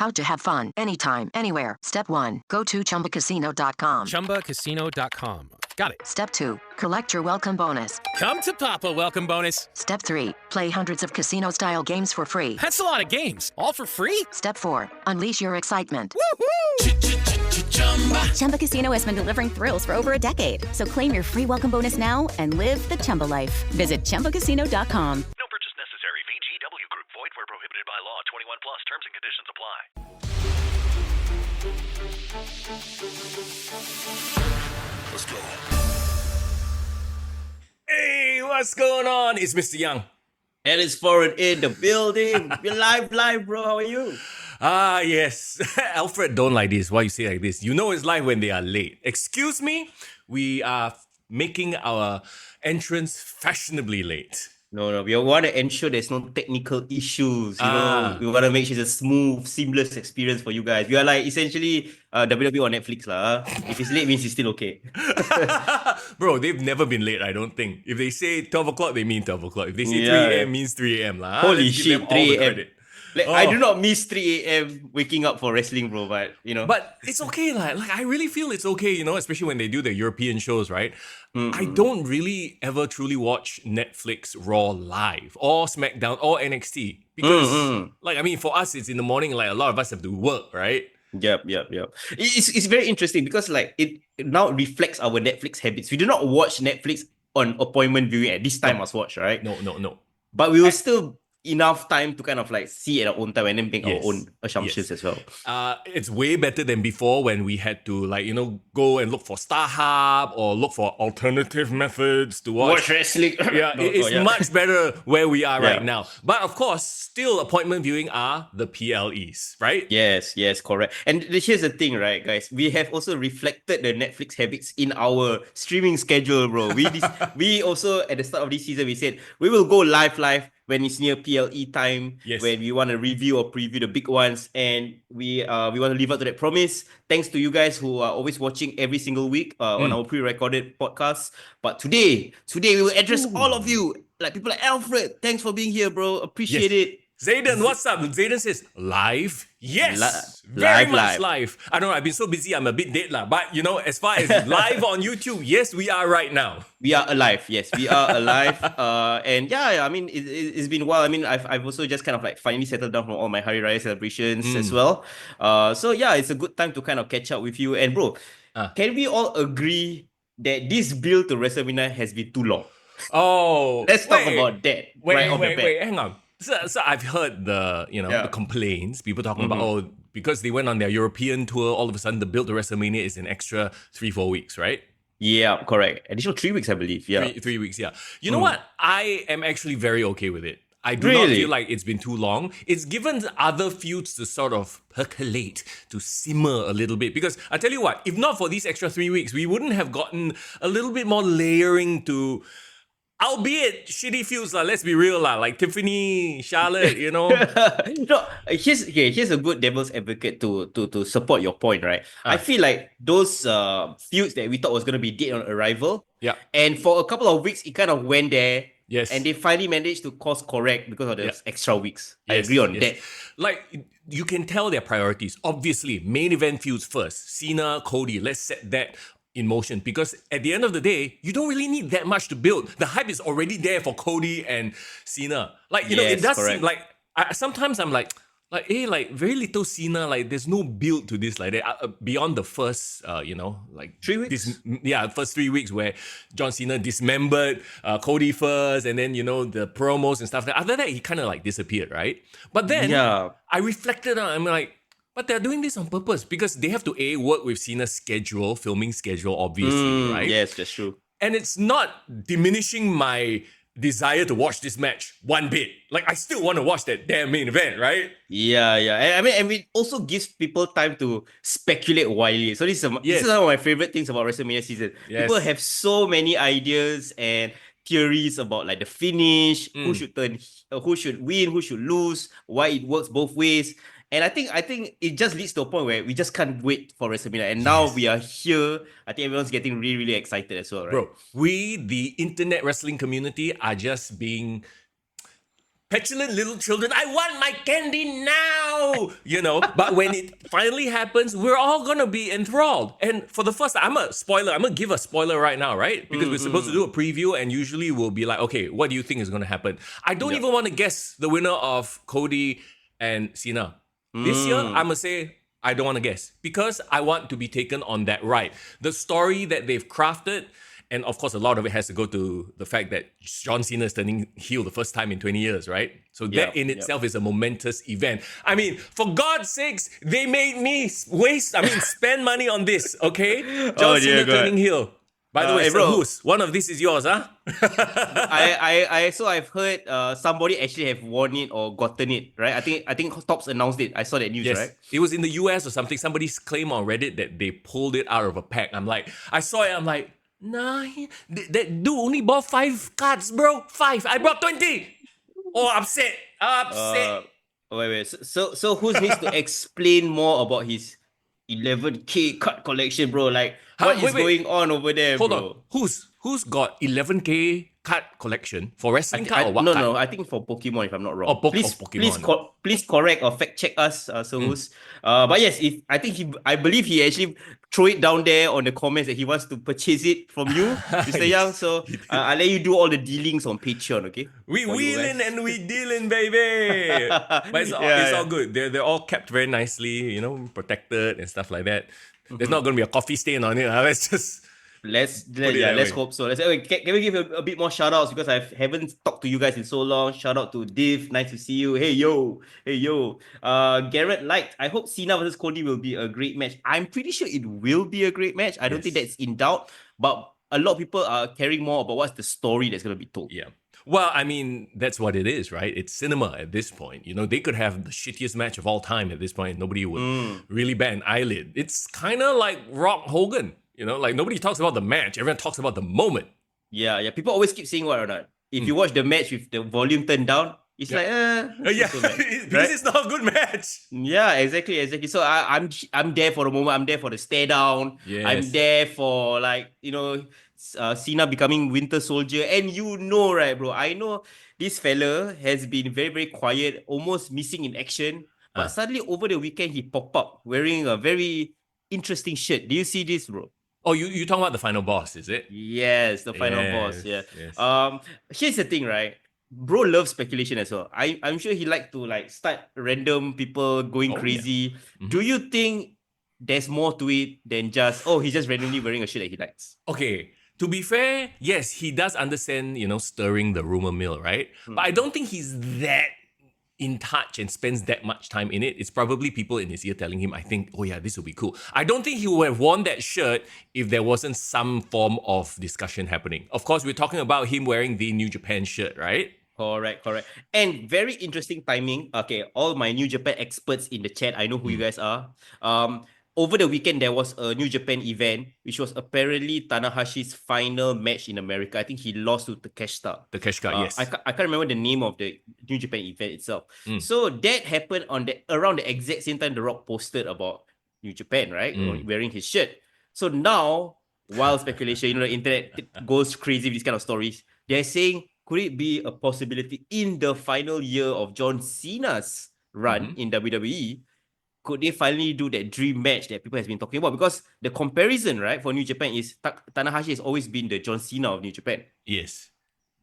How to have fun anytime, anywhere. Step 1. Go to ChumbaCasino.com. ChumbaCasino.com. Got it. Step 2. Collect your welcome bonus. Come to Papa welcome bonus. Step 3. Play hundreds of casino-style games for free. That's a lot of games. All for free? Step 4. Unleash your excitement. Chumba Casino has been delivering thrills for over a decade. So claim your free welcome bonus now and live the Chumba life. Visit ChumbaCasino.com. No purchase necessary. VGW Group. Void where prohibited by law. 21 plus. Terms and conditions apply. Let's go. Hey, what's going on? It's Mr. Young. And it's foreign in the building. You're live, bro. How are you? Yes. Alfred, don't like this. Why you say like this? You know it's live when they are late. Excuse me? We are making our entrance fashionably late. No. We want to ensure there's no technical issues. You know, we want to make sure it's a smooth, seamless experience for you guys. We are like essentially WWE on Netflix lah. If it's late, means it's still okay. Bro, they've never been late, I don't think. If they say 12 o'clock, they mean 12 o'clock. If they say 3 a.m., means 3 a.m. lah. Holy Let's give shit, them all the 3 a.m. credit. Like, I do not miss 3 a.m. waking up for wrestling, bro, but you know. But it's okay, like I really feel it's okay, you know, especially when they do the European shows, right? I don't really ever truly watch Netflix Raw live or SmackDown or NXT because, like, I mean, for us, it's in the morning, like a lot of us have to work, right? Yep. It's very interesting because like it now reflects our Netflix habits. We do not watch Netflix on appointment viewing at this time as watch, right? No. But we will still enough time to kind of like see at our own time and then make our own assumptions as well. It's way better than before when we had to like, you know, go and look for StarHub or look for alternative methods to watch wrestling. It's much better where we are right now. But of course, still appointment viewing are the PLEs, right? Yes, correct. And here's the thing, right, guys? We have also reflected the Netflix habits in our streaming schedule, bro. We also, at the start of this season, we said we will go live when it's near PLE time, when we want to review or preview the big ones, and we want to live up to that promise. Thanks to you guys who are always watching every single week on our pre-recorded podcasts. But today we will address all of you, like people like Alfred. Thanks for being here, bro. Appreciate it. Zayden, what's up? Zayden says, live? Yes! Very much live. I don't know, I've been so busy, I'm a bit dead lah. But, you know, as far as live on YouTube, yes, we are right now. We are alive, yes. We are alive. And I mean, it's been a while. I mean, I've also just kind of like finally settled down from all my Hari Raya celebrations as well. So it's a good time to kind of catch up with you. And bro, can we all agree that this build to WrestleMania has been too long? Oh. Let's talk about that. Wait, hang on. So I've heard the complaints, people talking about, because they went on their European tour, all of a sudden the build to WrestleMania is an extra 3-4 weeks, right? Yeah, correct. Additional 3 weeks, I believe. Yeah. 3 weeks, yeah. You know what? I am actually very okay with it. I do not feel like it's been too long. It's given other feuds to sort of percolate, to simmer a little bit. Because I tell you what, if not for these extra 3 weeks, we wouldn't have gotten a little bit more layering to... Albeit shitty feuds lah, let's be real lah, like Tiffany, Charlotte, you know. No, here's a good devil's advocate to support your point, right? I feel like those feuds that we thought was gonna be dead on arrival, and for a couple of weeks it kind of went there. Yes. And they finally managed to course correct because of those extra weeks. I agree on that. Like, you can tell their priorities. Obviously, main event feuds first. Cena, Cody, let's set that in motion, because at the end of the day, you don't really need that much to build. The hype is already there for Cody and Cena. Like, you know, it does seem like, sometimes I'm like, very little Cena, like there's no build to this like that, beyond the first, 3 weeks? First 3 weeks where John Cena dismembered Cody first, and then, you know, the promos and stuff. After that, he kind of like disappeared, right? But then, I reflected on, I'm like, but they're doing this on purpose because they have to work with Cena's filming schedule, obviously, right? Yes, that's true. And it's not diminishing my desire to watch this match one bit. Like, I still want to watch that damn main event, right? Yeah. I mean, and it also gives people time to speculate wildly. So this is one of my favorite things about WrestleMania season. Yes. People have so many ideas and theories about like the finish, who should win, who should lose, why it works both ways. And I think it just leads to a point where we just can't wait for WrestleMania. And now we are here. I think everyone's getting really, really excited as well, right? Bro, we, the internet wrestling community, are just being petulant little children. I want my candy now, you know. But when it finally happens, we're all gonna be enthralled. And for the first time, I'm gonna give a spoiler right now, right? Because we're supposed to do a preview, and usually we'll be like, okay, what do you think is gonna happen? I don't even want to guess the winner of Cody and Cena. This year, I'm gonna say I don't want to guess because I want to be taken on that ride. The story that they've crafted. And of course, a lot of it has to go to the fact that John Cena is turning heel the first time in 20 years, right? So that in itself is a momentous event. I mean, for God's sakes, they made me spend money on this, okay? John Cena turning heel. By the way, who's one of these is yours, huh? I've heard somebody actually have won it or gotten it, right? I think Tops announced it. I saw that news, right? It was in the US or something. Somebody's claim on Reddit that they pulled it out of a pack. I saw it, I'm like, nah, that dude only bought 5 cards, bro. 5. I brought 20. Oh, upset. Wait. So who needs to explain more about his 11K card collection, bro? Like, what is going on over there, Hold bro? on. Who's got 11K card collection for wrestling card or what? No, I think for Pokemon, if I'm not wrong. Pokemon. Please correct or fact check us, who's. But yes, I believe he actually throw it down there on the comments that he wants to purchase it from you, Mr. Young. So I'll let you do all the dealings on Patreon, okay? We wheeling and we dealing, baby. But it's all good. They're all kept very nicely, you know, protected and stuff like that. There's not going to be a coffee stain on it. Let's hope so. Can we give a bit more shout outs because I haven't talked to you guys in so long. Shout out to Div, nice to see you. Hey yo. Garrett liked. I hope Cena versus Cody will be a great match. I'm pretty sure it will be a great match. I don't think that's in doubt. But a lot of people are caring more about what's the story that's gonna be told. Yeah. Well, I mean, that's what it is, right? It's cinema at this point. You know, they could have the shittiest match of all time at this point. Nobody would really bat an eyelid. It's kind of like Rock Hogan. You know, like nobody talks about the match. Everyone talks about the moment. Yeah. People always keep saying what or not. If you watch the match with the volume turned down, it's because it's not a good match. Yeah, exactly. So I'm there for the moment. I'm there for the stare down. Yes. I'm there for Cena becoming Winter Soldier. And you know, right, bro? I know this fella has been very, very quiet, almost missing in action. But suddenly over the weekend, he popped up wearing a very interesting shirt. Do you see this, bro? Oh, you talking about the final boss, is it? Yes, the final boss. Yeah. Yes. Here's the thing, right? Bro loves speculation as well. I'm sure he like to start random people going crazy. Yeah. Do you think there's more to it than just he's just randomly wearing a shirt that he likes? Okay. To be fair, yes, he does understand, stirring the rumor mill, right? But I don't think he's that in touch and spends that much time in it. It's probably people in his ear telling him, I think, oh yeah, this will be cool. I don't think he would have worn that shirt if there wasn't some form of discussion happening. Of course, we're talking about him wearing the New Japan shirt, right? Correct. And very interesting timing. Okay, all my New Japan experts in the chat, I know who you guys are. Over the weekend, there was a New Japan event, which was apparently Tanahashi's final match in America. I think he lost to Takeshita. Yes. I can't remember the name of the New Japan event itself. So that happened around the exact same time The Rock posted about New Japan, right? Wearing his shirt. So now, wild speculation, the internet goes crazy with these kind of stories. They're saying, could it be a possibility in the final year of John Cena's run in WWE? Could they finally do that dream match that people have been talking about? Because the comparison, right, for New Japan is Tanahashi has always been the John Cena of New Japan. Yes.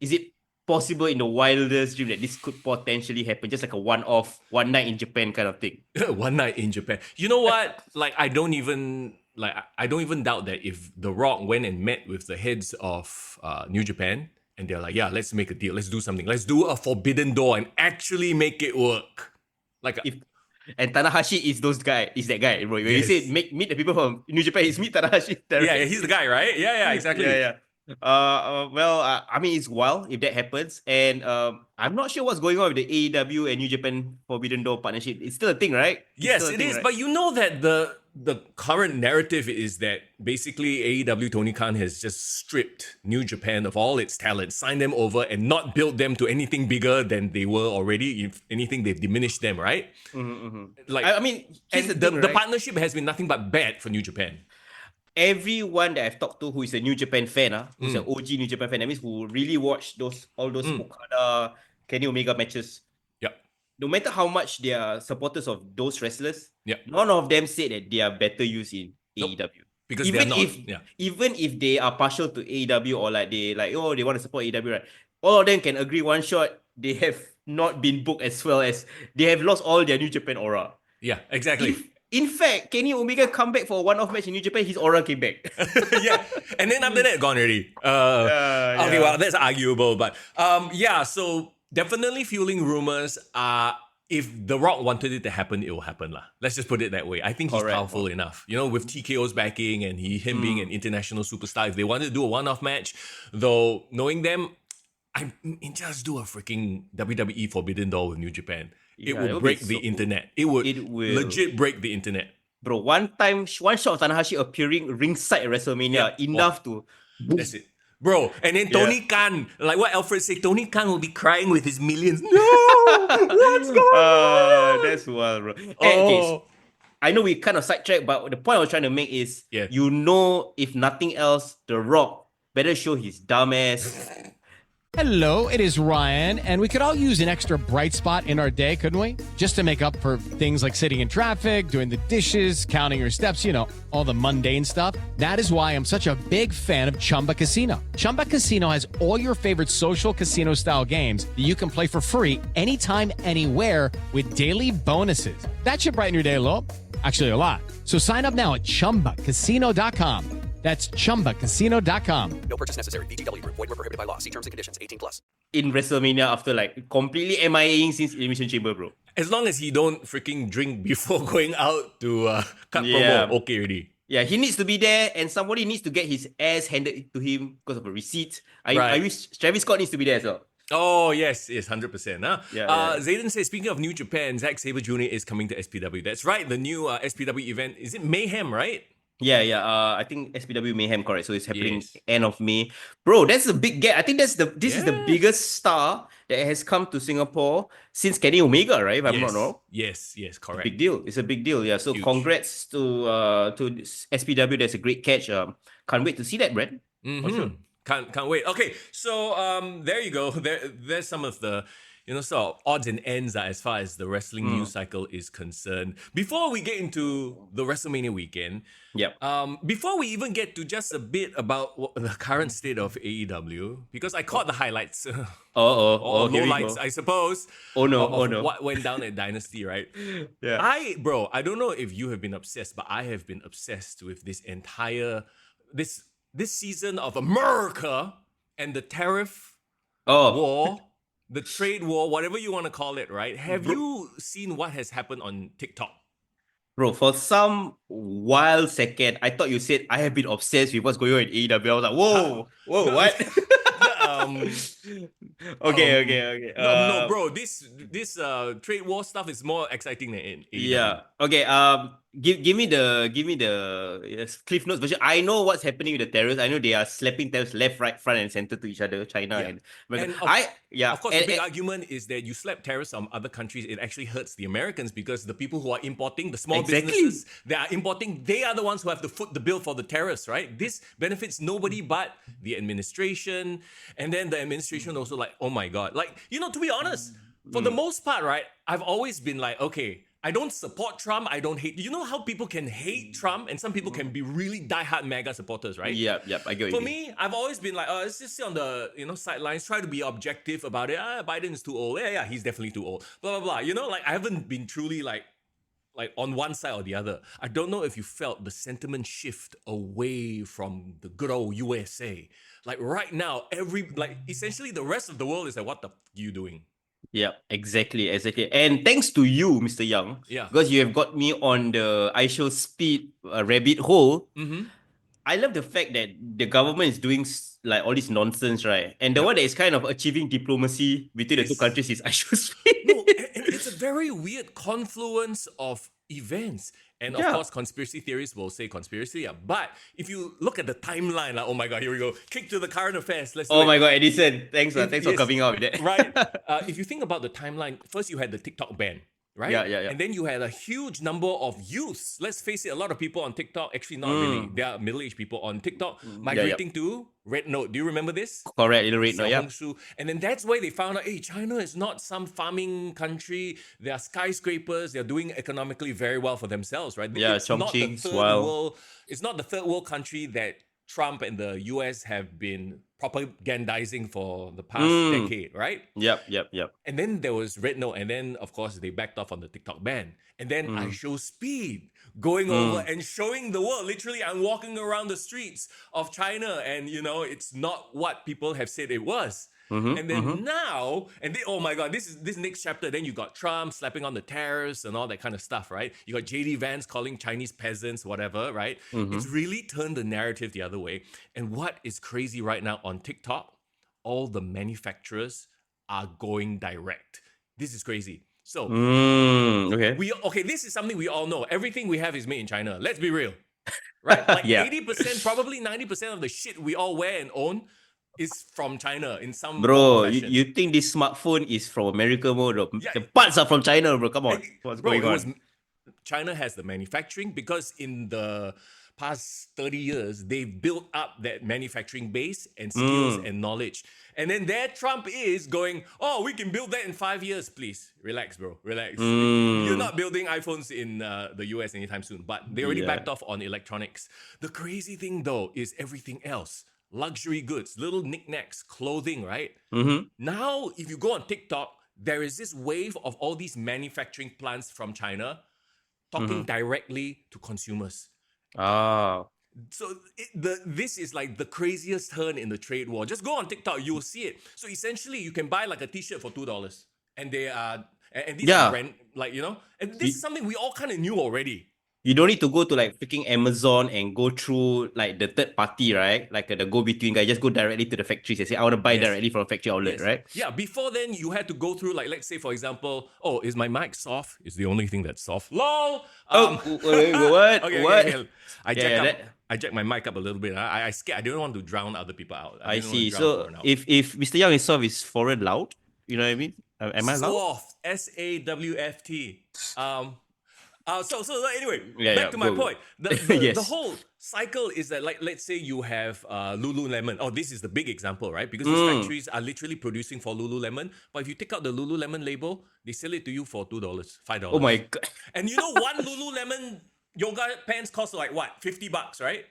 Is it possible in the wildest dream that this could potentially happen? Just like a one-off, one night in Japan kind of thing. One night in Japan. You know what? I don't even doubt that if The Rock went and met with the heads of New Japan and they're like, yeah, let's make a deal. Let's do something. Let's do a Forbidden Door and actually make it work. And Tanahashi is that guy, bro. When you say meet the people from New Japan, it's meet Tanahashi. Yeah, he's the guy, right? Yeah, exactly. Yeah. I mean, it's wild if that happens. And I'm not sure what's going on with the AEW and New Japan Forbidden Door partnership. It's still a thing, right? Yes, it is. Right? But you know that the current narrative is that basically AEW Tony Khan has just stripped New Japan of all its talent, signed them over, and not built them to anything bigger than they were already. If anything, they've diminished them, right? I mean, the partnership has been nothing but bad for New Japan. Everyone that I've talked to who is a New Japan fan, who's an OG New Japan fan, that means who really watched all those Okada Kenny Omega matches, Yep. no matter how much they are supporters of those wrestlers, Yep. none of them said that they are better used in Nope. AEW. Because even they're not. if even if they are partial to AEW or like they want to support AEW, right? All of them can agree one shot they have not been booked as well as they have lost all their New Japan aura. Yeah, exactly. In fact, Kenny Omega come back for a one-off match in New Japan, his aura came back. Yeah, and then after that, gone already. Okay, well, that's arguable, but so definitely fueling rumors. If The Rock wanted it to happen, it will happen lah. Let's just put it that way. I think he's powerful enough. You know, with TKO's backing and him being an international superstar, if they wanted to do a one-off match, though, knowing them, I mean, just do a freaking WWE Forbidden Door with New Japan. It would break the internet. It will legit break the internet. Bro, one shot of Tanahashi appearing ringside at WrestleMania, enough to... That's it. Bro, and then Tony Khan, like what Alfred said, Tony Khan will be crying with his millions. No! What's going on? That's wild, bro. Okay, I know we kind of sidetracked, but the point I was trying to make is, you know, if nothing else, The Rock better show his dumb ass. Hello, it is Ryan, and we could all use an extra bright spot in our day, couldn't we? Just to make up for things like sitting in traffic, doing the dishes, counting your steps, you know, all the mundane stuff. That is why I'm such a big fan of Chumba Casino. Chumba Casino has all your favorite social casino-style games that you can play for free anytime, anywhere with daily bonuses. That should brighten your day a little. Actually, a lot. So sign up now at ChumbaCasino.com. That's ChumbaCasino.com. No purchase necessary. VGW Group. Void where prohibited by law. See terms and conditions. 18+. In WrestleMania after like completely MIAing since Elimination Chamber, bro. As long as he don't freaking drink before going out to cut promo, okay already. Yeah, he needs to be there and somebody needs to get his ass handed to him because of a receipt. I wish Travis Scott needs to be there as well. Oh, yes, 100%. Huh? Yeah. Zayden says, speaking of New Japan, Zack Sabre Jr. is coming to SPW. That's right, the new SPW event. Is it Mayhem, right? Yeah. I think SPW Mayhem, correct. So it's happening end of May. Bro, that's a big gap. I think this is the biggest star that has come to Singapore since Kenny Omega, right? If I'm not wrong. Yes, correct. Big deal. It's a big deal. Yeah. So congrats to SPW. That's a great catch. Can't wait to see that, Brad. For sure. Can't wait. Okay, so there you go. There's some of the sort of odds and ends as far as the wrestling news cycle is concerned. Before we get into the WrestleMania weekend, before we even get to just a bit about the current state of AEW, because I caught the highlights. Or lowlights, I suppose. Oh no. What went down at Dynasty, right? Yeah. I don't know if you have been obsessed, but I have been obsessed with this entire this season of America and the tariff war. The trade war, whatever you want to call it, right? Have you seen what has happened on TikTok? Bro, for some wild second, I thought you said I have been obsessed with what's going on in AEW. I was like, whoa, what? Okay. No, bro. This trade war stuff is more exciting than in AEW. Yeah. Okay. Give me the Cliff Notes version. I know what's happening with the terrorists. I know they are slapping tariffs left, right, front, and center to each other. China and of course, the big argument is that you slap tariffs on other countries, it actually hurts the Americans because the people who are importing, the small businesses that are importing, they are the ones who have to foot the bill for the tariffs, right? This benefits nobody but the administration, and then the administration also like, oh my god, like to be honest, for the most part, right? I've always been like, okay, I don't support Trump. I don't hate. You know how people can hate Trump and some people can be really diehard MAGA supporters, right? Yep. I get it. For me, I've always been like, let's just sit on the sidelines, try to be objective about it. Biden is too old. Yeah, he's definitely too old. Blah blah blah. Like I haven't been truly like on one side or the other. I don't know if you felt the sentiment shift away from the good old USA. Like right now, essentially the rest of the world is like, what the f*** are you doing? Yeah, exactly. And thanks to you, Mr. Young, because you have got me on the I Shall Speed rabbit hole. I love the fact that the government is doing like all this nonsense, right? And the one that is kind of achieving diplomacy between the two countries is I Shall Speed. No, and it's a very weird confluence of events. And of course, conspiracy theories will say conspiracy. Yeah. But if you look at the timeline, like, oh my God, here we go. Kick to the current affairs. Let's do it. My God, Edison. Thanks for coming out with that. Right. If you think about the timeline, first you had the TikTok ban, right? Yeah. And then you had a huge number of youths. Let's face it, a lot of people on TikTok, actually not really, they are middle-aged people on TikTok migrating to Red Note. Do you remember this? Correct, little red note, yeah. Xiaohongshu. And then that's why they found out, hey, China is not some farming country. They are skyscrapers. They're doing economically very well for themselves, right? Yeah, it's not the Chongqing, third wow. world. It's not the third world country that Trump and the US have been propagandizing for the past decade, right? Yep. And then there was Red Note, and then of course they backed off on the TikTok ban. And then I show Speed going over and showing the world. Literally, I'm walking around the streets of China, and it's not what people have said it was. And then now, oh my God, this next chapter, then you got Trump slapping on the tariffs and all that kind of stuff, right? You got JD Vance calling Chinese peasants, whatever, right? It's really turned the narrative the other way. And what is crazy right now on TikTok, all the manufacturers are going direct. This is crazy. So, okay. this is something we all know. Everything we have is made in China. Let's be real. Right? Like 80%, probably 90% of the shit we all wear and own is from China in some Bro, fashion. you think this smartphone is from America, bro? Yeah. The parts are from China, bro. Come on. What's going on? China has the manufacturing because in the past 30 years, they've built up that manufacturing base and skills and knowledge. And then there Trump is going, oh, we can build that in 5 years, please. Relax, bro. Relax. You're not building iPhones in the US anytime soon, but they already backed off on electronics. The crazy thing, though, is everything else. Luxury goods, little knickknacks, clothing, right? Now, if you go on TikTok, there is this wave of all these manufacturing plants from China talking directly to consumers. So this is like the craziest turn in the trade war. Just go on TikTok, you'll see it. So essentially, you can buy like a t-shirt for $2, and they are and these are brand, and this is something we all kind of knew already. You don't need to go to like freaking Amazon and go through like the third party, right? Like the go-between guy. Just go directly to the factories and say, I want to buy directly from a factory outlet, right? Yeah, before then, you had to go through, like, let's say, for example, oh, is my mic soft? Is the only thing that's soft. LOL! What? Okay. I jacked my mic up a little bit. I scared. I didn't want to drown other people out. I see. So if Mr. Young is soft, is foreign loud? You know what I mean? Am I loud? Soft. SAWFT. So anyway, back to my point. The whole cycle is that, like, let's say you have Lululemon. Oh, this is the big example, right? Because these factories are literally producing for Lululemon. But if you take out the Lululemon label, they sell it to you for $2, $5. Oh my God. And one Lululemon yoga pants cost like what? $50, right?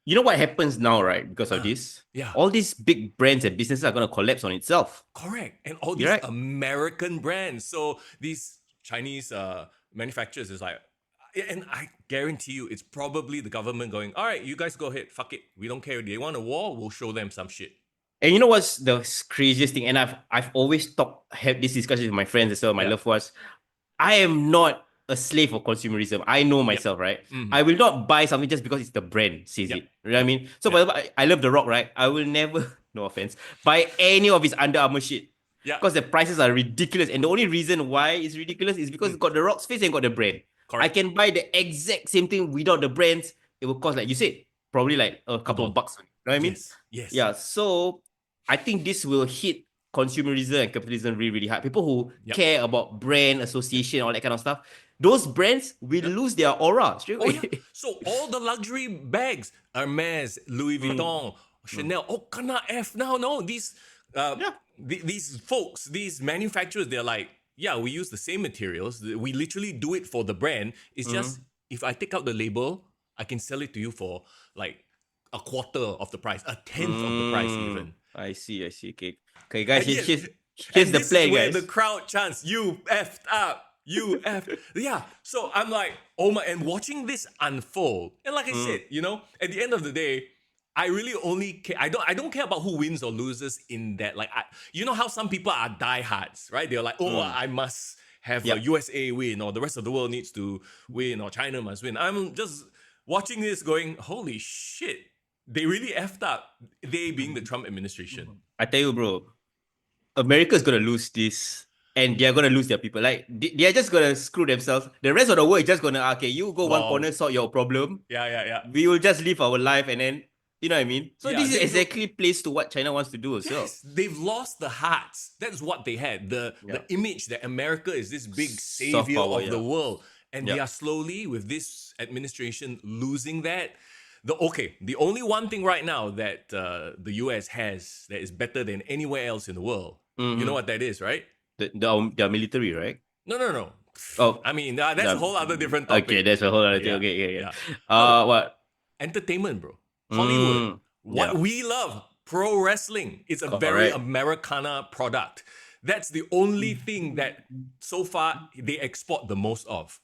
You know what happens now, right? Because of this? Yeah. All these big brands and businesses are going to collapse on itself. Correct. And all these American brands. So these Chinese manufacturers is like, and I guarantee you, it's probably the government going, all right, you guys go ahead, fuck it, we don't care. They want a war, we'll show them some shit. And you know what's the craziest thing? And I've always had this discussion with my friends as well, my loved ones. I am not a slave of consumerism. I know myself, right? I will not buy something just because it's the brand says it. You know what I mean? So, for example, I love The Rock, right? I will never, no offense, buy any of his Under Armour shit. Yeah. Because the prices are ridiculous. And the only reason why it's ridiculous is because it's got The Rock's face and got the brand. Correct. I can buy the exact same thing without the brands. It will cost, like you said, probably like a couple of bucks. You know what I mean? Yes. Yeah, so I think this will hit consumerism and capitalism really, really hard. People who care about brand association, all that kind of stuff, those brands will lose their aura straight away. So all the luxury bags, Hermes, Louis Vuitton, Chanel, kena F now. No, these folks, these manufacturers, they're like, yeah, we use the same materials. We literally do it for the brand. It's just, if I take out the label, I can sell it to you for like a quarter of the price, a tenth of the price even. I see. Okay, guys, here's the this plan, is where guys. the crowd chants, you effed up. You effed. Yeah. So I'm like, oh my, and watching this unfold. And like I said, at the end of the day, I really only care. I don't care about who wins or loses in that. Like, you know how some people are diehards, right? They're like, I must have USA win, or the rest of the world needs to win, or China must win. I'm just watching this going, holy shit, they really effed up. They being the Trump administration. I tell you, bro, America's gonna lose this, and they're gonna lose their people. Like, they're just gonna screw themselves. The rest of the world is just gonna, okay, you go one corner, sort your problem. Yeah. We will just live our life, and then You know what I mean? So Yeah, this is they exactly plays to what China wants to do as well. Yes, they've lost the hearts. That's what they had. The image that America is this big Soft savior power, of the world. And they Yeah. are slowly, with this administration, losing that. The only one thing right now that the US has that is better than anywhere else in the world. You know what that is, right? The military, right? No. Oh, I mean, that's a whole other different topic. Okay, that's a whole other thing. Yeah, Okay, yeah. What? Entertainment, bro. Hollywood. What yeah. we love, pro wrestling. It's a very Correct. Americana product. That's the only thing that so far they export the most of.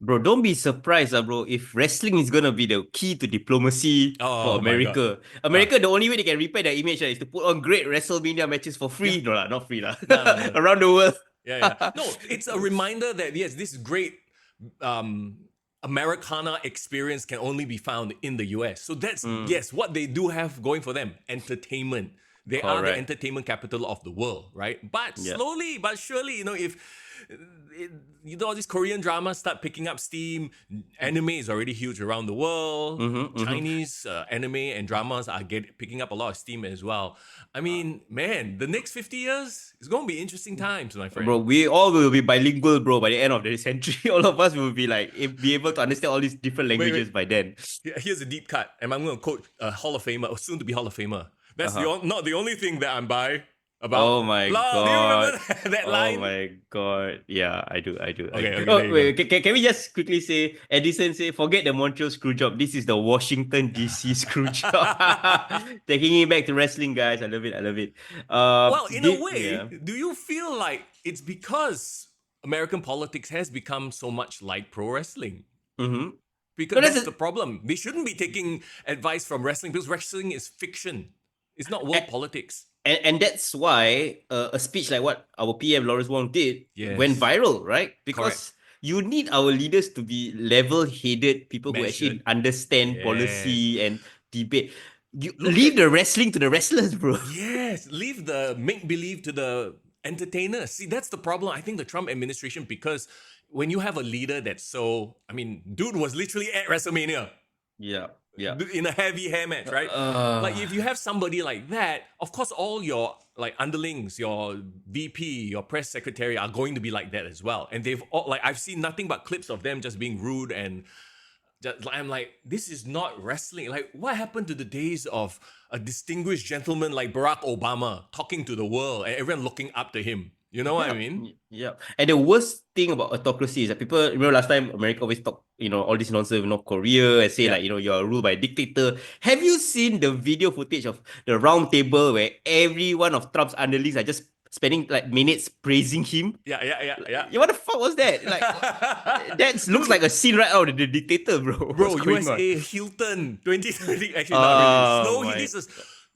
Bro, don't be surprised, bro, if wrestling is gonna be the key to diplomacy Oh, for my America. America, the only way they can repair their image is to put on great Wrestlemania matches for free. No, not free. No. Around the world. Yeah. No, it's a reminder that, yes, this great Americana experience can only be found in the US. So that's, yes, what they do have going for them. Entertainment. They are the Correct. entertainment capital of the world, right? But slowly but surely, if all these Korean dramas start picking up steam, anime is already huge around the world. Chinese anime and dramas are picking up a lot of steam as well. I mean, man, the next 50 years is going to be interesting times, my friend. Bro, we all will be bilingual, bro, by the end of the century. All of us will be be able to understand all these different languages by then. Here's a deep cut, and I'm going to quote a Hall of Famer, or soon to be Hall of Famer. That's not the only thing that I'm by about. Oh my God. Do you remember that line? Oh my God. Yeah, I do. Okay, Oh, there you wait, can we just quickly say, Edison say, forget the Montreal screw job. This is the Washington DC screw job. Taking it back to wrestling, guys. I love it. Well, in a way, do you feel like it's because American politics has become so much like pro wrestling? Mm-hmm. Because that's the problem. They shouldn't be taking advice from wrestling because wrestling is fiction. It's not world politics. And that's why a speech like what our PM Lawrence Wong did went viral, right? Because you need our leaders to be level-headed, people who actually understand policy and debate. Leave the wrestling to the wrestlers, bro. Yes, leave the make-believe to the entertainers. See, that's the problem. I think the Trump administration, because when you have a leader that's dude was literally at WrestleMania. Yeah. In a heavy hair match, right? If you have somebody like that, of course, all your underlings, your VP, your press secretary are going to be like that as well. And they've all I've seen nothing but clips of them just being rude and I'm like, this is not wrestling. What happened to the days of a distinguished gentleman like Barack Obama talking to the world and everyone looking up to him? You know what I mean? Yeah. And the worst thing about autocracy is that people remember last time America always talk, all this nonsense with North Korea and say you're ruled by a dictator. Have you seen the video footage of the round table where every one of Trump's underlings are just spending minutes praising him? Yeah. What the fuck was that? That looks like a scene right out of The Dictator, bro. Bro, USA Hilton 2030. Actually, not really. This is.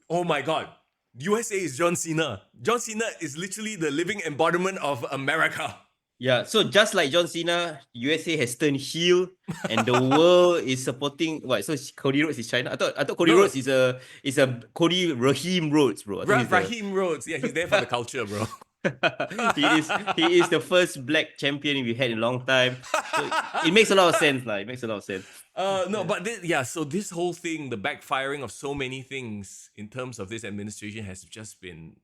Oh my God. USA is John Cena. John Cena is literally the living embodiment of America. Yeah, so just like John Cena, USA has turned heel, and the world is supporting what? So Cody Rhodes is China. I thought Cody Rhodes is a Cody Raheem Rhodes, bro. Raheem Rhodes, yeah, he's there for the culture, bro. he is the first black champion we've had in a long time. So it makes a lot of sense, It makes a lot of sense. So this whole thing, the backfiring of so many things in terms of this administration has just been.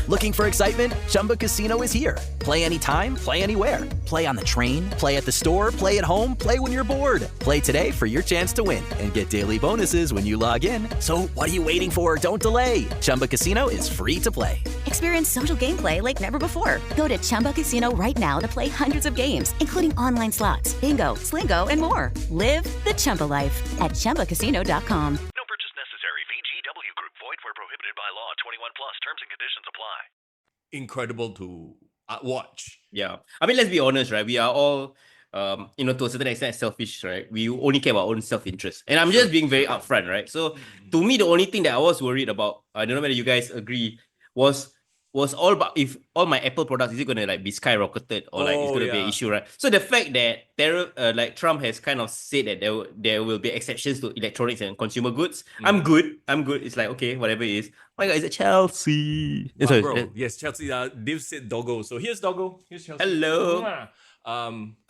Looking for excitement? Chumba Casino is here. Play anytime, play anywhere. Play on the train, play at the store, play at home, play when you're bored. Play today for your chance to win and get daily bonuses when you log in. So what are you waiting for? Don't delay. Chumba Casino is free to play. Experience social gameplay like never before. Go to Chumba Casino right now to play hundreds of games, including online slots, bingo, Slingo, and more. Live the Chumba life at ChumbaCasino.com. No purchase necessary. VGW Group. Void where prohibited by law. 21 plus. Terms and conditions apply. Incredible to watch. Yeah. I mean, let's be honest, right? We are all, to a certain extent selfish, right? We only care about our own self-interest. And I'm just being very upfront, right? So to me, the only thing that I was worried about, I don't know whether you guys agree, was all about if all my Apple products, is it going to be skyrocketed or it's going to be an issue, right? So the fact that Trump has kind of said that there will be exceptions to electronics and consumer goods, I'm good. It's okay, whatever it is. Oh my God, is it Chelsea? Bro, yes, Chelsea. They've said Doggo. So here's Doggo. Here's Chelsea. Hello.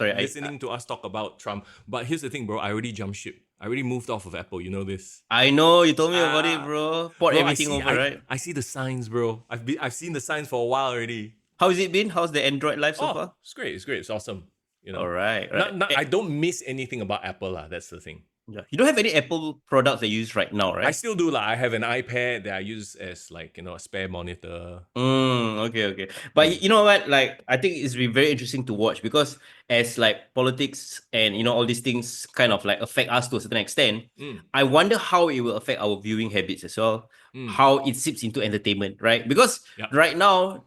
Listening to us talk about Trump. But here's the thing, bro. I already jumped ship. I already moved off of Apple. You know this. I know you told me about it, bro. Port everything over, right? I see the signs, bro. I've seen the signs for a while already. How's it been? How's the Android life so far? It's great. It's great. It's awesome. You know. All right. I don't miss anything about Apple lah. That's the thing. Yeah. You don't have any Apple products that you use right now, right? I still do lah. I have an iPad that I use as like a spare monitor. Okay. But you know what? Like, I think it's been very interesting to watch because as like politics and all these things kind of like affect us to a certain extent, I wonder how it will affect our viewing habits as well. How it seeps into entertainment, right? Because right now,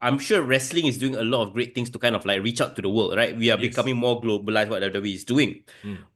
I'm sure wrestling is doing a lot of great things to kind of like reach out to the world, right? We are becoming more globalized, what WWE is doing.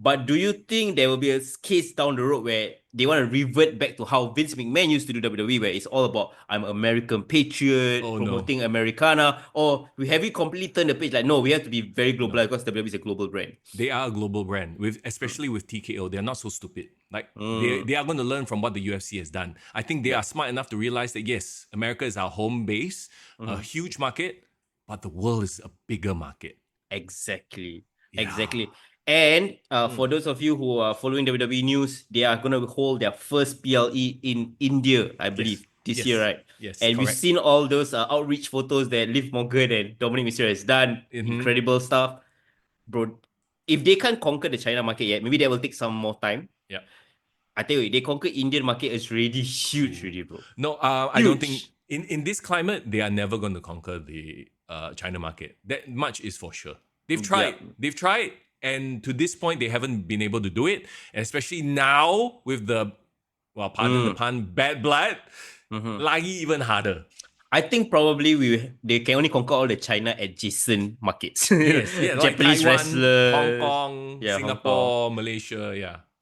But do you think there will be a case down the road where they want to revert back to how Vince McMahon used to do WWE, where it's all about I'm American patriot, promoting Americana, or we have it completely turned the page like, no, we have to be very globalized because WWE is a global brand. They are a global brand, especially with TKO. They're not so stupid. Like they are going to learn from what the UFC has done. I think they are smart enough to realize that yes, America is our home base, a huge market, but the world is a bigger market. Exactly. And for those of you who are following WWE news, they are going to hold their first PLE in India, I believe, this year, right? Yes, and we've seen all those outreach photos that Liv Morgan and Dominic Mysterio has done. Incredible stuff. Bro, if they can't conquer the China market yet, maybe that will take some more time. Yeah. I tell you, they conquer Indian market is really huge, really, bro. No, I don't think in this climate they are never going to conquer the China market. That much is for sure. They've tried, and to this point they haven't been able to do it. And especially now with the pardon the pun, bad blood, lagi even harder. I think probably they can only conquer all the China adjacent markets. Yes, Japanese like Taiwan, wrestlers, Hong Kong, Singapore, Malaysia,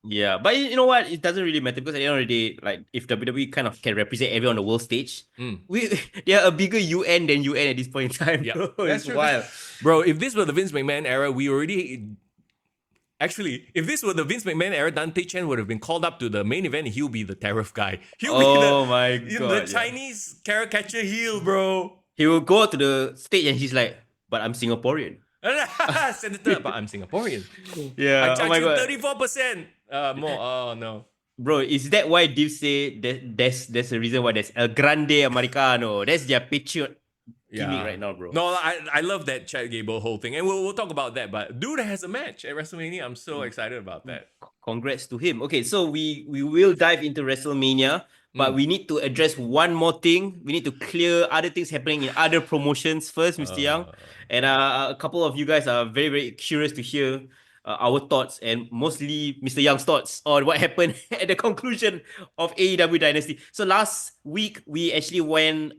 Yeah, but you know what? It doesn't really matter because at the end of the day, like if WWE kind of can represent everyone on the world stage, they are a bigger UN than UN at this point in time. Yeah, bro. It's wild. Bro, if this were the Vince McMahon era, if this were the Vince McMahon era, Dante Chen would have been called up to the main event. He'll be the tariff guy. He'll be the Chinese caricature heel, bro. He will go to the stage and he's like, "But I'm Singaporean." Senator, but I'm Singaporean. Yeah. I charge you 34% more. Oh no. Bro, is that why Div say there's a reason why there's El Grande Americano? That's their patriot gimmick right now, bro. No, I love that Chad Gable whole thing. And we'll talk about that. But dude has a match at WrestleMania. I'm so excited about that. Congrats to him. Okay, so we will dive into WrestleMania, but we need to address one more thing. We need to clear other things happening in other promotions first, Mr. Young. And a couple of you guys are very, very curious to hear our thoughts and mostly Mr. Young's thoughts on what happened at the conclusion of AEW Dynasty. So last week, we actually went,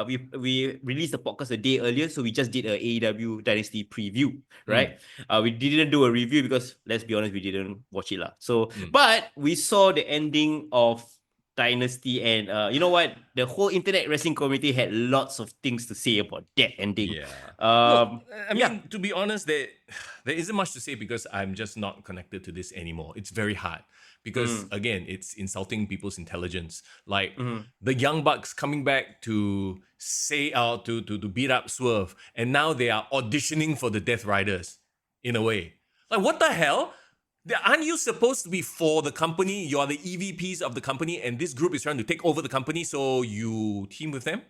we released the podcast a day earlier. So we just did a AEW Dynasty preview, right? We didn't do a review because, let's be honest, we didn't watch it. So, but we saw the ending of Dynasty, and you know what? The whole internet wrestling community had lots of things to say about that ending. Yeah. To be honest, there isn't much to say because I'm just not connected to this anymore. It's very hard because again, it's insulting people's intelligence. Like the Young Bucks coming back to say out to beat up Swerve, and now they are auditioning for the Death Riders in a way. Like what the hell? Aren't you supposed to be for the company? You are the EVPs of the company, and this group is trying to take over the company, so you team with them?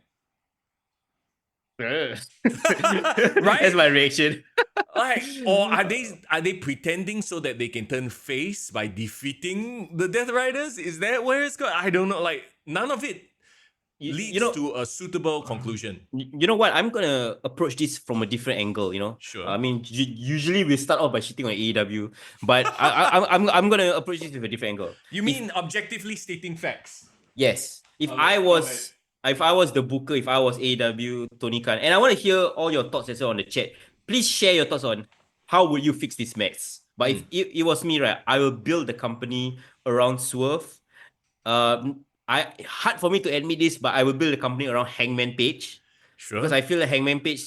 Right? That's my reaction. Or are they pretending so that they can turn face by defeating the Death Riders? Is that where it's going? I don't know. Like none of it leads to a suitable conclusion. You know what? I'm gonna approach this from a different angle. Sure. I mean, usually we start off by shitting on AEW, but I'm gonna approach this with a different angle. You mean objectively stating facts? Yes. If I was the booker, if I was AEW, Tony Khan, and I want to hear all your thoughts as well on the chat. Please share your thoughts on how would you fix this mess. But if it was me, right, I will build the company around Swerve. Hard for me to admit this, but I will build a company around Hangman Page. Sure. Because I feel like Hangman Page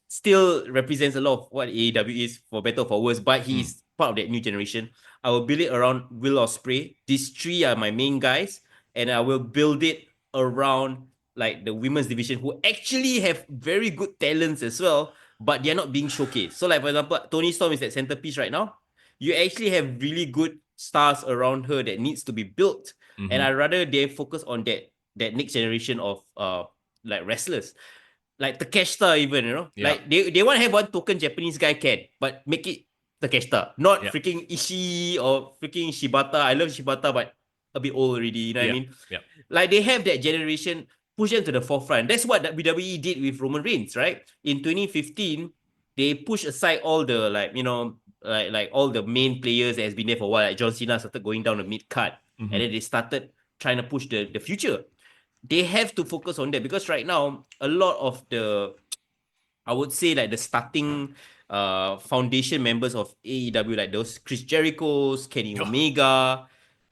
still represents a lot of what AEW is, for better or for worse, but he's part of that new generation. I will build it around Will Ospreay. These three are my main guys, and I will build it around like the women's division who actually have very good talents as well, but they're not being showcased. So like, for example, Tony Storm is that centerpiece right now. you actually have really good stars around her that needs to be built. And I'd rather they focus on that next generation of like wrestlers. Like Takeshita even, like they want to have one token Japanese guy but make it Takeshita, not freaking Ishii or freaking Shibata. I love Shibata, but a bit old already, you know what I mean? Yeah. Like they have that generation, push them to the forefront. That's what WWE did with Roman Reigns, right? In 2015, they pushed aside all the like all the main players that has been there for a while. Like John Cena started going down the mid-card, and then they started trying to push the future. They have to focus on that because right now, a lot of I would say like the starting foundation members of AEW, like those Chris Jericho's, Kenny Omega,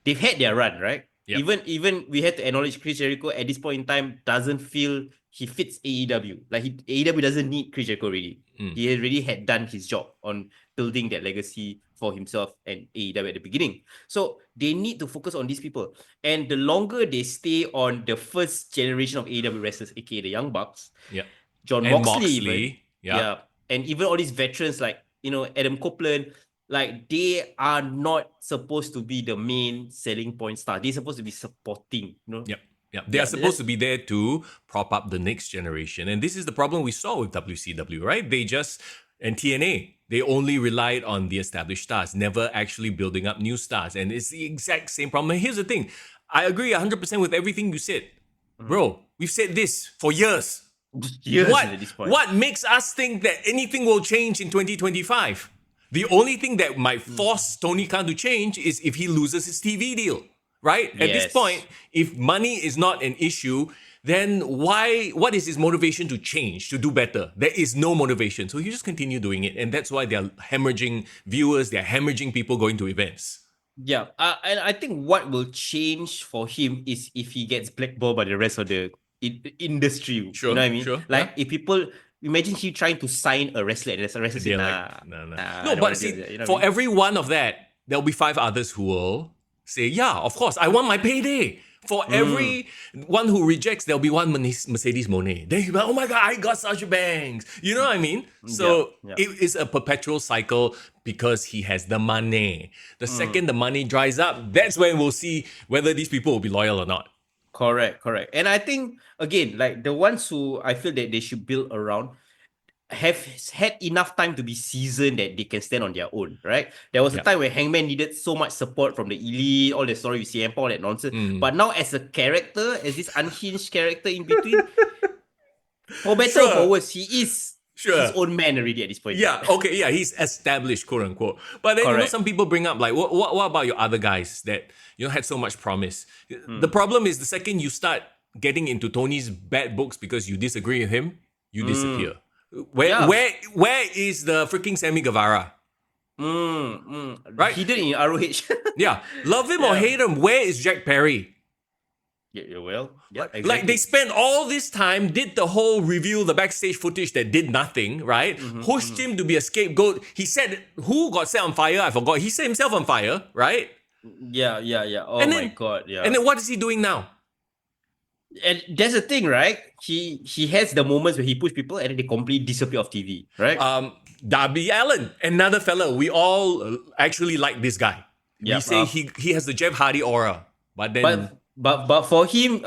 they've had their run, right? Yep. Even we had to acknowledge Chris Jericho at this point in time doesn't feel he fits AEW. Like AEW doesn't need Chris Jericho already. He already had done his job on building that legacy for himself and AEW at the beginning. So they need to focus on these people. And the longer they stay on the first generation of AEW wrestlers, aka the Young Bucks, John Moxley, and even all these veterans like Adam Copeland, like they are not supposed to be the main selling point star. They're supposed to be supporting, They are supposed to be there to prop up the next generation. And this is the problem we saw with WCW, right? And TNA, they only relied on the established stars, never actually building up new stars. And it's the exact same problem. And here's the thing. I agree 100% with everything you said. Bro, we've said this for years. At this point. What makes us think that anything will change in 2025? The only thing that might force Tony Khan to change is if he loses his TV deal, right? At this point, if money is not an issue, then what is his motivation to change, to do better? There is no motivation. So you just continue doing it. And that's why they're hemorrhaging viewers, they're hemorrhaging people going to events. Yeah. And I think what will change for him is if he gets blackballed by the rest of the industry. Sure. You know what I mean? Sure. Like if people... Imagine he trying to sign a wrestler and there's a wrestler saying, No, but see, for every one of that, there'll be 5 others who will say, yeah, of course, I want my payday. For every one who rejects, there'll be one Mercedes Moné. Then you'll be like, oh my God, I got Sasha Banks. You know what I mean? So it is a perpetual cycle because he has the money. The second the money dries up, that's when we'll see whether these people will be loyal or not. Correct. And I think, again, like the ones who I feel that they should build around have had enough time to be seasoned that they can stand on their own, right? There was a time where Hangman needed so much support from the Elite, all the story with CM Punk, all that nonsense. But now as a character, as this unhinged character in between, for better or for worse, he is his own man already at this point. He's established, quote unquote. But then some people bring up like, what about your other guys that had so much promise? The problem is the second you start getting into Tony's bad books because you disagree with him, you disappear. Where is the freaking Sammy Guevara? Right? He did it in ROH. Love him or hate him, where is Jack Perry? Exactly. Like they spent all this time, did the whole review, the backstage footage that did nothing, right? Pushed him to be a scapegoat. He said, who got set on fire? I forgot. He set himself on fire, right? Yeah. Oh my God, yeah. And then what is he doing now? And that's the thing, right? He has the moments where he push people and then they completely disappear off TV, right? Darby Allin, another fella. We all actually like this guy. We say he has the Jeff Hardy aura, but then... But for him,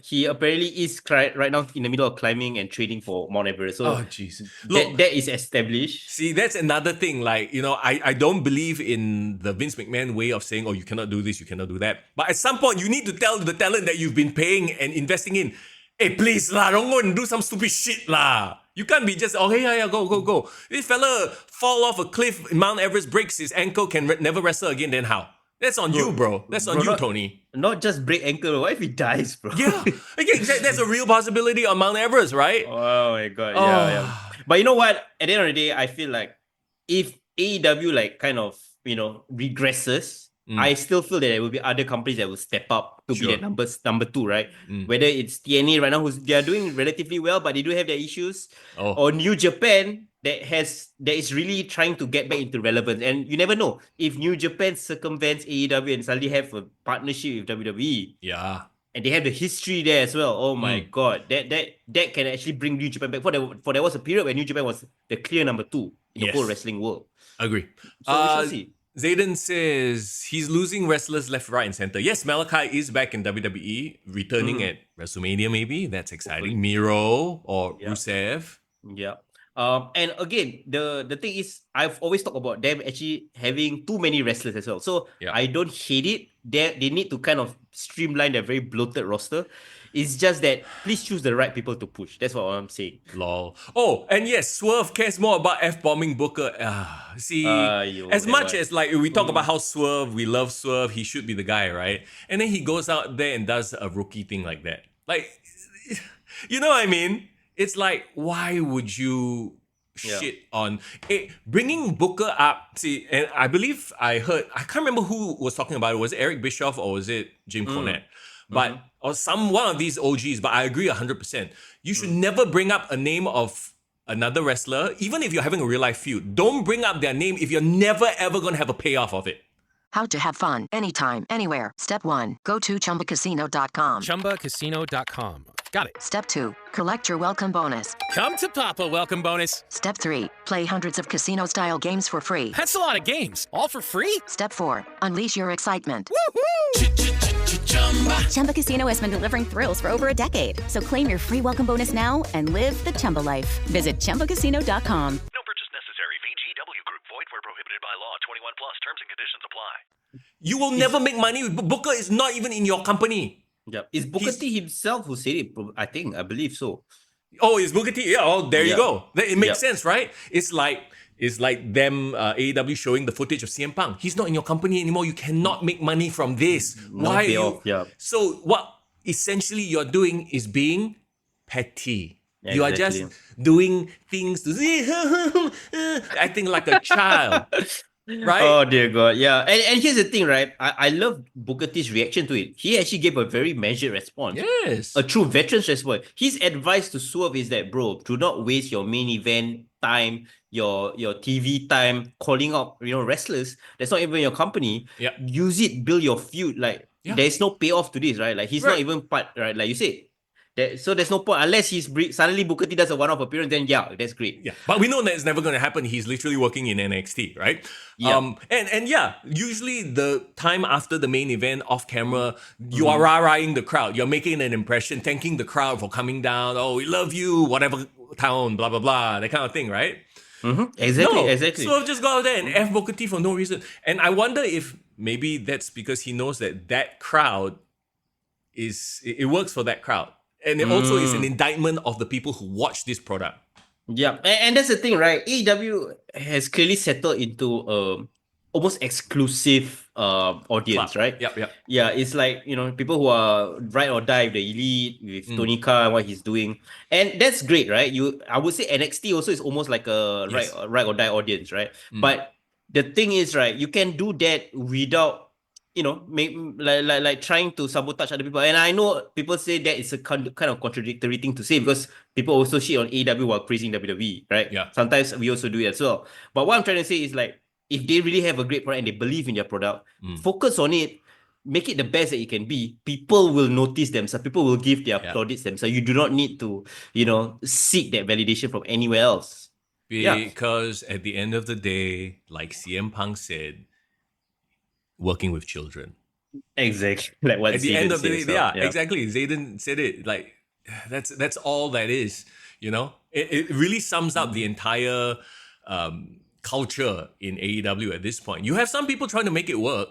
he apparently is right now in the middle of climbing and training for Mount Everest. So that is established. See, that's another thing. Like, I don't believe in the Vince McMahon way of saying, oh, you cannot do this, you cannot do that. But at some point, you need to tell the talent that you've been paying and investing in, hey, please lah, don't go and do some stupid shit lah. You can't be just, go. This fella fall off a cliff, Mount Everest breaks his ankle, can never wrestle again, then how? That's on you, bro. That's on you, Tony. Not just break ankle. What if he dies, bro? Yeah. There's a real possibility on Mount Everest, right? Oh my God. Yeah. But you know what? At the end of the day, I feel like if AEW kind of, regresses, I still feel that there will be other companies that will step up to be that number 2, right? Whether it's TNA right now, they are doing relatively well, but they do have their issues. Or New Japan, that is really trying to get back into relevance. And you never know if New Japan circumvents AEW and suddenly have a partnership with WWE. Yeah. And they have the history there as well. Oh my God. That can actually bring New Japan back. For there was a period where New Japan was the clear number 2 in the whole wrestling world. Agree. So we shall see. Zayden says he's losing wrestlers left, right, and center. Yes, Malachi is back in WWE, returning at WrestleMania maybe. That's exciting. Miro or Rusev. Yeah. And again, the thing is, I've always talked about them actually having too many wrestlers as well. So I don't hate it. They need to kind of streamline their very bloated roster. It's just that please choose the right people to push. That's what I'm saying. Lol. Oh, and yes, Swerve cares more about F-bombing Booker. As much as like we talk about how Swerve, we love Swerve, he should be the guy, right? And then he goes out there and does a rookie thing like that. Like, you know what I mean? It's like, why would you shit on bringing Booker up? See, and I believe I can't remember who was talking about it. Was it Eric Bischoff or was it Jim Cornette? But or one of these OGs, but I agree 100%. You should never bring up a name of another wrestler, even if you're having a real life feud. Don't bring up their name if you're never ever gonna have a payoff of it. How to have fun anytime, anywhere. Step 1. Go to ChumbaCasino.com. ChumbaCasino.com. Got it. Step 2. Collect your welcome bonus. Come to Papa welcome bonus. Step 3. Play hundreds of casino-style games for free. That's a lot of games. All for free? Step 4. Unleash your excitement. Woohoo! Chumba Casino has been delivering thrills for over a decade. So claim your free welcome bonus now and live the Chumba life. Visit ChumbaCasino.com. No purchase necessary. VGW Group. Void where prohibited by law. 21 plus. Terms and conditions apply. You will never make money. Booker is not even in your company. Yeah. It's Booker T himself who said it, I believe so. Oh, it's Booker T. Yeah, oh, there you go. It makes sense, right? It's like them AEW showing the footage of CM Punk. He's not in your company anymore. You cannot make money from this. Why are you? Yeah. So what essentially you're doing is being petty. Yeah, you are exactly. just doing things to acting like a child. Right? Oh dear God, yeah. And here's the thing, right? I love Booker T's reaction to it. He actually gave a very measured response. Yes. A true veteran's response. His advice to Swerve is that, bro, do not waste your main event time, your TV time calling out, wrestlers that's not even your company. Yeah. Use it, build your feud. Like there's no payoff to this, right? Like he's not even part, right? Like you said. So there's no point unless suddenly Booker T does a one-off appearance. Then that's great. Yeah, but we know that it's never going to happen. He's literally working in NXT, right? Yeah. And usually the time after the main event, off camera, you are rah-rahing the crowd. You're making an impression, thanking the crowd for coming down. Oh, we love you, whatever town, blah blah blah, that kind of thing, right? Exactly. So I've just got out there and F Booker T for no reason. And I wonder if maybe that's because he knows that crowd it works for that crowd. And it also is an indictment of the people who watch this product. Yeah, and that's the thing, right? AEW has clearly settled into almost exclusive audience, right? Yep. Yeah, it's like, people who are ride or die with the Elite, with Tony Khan and what he's doing. And that's great, right? I would say NXT also is almost like a ride or die audience, right? But the thing is, right, you can do that without like trying to sabotage other people. And I know people say that it's a kind of contradictory thing to say because people also shit on AEW while praising WWE, right? Yeah. Sometimes we also do it as well. But what I'm trying to say is like, if they really have a great product and they believe in their product, focus on it, make it the best that it can be. People will notice them. So people will give their plaudits them. So you do not need to, seek that validation from anywhere else. Because at the end of the day, like CM Punk said, working with children. Exactly. Like what at the end of the day, exactly. Zayden said it. Like that's all that is. It really sums up the entire culture in AEW at this point. You have some people trying to make it work.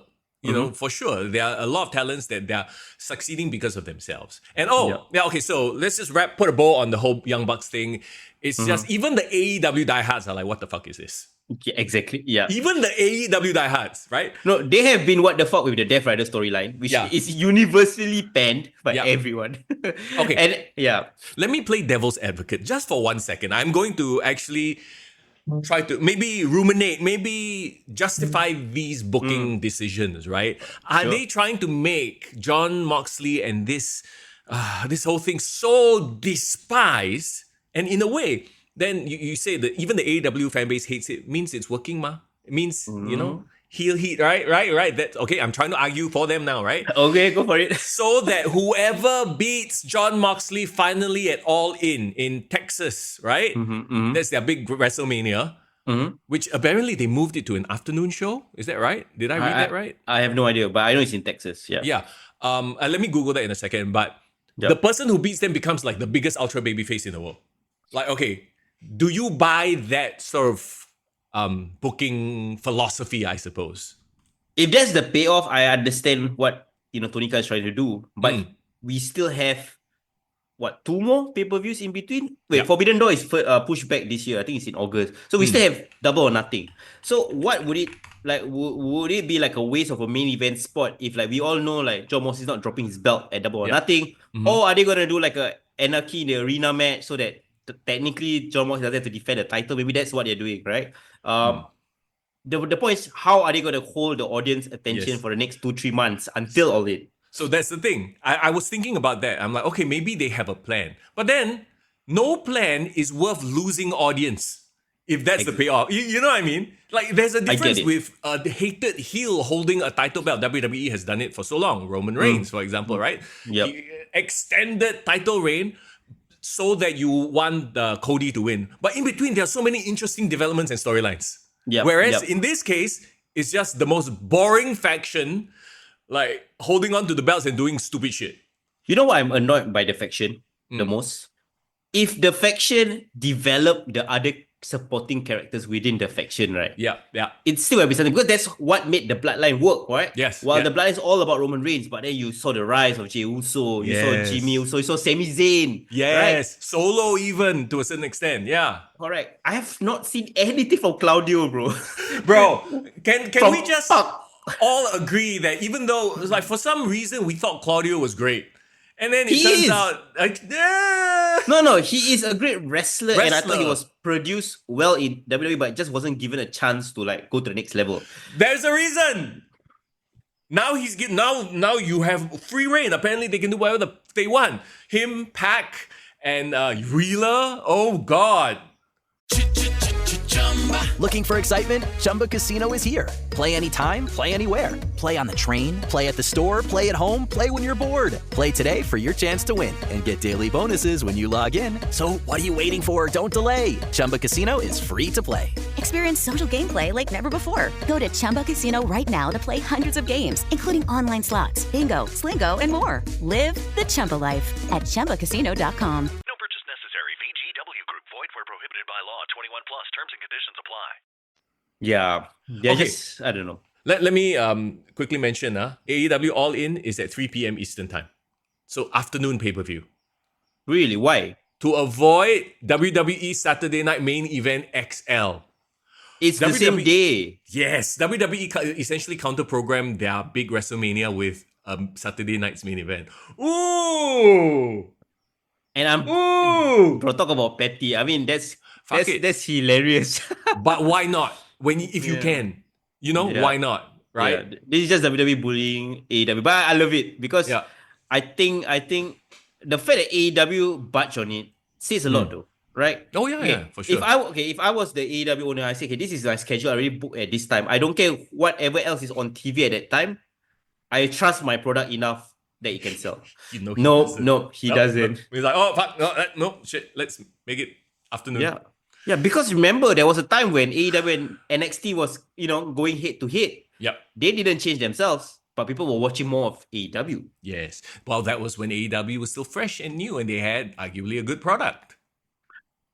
For sure. There are a lot of talents that they're succeeding because of themselves. And okay, so let's just put a bow on the whole Young Bucks thing. It's just even the AEW diehards are like, what the fuck is this? Yeah, exactly. Yeah. Even the AEW diehards, right? No, they have been what the fuck with the Death Rider storyline, which is universally panned by everyone. Okay. And let me play devil's advocate just for 1 second. I'm going to actually try to maybe ruminate, maybe justify these booking decisions, right? Are they trying to make Jon Moxley and this whole thing so despised? And in a way, then you say that even the AEW fan base hates it, means it's working, ma. It means, heel heat, right? That's okay. I'm trying to argue for them now, right? Okay, go for it. So that whoever beats Jon Moxley finally at All In Texas, right? That's their big WrestleMania. which apparently they moved it to an afternoon show. Is that right? Did I read that right? I have no idea, but I know it's in Texas. Yeah. Yeah. Let me Google that in a second. But Yep. the person who beats them becomes like the biggest ultra babyface in the world. Like, okay, do you buy that sort of booking philosophy, I suppose? If that's the payoff, I understand what Tony Khan is trying to do. But we still have two more pay-per-views in between? Wait, Forbidden Door is pushed back this year. I think it's in August. So we still have Double or Nothing. So what would it like? Would it be like a waste of a main event spot if like we all know like John Moxley is not dropping his belt at Double or Nothing? Or are they gonna do like a Anarchy in the arena match so that technically John Moxley doesn't have to defend the title? Maybe that's what they're doing, right? The point is, how are they going to hold the audience attention for the next 2-3 months until all it? So that's the thing. I was thinking about that. I'm like, okay, maybe they have a plan. But then, no plan is worth losing audience if that's the payoff. You know what I mean? Like, there's a difference with a hated heel holding a title belt. WWE has done it for so long. Roman Reigns, for example, right? Yep. Extended title reign so that you want Cody to win. But in between, there are so many interesting developments and storylines. Whereas in this case, it's just the most boring faction, like holding on to the belts and doing stupid shit. You know what I'm annoyed by the faction the most? If the faction develop the other supporting characters within the faction, right? Yeah. It's still be something because that's what made the bloodline work, right? Yes. While the bloodline is all about Roman Reigns, but then you saw the rise of Jey Uso, you saw Jimmy Uso, you saw Sami Zayn. Yes. Right? Solo even to a certain extent. Yeah. Correct. I have not seen anything from Claudio, bro. Bro, can From we just all agree that even though like for some reason we thought Claudio was great, and then it turns out like No, he is a great wrestler, and I thought he was produced well in WWE, but just wasn't given a chance to like go to the next level. There's a reason. Now now you have free reign. Apparently they can do whatever they want. Him, Pac, and Wheeler. Oh God. Looking for excitement? Chumba Casino is here. Play anytime, play anywhere. Play on the train, play at the store, play at home, play when you're bored. Play today for your chance to win and get daily bonuses when you log in. So what are you waiting for? Don't delay. Chumba Casino is free to play. Experience social gameplay like never before. Go to Chumba Casino right now to play hundreds of games, including online slots, bingo, Slingo, and more. Live the Chumba life at ChumbaCasino.com. No purchase necessary. VGW Group. Void where prohibited by law. 21 plus. Terms and conditions apply. Yeah, they're just, I don't know. Let me quickly mention AEW All In is at 3 p.m. Eastern Time. So afternoon pay-per-view. Really? Why? To avoid WWE Saturday Night Main Event XL. It's the same day. Yes. WWE essentially counter-programmed their big WrestleMania with Saturday night's main event. Ooh! And bro, talk about petty. I mean, that's hilarious. But why not? If you can, why not? Right? Yeah. This is just WWE bullying AEW, but I love it because I think the fact that AEW budge on it says a lot, though, right? Oh yeah, for sure. If I was the AEW owner, I say, okay, this is my schedule. I already booked at this time. I don't care whatever else is on TV at that time. I trust my product enough that it can sell. He doesn't. He's like, oh fuck, no, shit. Let's make it afternoon. Yeah, because remember, there was a time when AEW and NXT was, going head to head. Yep. They didn't change themselves, but people were watching more of AEW. Yes. Well, that was when AEW was still fresh and new and they had arguably a good product.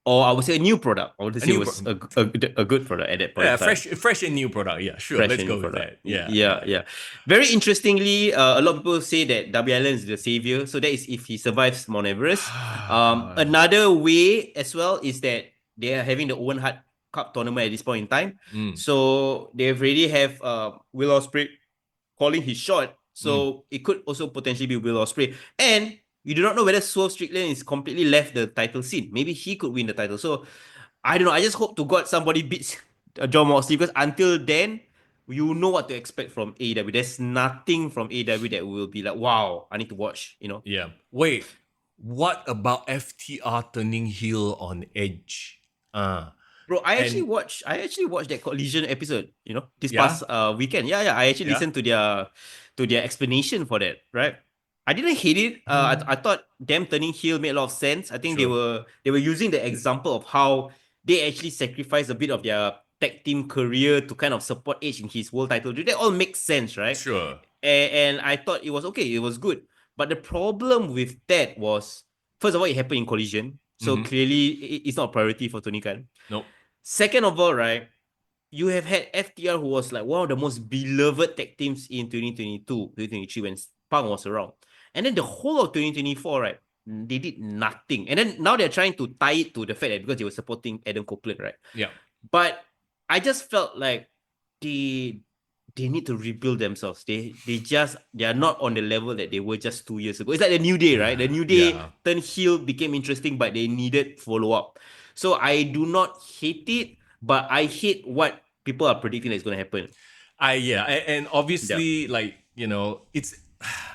Or I would say a new product. I would say it was a good product at that point. Yeah, fresh and new product. Yeah, sure. Let's go with that. Yeah. Very interestingly, a lot of people say that Darby Allin is the savior. So that is if he survives Mount Everest. Another way as well is that they are having the Owen Hart Cup tournament at this point in time. So they already have Will Ospreay calling his shot. So it could also potentially be Will Ospreay. And you do not know whether Swerve Strickland is completely left the title scene. Maybe he could win the title. So I don't know. I just hope to God somebody beats John Moxley, because until then, you know what to expect from AEW. There's nothing from AEW that will be like, wow, I need to watch, Yeah. Wait, what about FTR turning heel on Edge? Bro, I actually watched that Collision episode, this past weekend. I actually listened to their explanation for that, right? I didn't hate it. I thought them turning heel made a lot of sense. I think they were using the example of how they actually sacrificed a bit of their tag team career to kind of support Edge in his world title. That all makes sense, right? Sure. And I thought it was okay. It was good. But the problem with that was, first of all, it happened in Collision. So clearly, it's not a priority for Tony Khan. Nope. Second of all, right, you have had FTR, who was like one of the most beloved tag teams in 2022, 2023 when Punk was around. And then the whole of 2024, right, they did nothing. And then now they're trying to tie it to the fact that because they were supporting Adam Copeland, right? Yeah. But I just felt like they need to rebuild themselves. They are not on the level that they were just 2 years ago. It's like the New Day, right? The New Day turned heel, became interesting, but they needed follow-up. So I do not hate it, but I hate what people are predicting is going to happen. And obviously, like, you know, it's,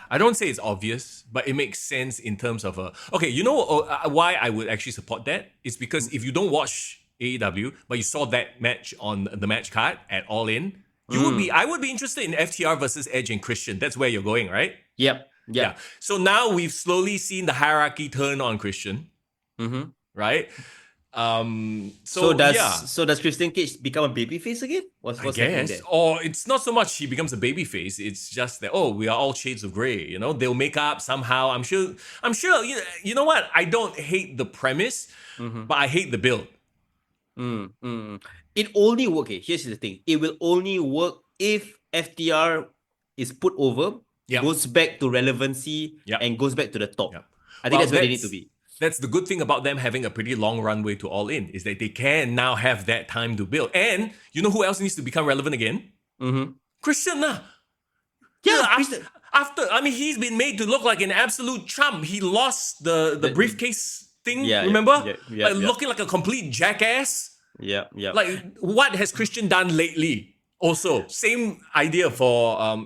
I don't say it's obvious, but it makes sense in terms of why I would actually support that is because if you don't watch AEW, but you saw that match on the match card at All In, I would be interested in FTR versus Edge and Christian. That's where you're going, right? Yep. Yeah. So now we've slowly seen the hierarchy turn on Christian, right? So does Christian Cage become a babyface again? What's I guess, or it's not so much he becomes a babyface. It's just that we are all shades of grey. You know, they'll make up somehow. I'm sure. You know what? I don't hate the premise, but I hate the build. It only work. Okay, here's the thing. It will only work if FTR is put over, goes back to relevancy, and goes back to the top. I think that's where they need to be. That's the good thing about them having a pretty long runway to All In, is that they can now have that time to build. And you know who else needs to become relevant again? Christian. Christian. He's been made to look like an absolute chump. He lost the briefcase thing, remember? Looking like a complete jackass. Like, what has Christian done lately? Also, same idea for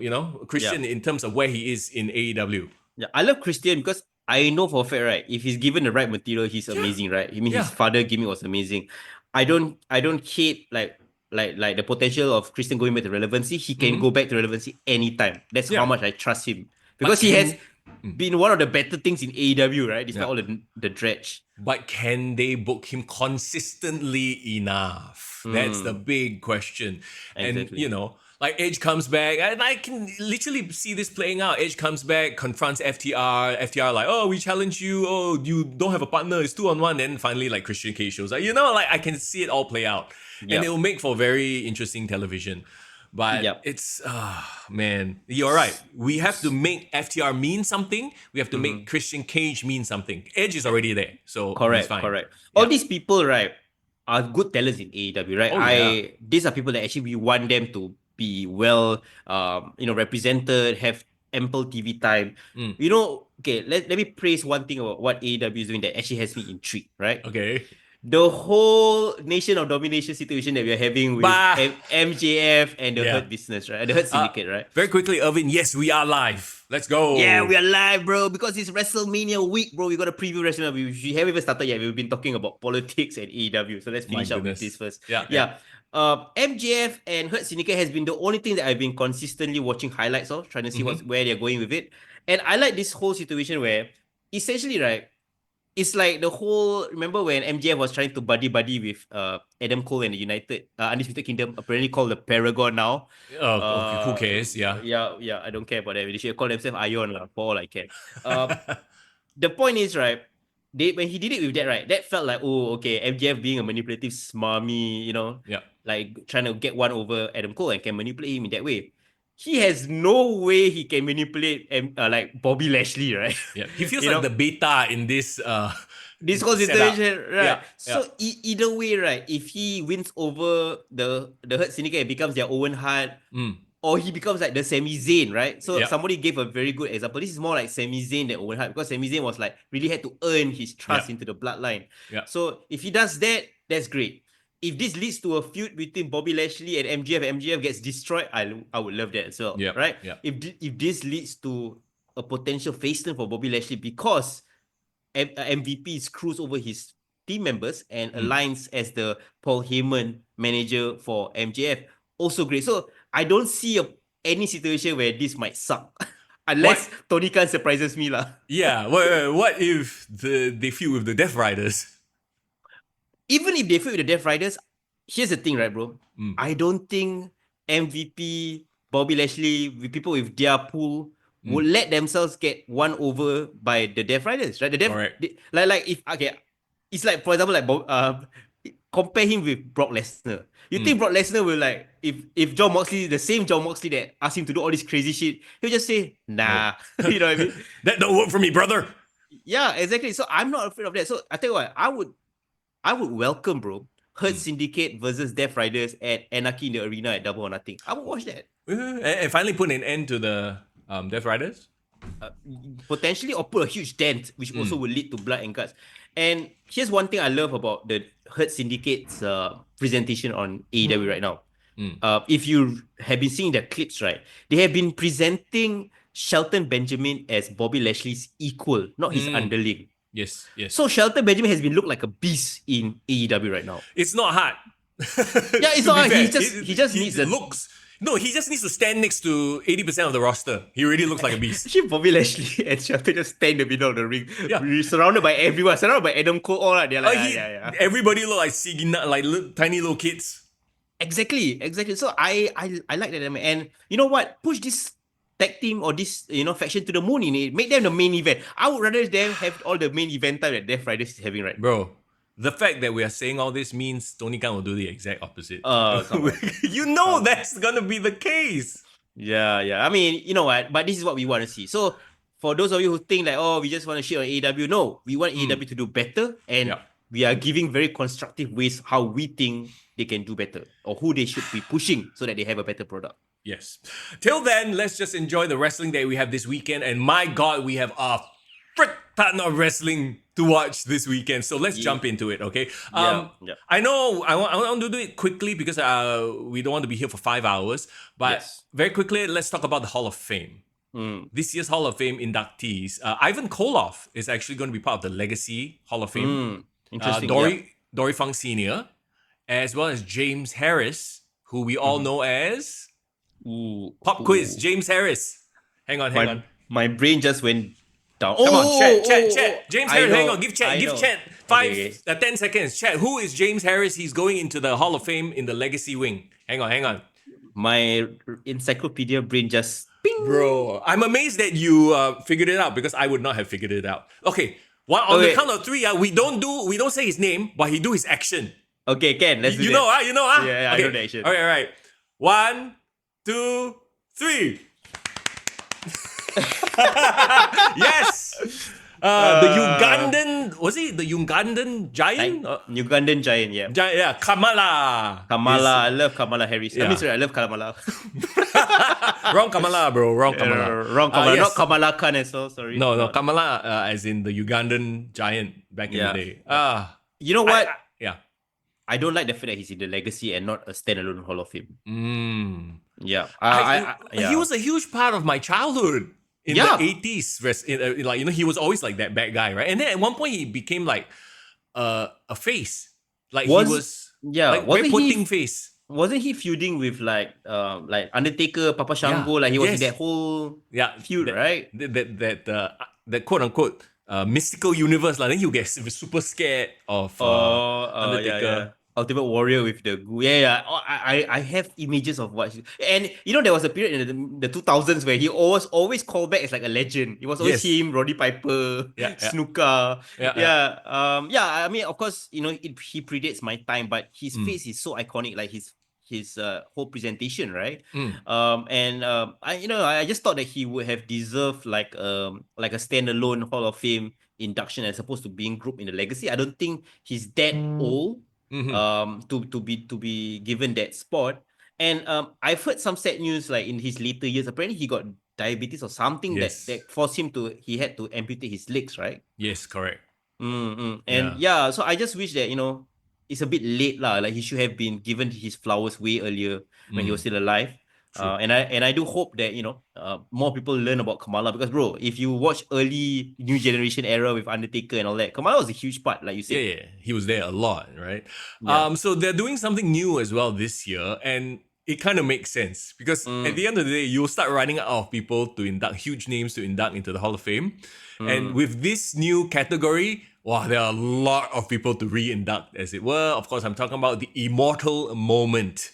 Christian in terms of where he is in AEW. Yeah, I love Christian because I know for a fact, right, if he's given the right material, he's amazing, right? I mean, his father gimmick was amazing. I don't hate like the potential of Christian going back to relevancy. He can go back to relevancy anytime. That's how much I trust him. Because he has been one of the better things in AEW, right? Despite all the dredge. But can they book him consistently enough? That's the big question. Exactly. And, like Edge comes back, and I can literally see this playing out. Edge comes back, confronts FTR. FTR like, we challenge you. Oh, you don't have a partner. It's 2-on-1. Then finally, like Christian Cage shows up. I can see it all play out. And it will make for very interesting television. But it's, man, you're right. We have to make FTR mean something. We have to make Christian Cage mean something. Edge is already there. So correct. All these people, right, are good talents in AEW, right? These are people that actually we want them to be well, represented, have ample TV time. Okay, let me praise one thing about what AEW is doing that actually has me intrigued, right? Okay. The whole Nation of Domination situation that we are having with MJF and the Hurt Business, right? The Hurt Syndicate, right? Very quickly, Irvin, yes, we are live. Let's go. Yeah, we are live, bro, because it's WrestleMania week, bro. We got to preview WrestleMania. We haven't even started yet. We've been talking about politics and AEW. So let's finish up with this first. Yeah. MJF and Hurt Syndicate has been the only thing that I've been consistently watching highlights of, trying to see where they're going with it. And I like this whole situation where, essentially, right, it's like the whole, remember when MJF was trying to buddy with Adam Cole and the United Undisputed Kingdom, apparently called the Paragon now. Okay, who cares? Yeah, I don't care about that. They should call themselves Ion, for all I care. The point is, right, when he did it with that, right, that felt like, MJF being a manipulative, smarmy, like trying to get one over Adam Cole and can manipulate him in that way. He has no way he can manipulate like Bobby Lashley, right? Yeah, he feels like the beta in this this whole situation, right? Yeah. So either way, right? If he wins over the Hurt Syndicate and becomes their Owen Hart, or he becomes like the Sami Zayn, right? So somebody gave a very good example. This is more like Sami Zayn than Owen Hart because Sami Zayn was like really had to earn his trust into the bloodline. Yeah. So if he does that, that's great. If this leads to a feud between Bobby Lashley and MJF gets destroyed, I would love that as well, right? Yeah. If this leads to a potential face turn for Bobby Lashley because MVP screws over his team members and aligns as the Paul Heyman manager for MJF, also great. So I don't see any situation where this might suck. Unless Tony Khan surprises me lah. Yeah, what if they feud with the Death Riders? Even if they feud with the Death Riders, here's the thing, right, bro? I don't think MVP, Bobby Lashley, with people with their pool would let themselves get won over by the Death Riders, right? The Death, Correct. like if okay, it's like, for example, like compare him with Brock Lesnar. You think Brock Lesnar will, like, if John Moxley, the same John Moxley that asked him to do all this crazy shit, he'll just say nah. You know what I mean? That don't work for me, brother. Yeah, exactly. So I'm not afraid of that. So I tell you what, I would welcome, bro, Hurt Syndicate versus Death Riders at Anarchy in the Arena at Double or Nothing. I would watch that. And finally put an end to the Death Riders. Potentially, or put a huge dent, which also will lead to blood and guts. And here's one thing I love about the Hurt Syndicate's presentation on AEW right now. If you have been seeing the clips, right, they have been presenting Shelton Benjamin as Bobby Lashley's equal, not his underling. Yes. So Shelton Benjamin has been looked like a beast in AEW right now. It's not hard. Yeah, it's not hard. He just needs the looks. No, he just needs to stand next to 80% of the roster. He already looks like a beast. Actually, Bobby Lashley and Shelton just stand in the middle of the ring. Yeah. Surrounded by everyone. Surrounded by Adam Cole. All right, they're like, yeah. Everybody look like tiny little kids. Exactly. So I like that. And you know what? Push this tag team or this faction to the moon in it. Make them the main event. I would rather them have all the main event time that Death Riders is having right now. Bro, the fact that we are saying all this means Tony Khan will do the exact opposite. You know that's gonna be the case. Yeah. I mean, you know what? But this is what we want to see. So for those of you who think like, we just want to shit on AEW, no, we want AEW to do better, and we are giving very constructive ways how we think they can do better or who they should be pushing so that they have a better product. Yes. Till then, let's just enjoy the wrestling that we have this weekend. And my God, we have a frick ton of wrestling to watch this weekend. So let's jump into it, okay? I know I want to do it quickly because we don't want to be here for 5 hours. But very quickly, let's talk about the Hall of Fame. This year's Hall of Fame inductees. Ivan Koloff is actually going to be part of the Legacy Hall of Fame. Interesting. Dory Funk Sr., as well as James Harris, who we all know as... Pop quiz, James Harris. Hang on. My brain just went down. Come on, chat. James Harris, hang on. Give chat 10 seconds. Chat, who is James Harris? He's going into the Hall of Fame in the Legacy wing. Hang on. My encyclopedia brain just ping. Bro, I'm amazed that you figured it out because I would not have figured it out. Okay, on the count of three, we don't say his name, but he do his action. Okay, Ken, let's do that. You know. Yeah, okay. I know the action. All right. 1, 2, 3. Yes. The Ugandan, was he the Ugandan giant? Ugandan giant, yeah. Kamala. I love Kamala Harris. I love Kamala. Wrong Kamala, bro. Wrong Kamala. Not Kamala Khan as well, sorry. No, Kamala as in the Ugandan giant back in the day. You know what? I I don't like the fact that he's in the Legacy and not a standalone Hall of Fame. Yeah. He was a huge part of my childhood in the 80s. He was always like that bad guy, right? And then at one point he became like a face. Like he was very putting face. Wasn't he feuding with like Undertaker, Papa Shango? Like he was in that whole feud, right? That quote unquote mystical universe. Then he'll get super scared of Undertaker. Ultimate Warrior with the goo. I have images of what and there was a period in the 2000s where he always called back as like a legend. It was always him, Roddy Piper, Snuka. I mean, of course, he predates my time, but his face is so iconic, like his whole presentation, right? I just thought that he would have deserved like a standalone Hall of Fame induction as opposed to being grouped in the Legacy. I don't think he's that old to be given that spot. And I've heard some sad news like in his later years. Apparently he got diabetes or something that forced him he had to amputate his legs, right? Yes, correct. So I just wish that it's a bit late lah. Like he should have been given his flowers way earlier when he was still alive. And I do hope that more people learn about Kamala, because bro, if you watch early New Generation era with Undertaker and all that, Kamala was a huge part, like you said. Yeah, he was there a lot, right? So they're doing something new as well this year, and it kind of makes sense because at the end of the day, you'll start running out of people to induct, huge names to induct into the Hall of Fame. And with this new category, Wow, there are a lot of people to re-induct, as it were. Of course, I'm talking about the immortal moment.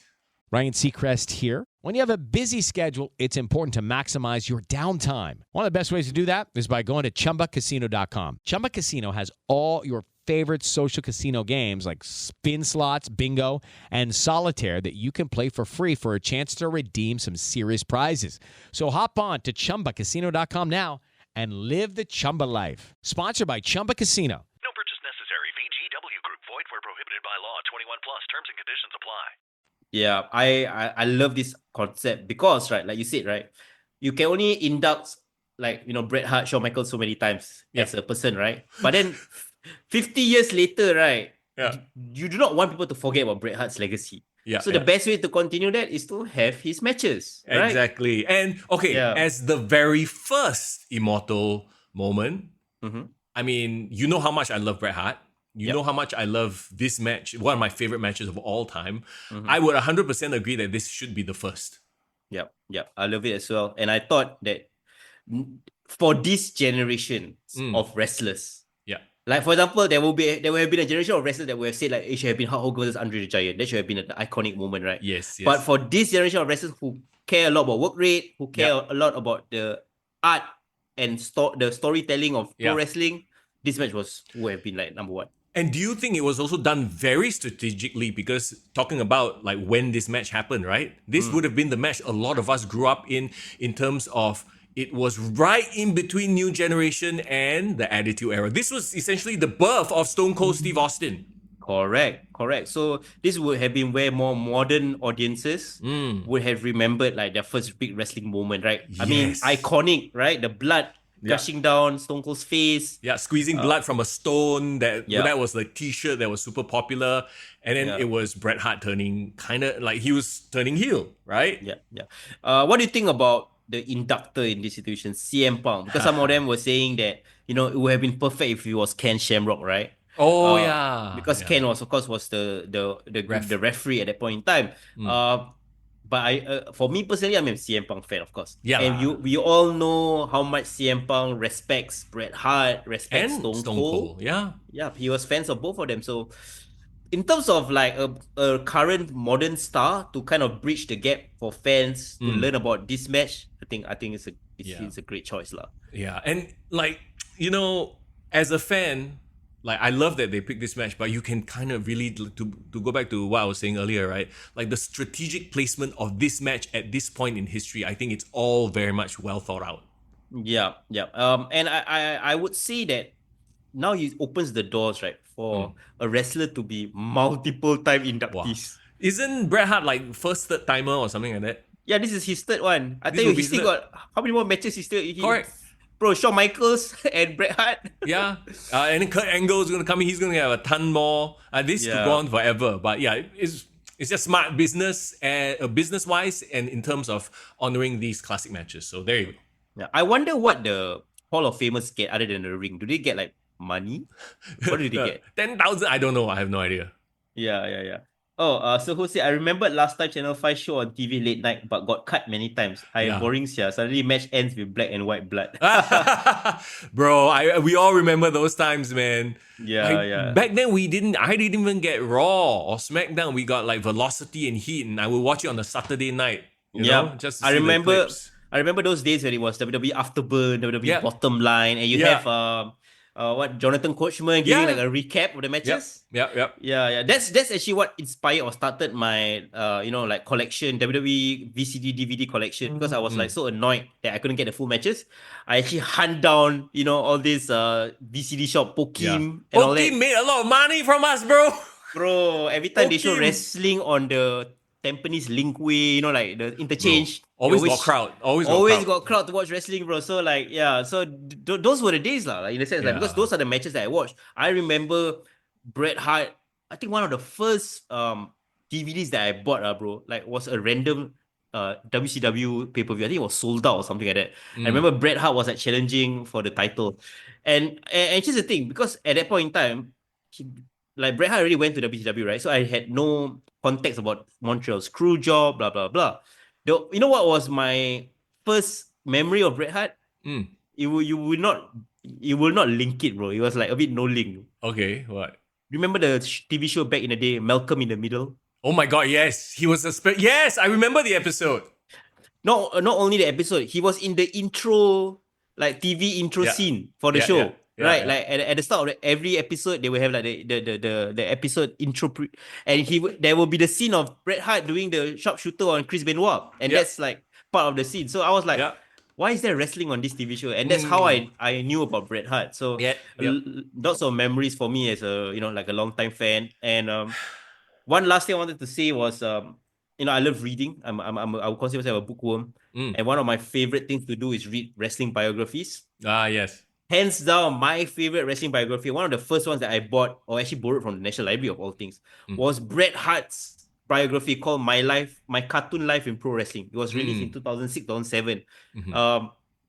Ryan Seacrest here. When you have a busy schedule, it's important to maximize your downtime. One of the best ways to do that is by going to ChumbaCasino.com. Chumba Casino has all your favorite social casino games like spin slots, bingo, and solitaire that you can play for free for a chance to redeem some serious prizes. So hop on to ChumbaCasino.com now and live the Chumba life. Sponsored by Chumba Casino. No purchase necessary. VGW Group. Void where prohibited by law. 21 plus. Terms and conditions apply. Yeah, I love this concept because, right, like you said, right, you can only induct, like, Bret Hart, Shawn Michaels so many times as a person, right? But then 50 years later, right, you do not want people to forget about Bret Hart's legacy. So the best way to continue that is to have his matches, right? Exactly. And as the very first immortal moment, I mean, you know how much I love Bret Hart. You know how much I love this match, one of my favorite matches of all time. I would 100% agree that this should be the first. Yep. I love it as well. And I thought that for this generation of wrestlers, like, for example, there will have been a generation of wrestlers that would have said, like, it should have been Hulk Hogan versus Andre the Giant. That should have been an iconic moment, right? Yes. But for this generation of wrestlers who care a lot about work rate, who care a lot about the art and the storytelling of pro wrestling, this match would have been like number one. And do you think it was also done very strategically? Because talking about like when this match happened, right? This would have been the match a lot of us grew up in terms of it was right in between New Generation and the Attitude Era. This was essentially the birth of Stone Cold Steve Austin. Correct. So this would have been where more modern audiences would have remembered like their first big wrestling moment, right? I mean, iconic, right? The blood gushing down Stone Cold's face. Yeah, squeezing blood from a stone. That was the t-shirt that was super popular. And then it was Bret Hart turning kind of like he was turning heel, right? Yeah. What do you think about the inductor in this situation, CM Punk? Because some of them were saying that, it would have been perfect if it was Ken Shamrock, right? Because Ken was the referee at that point in time. But for me personally, I'm a CM Punk fan, of course. Yeah. And we all know how much CM Punk respects Bret Hart, respects Stone Cold. Yeah, he was fans of both of them. So in terms of like a current modern star to kind of bridge the gap for fans to learn about this match, I think it's a great choice, lah. Yeah, and like, as a fan, like, I love that they picked this match, but you can kind of really, to go back to what I was saying earlier, right? Like, the strategic placement of this match at this point in history, I think it's all very much well thought out. Yeah. And I would say that now it opens the doors, right, for a wrestler to be multiple time inductees. Wow. Isn't Bret Hart like first third timer or something like that? Yeah, this is his third one. I tell you, he still got how many more matches Correct. Bro, Shawn Michaels and Bret Hart. Yeah. And then Kurt Angle is going to come in. He's going to have a ton more. This could go on forever. But yeah, it's just smart business, business-wise, and in terms of honoring these classic matches. So there you go. Yeah. I wonder what the Hall of Famers get other than the ring. Do they get like money? What do they get? 10,000? I don't know. I have no idea. Yeah. Oh, so Jose, I remember last time Channel 5 show on TV late night, but got cut many times. I am boring, sia. Suddenly match ends with black and white blood. Bro, we all remember those times, man. Yeah. Back then, I didn't even get Raw or SmackDown. We got like Velocity and Heat, and I would watch it on a Saturday night. You know, just to see the clips. I remember those days when it was WWE Afterburn, WWE Bottom Line, and you have Jonathan Coachman giving like a recap of the matches. Yep. Yeah. That's actually what inspired or started my like collection, WWE VCD DVD collection, because I was like so annoyed that I couldn't get the full matches. I actually hunt down all this VCD shop, Pokim and all that. Pokim made a lot of money from us, bro. Bro, every time they show wrestling on the Tampines Linkway, like the interchange. Always got crowd. Always got crowd to watch wrestling, bro. So like, those were the days, like, in a sense, like, because those are the matches that I watched. I remember Bret Hart. I think one of the first DVDs that I bought, bro, like, was a random WCW pay-per-view. I think it was sold out or something like that. I remember Bret Hart was like challenging for the title, and here's the thing, because at that point in time, Bret Hart already went to WCW, right? So I had no context about Montreal's screw job, blah blah blah. You know what was my first memory of Bret Hart? You would not you will not link it, bro. It was like a bit no link. Okay, what? Remember the TV show back in the day, Malcolm in the Middle? Oh my god, yes. He was yes, I remember the episode. Not only the episode, he was in the intro, like TV intro Yeah. scene for the Yeah, show. yeah, Right? yeah. Like at the start of every episode, they will have like the episode intro and there will be the scene of Bret Hart doing the sharpshooter on Chris Benoit. And Yeah. that's like part of the scene. So I was like, Yeah. why is there wrestling on this TV show? And that's how I knew about Bret Hart. So Yeah, lots of memories for me as a like a longtime fan. And one last thing I wanted to say was I love reading. I would consider myself a bookworm. And one of my favorite things to do is read wrestling biographies. Ah, yes. Hands down, my favorite wrestling biography, one of the first ones that I bought or actually borrowed from the National Library of all things, was Bret Hart's biography called My Cartoon Life in Pro Wrestling. It was released in 2006, 2007.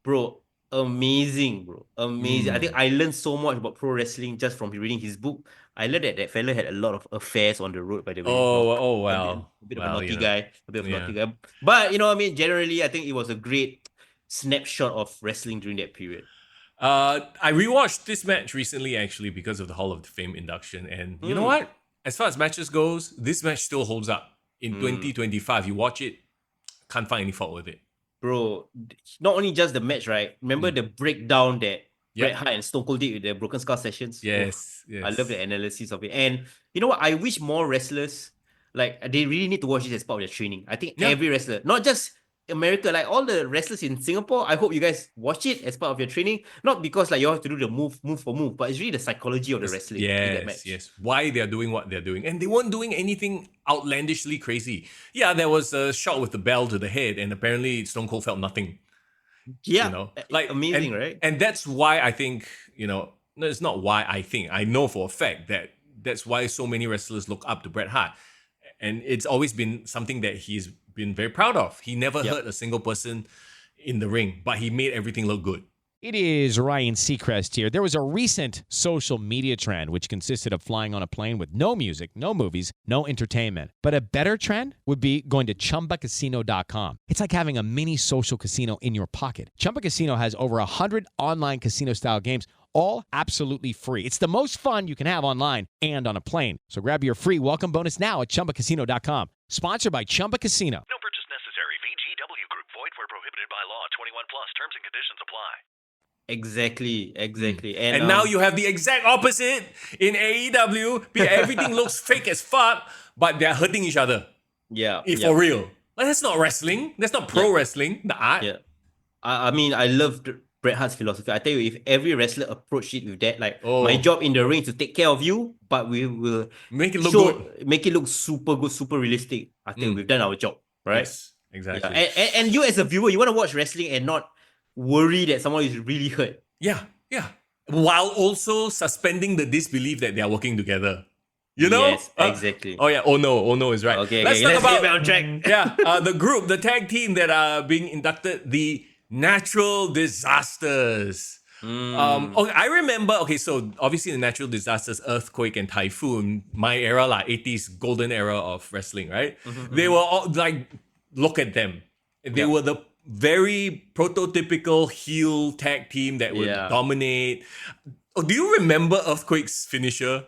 Bro, amazing, bro. Amazing. I think I learned so much about pro wrestling just from reading his book. I learned that fella had a lot of affairs on the road, by the way. Wow. A bit of a naughty guy. But, generally, I think it was a great snapshot of wrestling during that period. I rewatched this match recently actually because of the Hall of Fame induction, and you know what? As far as matches goes, this match still holds up. In 2025, you watch it, can't find any fault with it. Bro, not only just the match, right? Remember the breakdown that Bret Hart and Stone Cold did with the Broken Skull sessions? Yes. I love the analysis of it. And you know what? I wish more wrestlers, like, they really need to watch this as part of their training. I think every wrestler, not just America, like all the wrestlers in Singapore, I hope you guys watch it as part of your training. Not because like you have to do the move for move, but it's really the psychology of the wrestling in that match. Yes. Why they're doing what they're doing. And they weren't doing anything outlandishly crazy. Yeah, there was a shot with the bell to the head, and apparently Stone Cold felt nothing. Yeah. Like amazing, right? And that's why I think, no, it's not why I think. I know for a fact that that's why so many wrestlers look up to Bret Hart. And it's always been something that he's been very proud of. He never hurt a single person in the ring, but he made everything look good. It is Ryan Seacrest here. There was a recent social media trend which consisted of flying on a plane with no music, no movies, no entertainment. But a better trend would be going to ChumbaCasino.com. It's like having a mini social casino in your pocket. Chumba Casino has over 100 online casino-style games, all absolutely free. It's the most fun you can have online and on a plane. So grab your free welcome bonus now at ChumbaCasino.com. Sponsored by Chumba Casino. No purchase necessary. VGW Group. Void where prohibited by law. 21 plus. Terms and conditions apply. Exactly. And now you have the exact opposite in AEW. Everything looks fake as fuck, but they're hurting each other. Yeah. For real. Like, that's not wrestling. That's not pro wrestling. The art. Yeah. I mean, I loved Bret Hart's philosophy. I tell you, if every wrestler approached it with that, like, my job in the ring is to take care of you, but we will make it look good. Make it look super good, super realistic. I think we've done our job, right? Yes, exactly. Yeah. And you as a viewer, you want to watch wrestling and not worry that someone is really hurt. Yeah. While also suspending the disbelief that they are working together. You know? Yes, exactly. Oh no is right. Okay, let's talk about get on track. the tag team that are being inducted, the Natural Disasters. I remember, so obviously the Natural Disasters, Earthquake and Typhoon, my era, 80s golden era of wrestling, right? They were all like, look at them. They were the very prototypical heel tag team that would dominate. Do you remember Earthquake's finisher?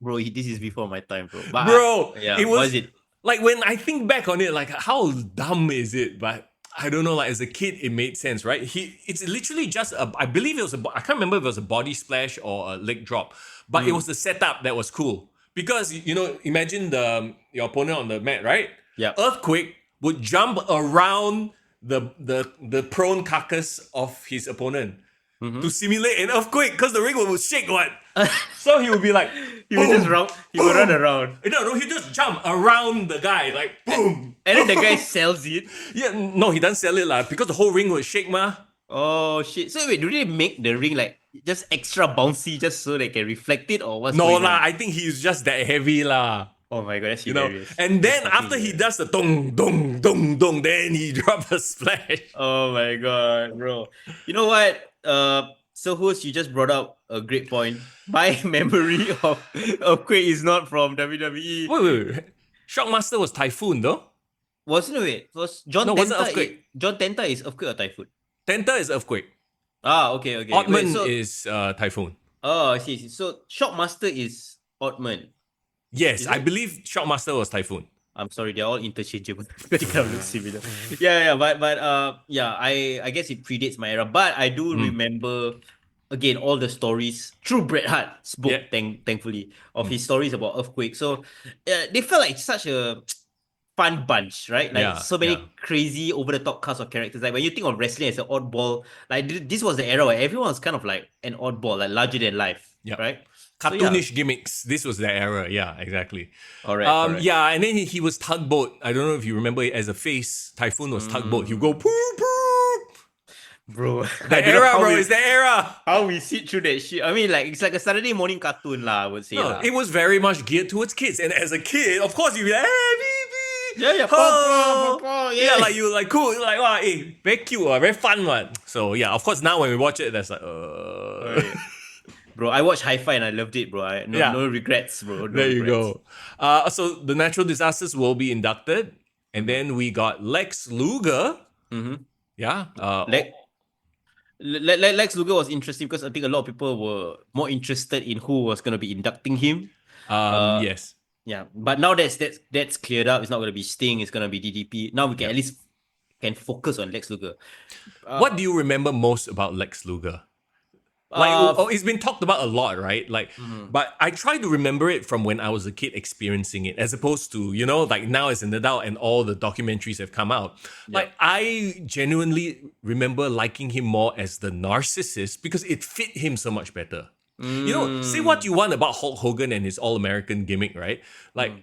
Bro, this is before my time, bro. It was, what is it? Like, when I think back on it, like, how dumb is it? But I don't know, like, as a kid, it made sense, right? It's literally just I believe it was I can't remember if it was a body splash or a leg drop, but it was the setup that was cool. Because, imagine your opponent on the mat, right? Yeah. Earthquake would jump around the prone carcass of his opponent to simulate an earthquake, because the ring would shake, what? So he would be like, he would run around. No, he just jump around the guy, like, boom. And then the guy sells it. Yeah, no, he doesn't sell it, because the whole ring would shake, ma. Oh, shit. So wait, do they make the ring, like, just extra bouncy just so they can reflect it, or what's going on? No, I think he's just that heavy, lah. Oh my god, that's hilarious. And then after he does the dong, dong, dong, dong, then he drops a splash. Oh my god, bro. You know what? So host, you just brought up a great point. My memory of Earthquake is not from WWE. Wait. Shockmaster was Typhoon, though? Was John No, Tenta? wasn't Earthquake. John Tenta is Earthquake or Typhoon? Tenta is Earthquake. Okay. Wait, Oddman so is Typhoon. I see. So Shockmaster is Oddman. Yes, Is I it? believe Shockmaster was Typhoon. I'm sorry, they're all interchangeable. They kind of look similar. but yeah, I guess it predates my era. But I do remember again all the stories through Bret Hart's book, Yeah. thankfully, of his stories about Earthquake. So they felt like such a fun bunch, right? Like so many crazy over the top cast of characters. Like when you think of wrestling as an oddball, like this was the era where everyone was kind of like an oddball, like larger than life, right? So, Cartoonish gimmicks. This was the era. Yeah, exactly. Correct. Yeah, and then he was Tugboat. I don't know if you remember it as a face. Typhoon was Tugboat. He would go poop poop. Bro, The era, bro. It's the era. How we sit through that shit. I mean, like it's like a Saturday morning cartoon, lah. I would say. No, it was very much geared towards kids. And as a kid, of course, you'd be like, hey, baby. Yeah, Yeah, like you like cool. You're like, wow, hey, very cute, very fun one. So yeah, of course, now when we watch it, that's like, Bro, I watched Hi-Fi and I loved it, bro. No regrets, bro. No There you regrets. go. So the natural disasters will be inducted, and then we got Lex Luger. Yeah. Lex Luger was interesting because I think a lot of people were more interested in who was going to be inducting him. Yes. Yeah, but now that's cleared up. It's not going to be Sting. It's going to be DDP. Now we can at least can focus on Lex Luger. What do you remember most about Lex Luger? Like, it's been talked about a lot, right? Like, but I try to remember it from when I was a kid experiencing it, as opposed to, you know, like now as an adult and all the documentaries have come out. Like, I genuinely remember liking him more as the narcissist because it fit him so much better. You know, say what you want about Hulk Hogan and his All-American gimmick, right? Like,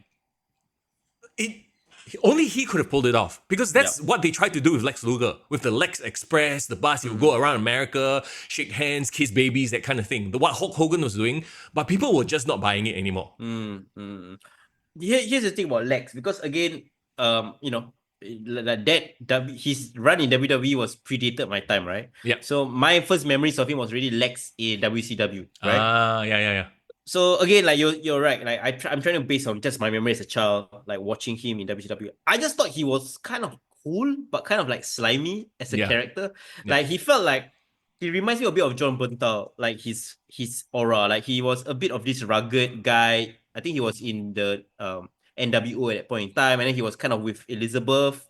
only he could have pulled it off because that's what they tried to do with Lex Luger, with the Lex Express, the bus. He would go around America, shake hands, kiss babies, that kind of thing. What Hulk Hogan was doing, but people were just not buying it anymore. Here's the thing about Lex, because again, you know, his run in WWE was predated my time, right? Yeah. So my first memories of him was really Lex in WCW, right? Yeah. So again, like you're right. Like I'm trying to base on just my memory as a child, like watching him in WCW. I just thought he was kind of cool, but kind of like slimy as a character. Like he felt like he reminds me a bit of John Bernthal, like his aura. Like he was a bit of this rugged guy. I think he was in the NWO at that point in time, and then he was kind of with Elizabeth.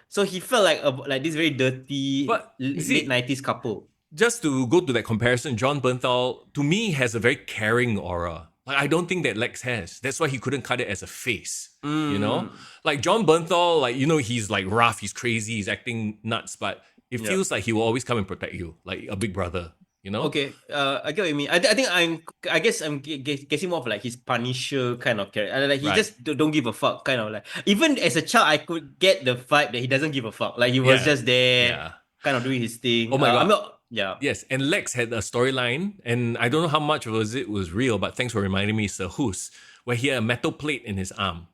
So he felt like this very dirty late 90s couple. Just to go to that comparison, John Bernthal, to me, has a very caring aura. Like, I don't think that Lex has. That's why he couldn't cut it as a face, you know? Like, John Bernthal, like, you know, he's like rough, he's crazy, he's acting nuts, but it feels like he will always come and protect you, like a big brother, you know? Okay, I get what you mean. I guess I'm guessing more of like his Punisher kind of character. Like, he just don't give a fuck, kind of like. Even as a child, I could get the vibe that he doesn't give a fuck. Like, he was just there, kind of doing his thing. Oh my God. Yeah. Yes, and Lex had a storyline, and I don't know how much was real, but thanks for reminding me, Sir Hoos, where he had a metal plate in his arm.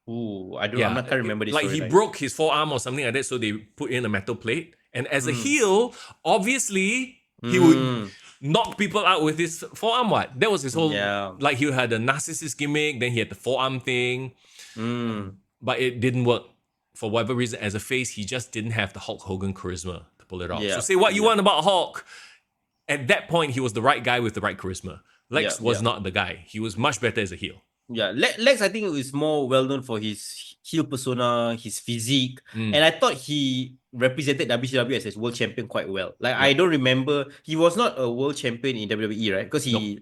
Ooh, I can't remember this. Like he broke his forearm or something like that, so they put in a metal plate. And as a heel, obviously, he would knock people out with his forearm. What? That was his whole. Like he had a narcissist gimmick, then he had the forearm thing, but it didn't work for whatever reason. As a face, he just didn't have the Hulk Hogan charisma. Pull it off. So say what you want about Hulk. At that point, he was the right guy with the right charisma. Lex was not the guy. He was much better as a heel. Yeah, Lex, I think, is more well known for his heel persona, his physique, and I thought he represented WCW as his world champion quite well. Like I don't remember, he was not a world champion in WWE, right? Because he,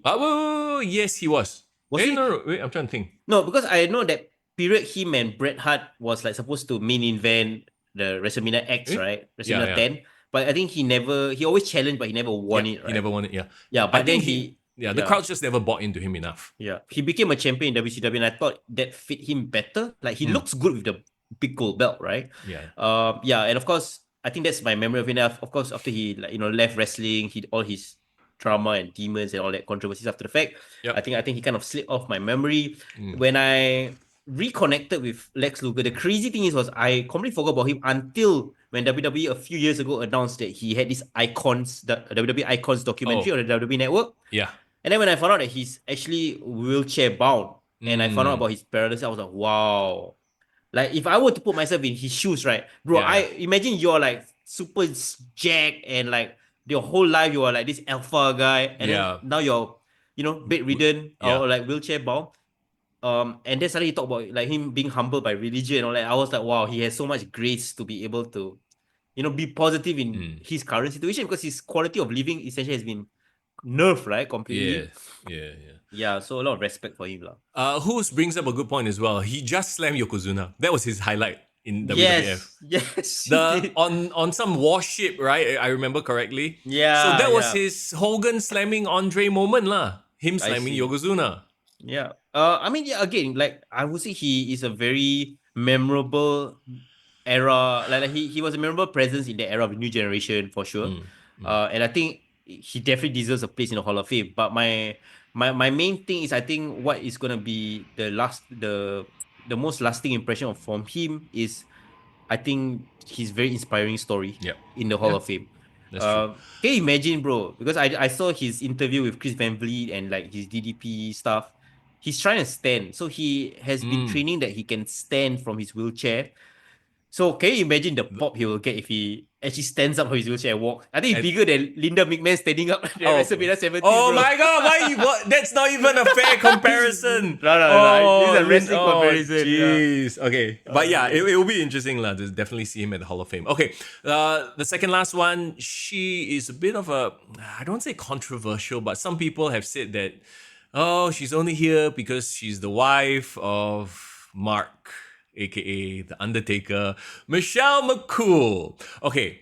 yes, he was. He? No, wait, I'm trying to think. No, because I know that period him and Bret Hart was like supposed to main event the WrestleMania X, right? WrestleMania 10. But I think he always challenged, but he never won it, right? He never won it, Yeah, but then the crowd just never bought into him enough. Yeah, he became a champion in WCW, and I thought that fit him better. Like, he looks good with the big gold belt, right? Yeah. And of course, I think that's my memory of him. Of course, after he left wrestling, all his drama and demons and all that controversies after the fact. I think he kind of slipped off my memory. When I reconnected with Lex Luger, the crazy thing was I completely forgot about him until when WWE a few years ago announced that he had this Icons, the WWE Icons documentary on the WWE Network. Yeah. And then when I found out that he's actually wheelchair bound, and I found out about his paralysis, I was like, wow. Like, if I were to put myself in his shoes, right, bro, I imagine you're like super jacked and like your whole life you are like this alpha guy, and Yeah. then now you're, bedridden Yeah. or like wheelchair bound. And then suddenly you talk about like him being humbled by religion and all that. I was like, wow, he has so much grace to be able to, be positive in his current situation, because his quality of living essentially has been nerfed, right? Completely. Yeah. Yeah, so a lot of respect for him. Who's brings up a good point as well. He just slammed Yokozuna. That was his highlight in WWF. Yes. He did. On some warship, right? I remember correctly. Yeah. So that was his Hogan slamming Andre moment lah. Him slamming see. Yokozuna. Yeah. Again, like I would say he is a very memorable era. Like he was a memorable presence in the era of the new generation for sure. And I think he definitely deserves a place in the Hall of Fame. But my main thing is, I think what is gonna be the most lasting impression from him is, I think, his very inspiring story in the Hall of Fame. That's true. Can you imagine, bro? Because I saw his interview with Chris Van Vliet and like his DDP stuff. He's trying to stand. So he has been training that he can stand from his wheelchair. So can you imagine the pop he will get if he actually stands up from his wheelchair and walks? I think it's bigger than Linda McMahon standing up at WrestleMania 17. Oh bro. my god, what? That's not even a fair comparison. No. This is a wrestling comparison. Jeez. Okay. But yeah, it will be interesting to definitely see him at the Hall of Fame. Okay. The second last one, she is a bit of a, I don't say controversial, but some people have said that, she's only here because she's the wife of Mark, aka The Undertaker, Michelle McCool. Okay.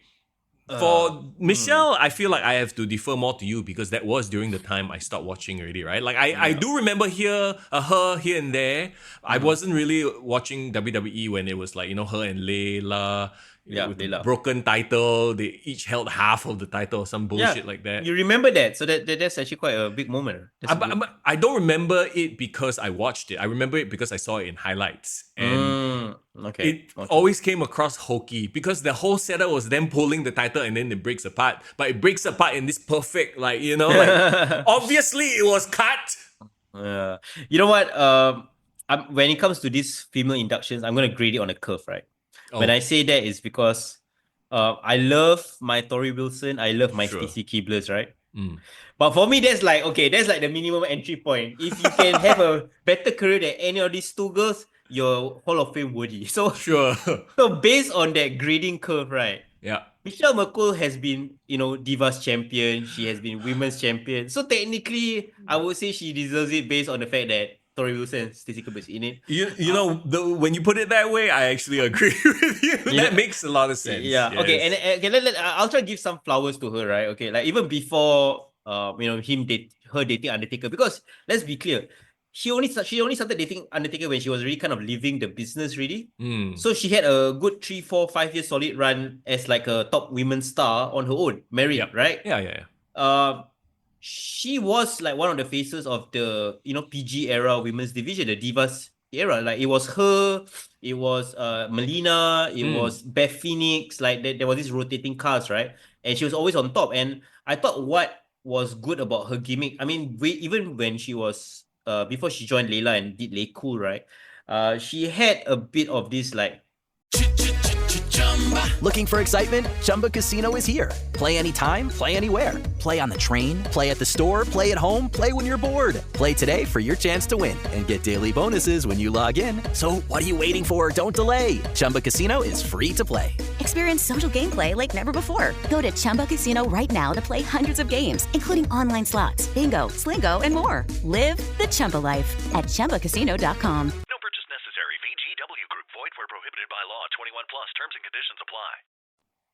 For Michelle, I feel like I have to defer more to you because that was during the time I stopped watching already, right? Like I do remember her here and there. I wasn't really watching WWE when it was like, her and Layla. With the broken title, they each held half of the title or some bullshit like that. You remember that? So that's actually quite a big moment. I don't remember it because I watched it. I remember it because I saw it in highlights. And it always came across hokey because the whole setup was them pulling the title and then it breaks apart. But it breaks apart in this perfect, obviously it was cut. You know what? When it comes to these female inductions, I'm going to grade it on a curve, right? When I say that, it's because I love my Tori Wilson, I love my Stacey Keeblers, right? But for me, that's like the minimum entry point. If you can have a better career than any of these two girls, you're Hall of Fame worthy. So based on that grading curve, right? Yeah. Michelle McCool has been, Divas champion. She has been women's champion. So technically, I would say she deserves it based on the fact that Tori Wilson and Stacey Keebler is in it. When you put it that way, I actually agree with you. That makes a lot of sense. Yeah. Yes. Okay. And I'll try to give some flowers to her, right? Okay. Like even before, her dating Undertaker, because let's be clear, she only started dating Undertaker when she was really kind of leaving the business, really. So she had a good 3, 4, 5 years solid run as like a top women's star on her own, married, right? Yeah. She was like one of the faces of the PG era women's division, the Divas era. Like it was her, it was Melina, it was Beth Phoenix. Like there was this rotating cast, right? And she was always on top. And I thought what was good about her gimmick, I mean, even when she was before she joined Layla and did Lay Cool, right? She had a bit of this like. Looking for excitement? Chumba Casino is here. Play anytime, play anywhere. Play on the train, play at the store, play at home, play when you're bored. Play today for your chance to win and get daily bonuses when you log in. So what are you waiting for? Don't delay. Chumba Casino is free to play. Experience social gameplay like never before. Go to Chumba Casino right now to play hundreds of games, including online slots, bingo, Slingo, and more. Live the Chumba life at ChumbaCasino.com. No purchase necessary. VGW Group. Void where prohibited by law. 21 plus. Terms and conditions apply.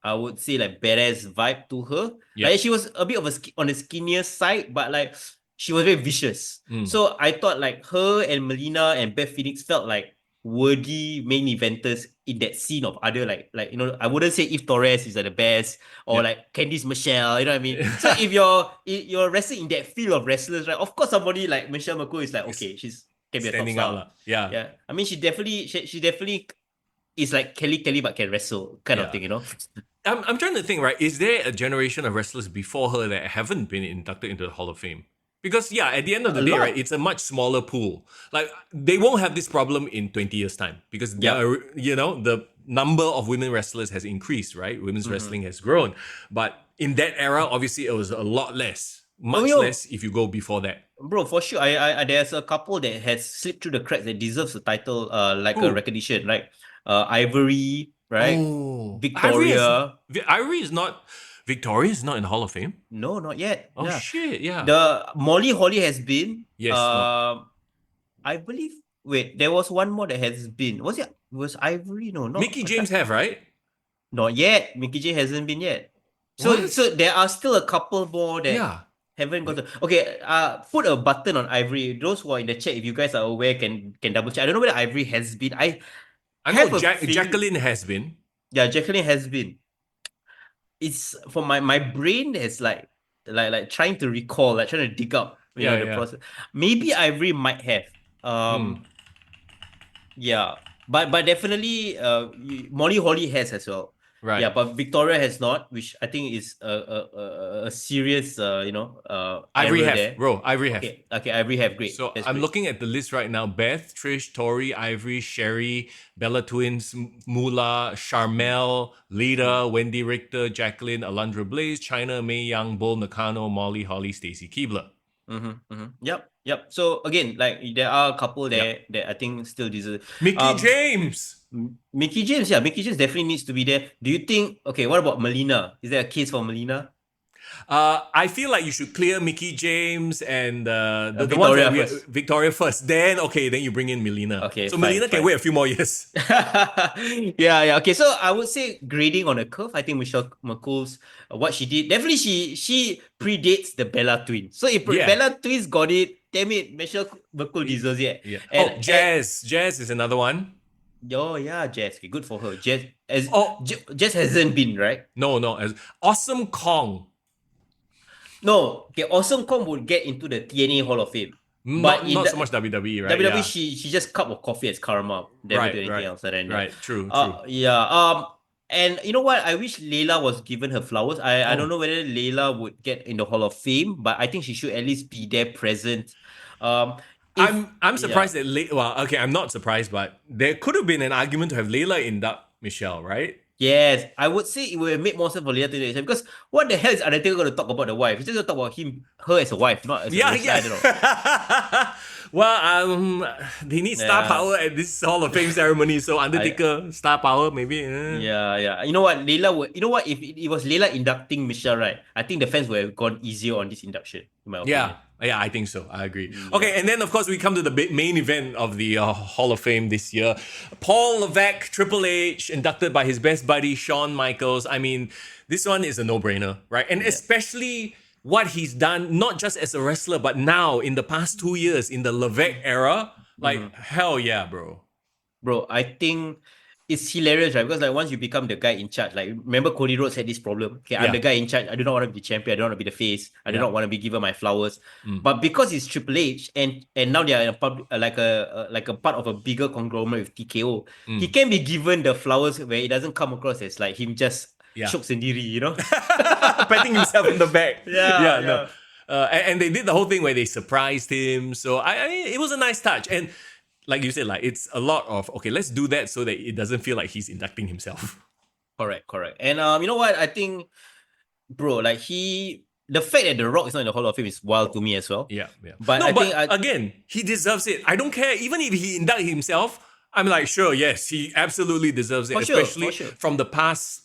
I would say like badass vibe to her. Yeah. Like she was a bit of on the skinnier side, but like she was very vicious. So I thought like her and Melina and Beth Phoenix felt like worthy main eventers in that scene of other like I wouldn't say Eve Torres is like the best or like Candice Michelle, you know what I mean? So if you're wrestling in that field of wrestlers, right? Of course somebody like Michelle McCool is like okay, she's can be a top standing star. out. Yeah. I mean she definitely is like Kelly but can wrestle kind of thing, I'm trying to think, right? Is there a generation of wrestlers before her that haven't been inducted into the Hall of Fame? Because at the end of the day, right, it's a much smaller pool. Like they won't have this problem in 20 years' time because the number of women wrestlers has increased, right? Women's wrestling has grown. But in that era, obviously, it was a lot less. Much less if you go before that. Bro, for sure. I there's a couple that has slipped through the cracks that deserves a title, like a recognition, right? Ivory, right? Oh, Victoria. Ivory is not. Victoria is not in the Hall of Fame. No, not yet. Oh shit! Yeah. The Molly Holly has been. Yes. I believe. Wait, there was one more that has been. Was Ivory? No, not Mickey James have, right? Not yet. Mickey J hasn't been yet. So What? so there are still a couple more that haven't got to. Okay, put a button on Ivory. Those who are in the chat, if you guys are aware, can double check. I don't know whether Ivory has been. I know have a feeling- Jacqueline has been. Yeah, Jacqueline has been. It's for my brain is like trying to recall, like trying to dig up, the process. Maybe Ivory might have. Yeah, but definitely, Molly Holly has as well. Right. Yeah, but Victoria has not, which I think is a serious, Ivory error have, there. bro. Ivory have. Okay, Ivory have. Great. So That's I'm great. looking at the list right now. Beth, Trish, Tori, Ivory, Sherry, Bella Twins, Moolah, Charmel, Lita, Wendy Richter, Jacqueline, Alundra Blaze, China, Mae Young, Bull Nakano, Molly, Holly, Stacy Keebler. Yep. So again, like there are a couple there that I think still deserve. Mickey James. Mickey James, Mickey James definitely needs to be there. Do you think? Okay, what about Melina? Is there a case for Melina? I feel like you should clear Mickey James and the Victoria ones that first. Victoria first. Then you bring in Melina. Okay, so fine, Melina can fine. wait a few more years. Yeah. Okay, so I would say grading on a curve. I think Michelle McCool's what she did. Definitely, she predates the Bella twins. So if Bella twins got it, damn it, Michelle McCool deserves it. Yeah. And, Jazz. Jazz is another one. Oh yeah, Jazz. Okay, good for her. Jazz hasn't been, right? No. Awesome Kong. No. Okay, Awesome Kong would get into the TNA Hall of Fame. But not so much WWE, right? WWE, she just cup of coffee as karma. Never do anything else. Right. True. Yeah. And you know what? I wish Layla was given her flowers. I don't know whether Layla would get in the Hall of Fame, but I think she should at least be there present. I'm surprised that I'm not surprised, but there could have been an argument to have Layla induct Michelle, right? Yes, I would say it would have made more sense for Layla to do it, because what the hell is Undertaker going to talk about the wife? He's just going to talk about her as a wife, not as a wrestler. I don't know. Well, they need star power at this Hall of Fame ceremony, so Undertaker star power maybe. Yeah. You know what, if it was Layla inducting Michelle, right? I think the fans would have gone easier on this induction. In my opinion. Yeah, I think so. I agree. Okay, and then of course we come to the main event of the Hall of Fame this year. Paul Levesque, Triple H, inducted by his best buddy Shawn Michaels. I mean, this one is a no-brainer, right? And especially what he's done, not just as a wrestler, but now in the past 2 years in the Levesque era. Like, hell yeah, bro. Bro, I think it's hilarious, right? Because like once you become the guy in charge, like remember Cody Rhodes had this problem. Okay, I'm the guy in charge. I do not want to be champion. I don't want to be the face. I do not want to be given my flowers. But because it's Triple H and now they are like a part of a bigger conglomerate with TKO, he can be given the flowers where it doesn't come across as like him just shook sendiri, you know, patting himself in the back. Yeah. And they did the whole thing where they surprised him. So I mean, it was a nice touch. And like you said, like it's a lot of, okay, let's do that so that it doesn't feel like he's inducting himself. Correct. And you know what? I think, bro, like the fact that The Rock is not in the Hall of Fame is wild to me as well. Yeah. But again, he deserves it. I don't care. Even if he induct himself, I'm like, sure, yes, he absolutely deserves it. Especially from the past.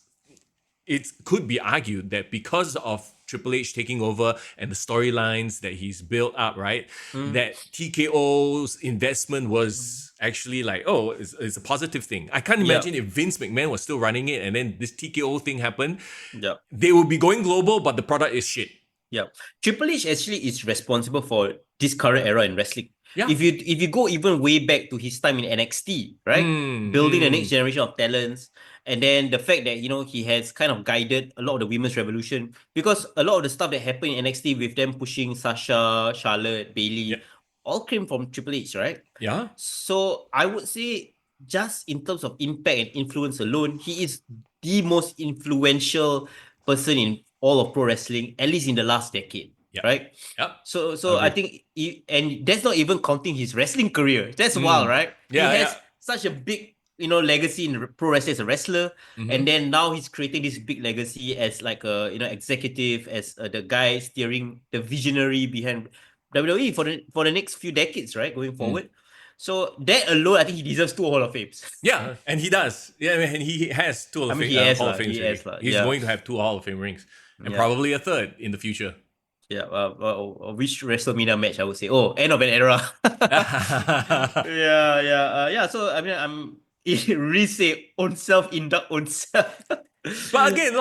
It could be argued that because of Triple H taking over and the storylines that he's built up, right, that TKO's investment was actually like, it's a positive thing. I can't imagine if Vince McMahon was still running it and then this TKO thing happened. Yeah, they would be going global, but the product is shit. Yeah, Triple H actually is responsible for this current era in wrestling. Yeah. If you go even way back to his time in NXT, right, building the next generation of talents. And then the fact that, he has kind of guided a lot of the women's revolution, because a lot of the stuff that happened in NXT with them pushing Sasha, Charlotte, Bayley, all came from Triple H, right? Yeah. So I would say just in terms of impact and influence alone, he is the most influential person in all of pro wrestling, at least in the last decade. Right? Yep. So I think, and that's not even counting his wrestling career. That's wild, right? He has such a big legacy in pro wrestling as a wrestler, Mm-hmm. and then now he's creating this big legacy as like a executive, as the guy steering the visionary behind WWE for the next few decades, right, going forward. So that alone, I think he deserves 2 Hall of Fames. Yeah, and he does. Yeah, and he has 2 Hall of Fame. he has Hall of lah, Fames he already. has lah, He's yeah. going to have 2 Hall of Fame rings, and Yeah. probably a third in the future. Yeah, which WrestleMania match I would say? Oh, end of an era. Yeah. So I mean, it really say own self induct own self. But again,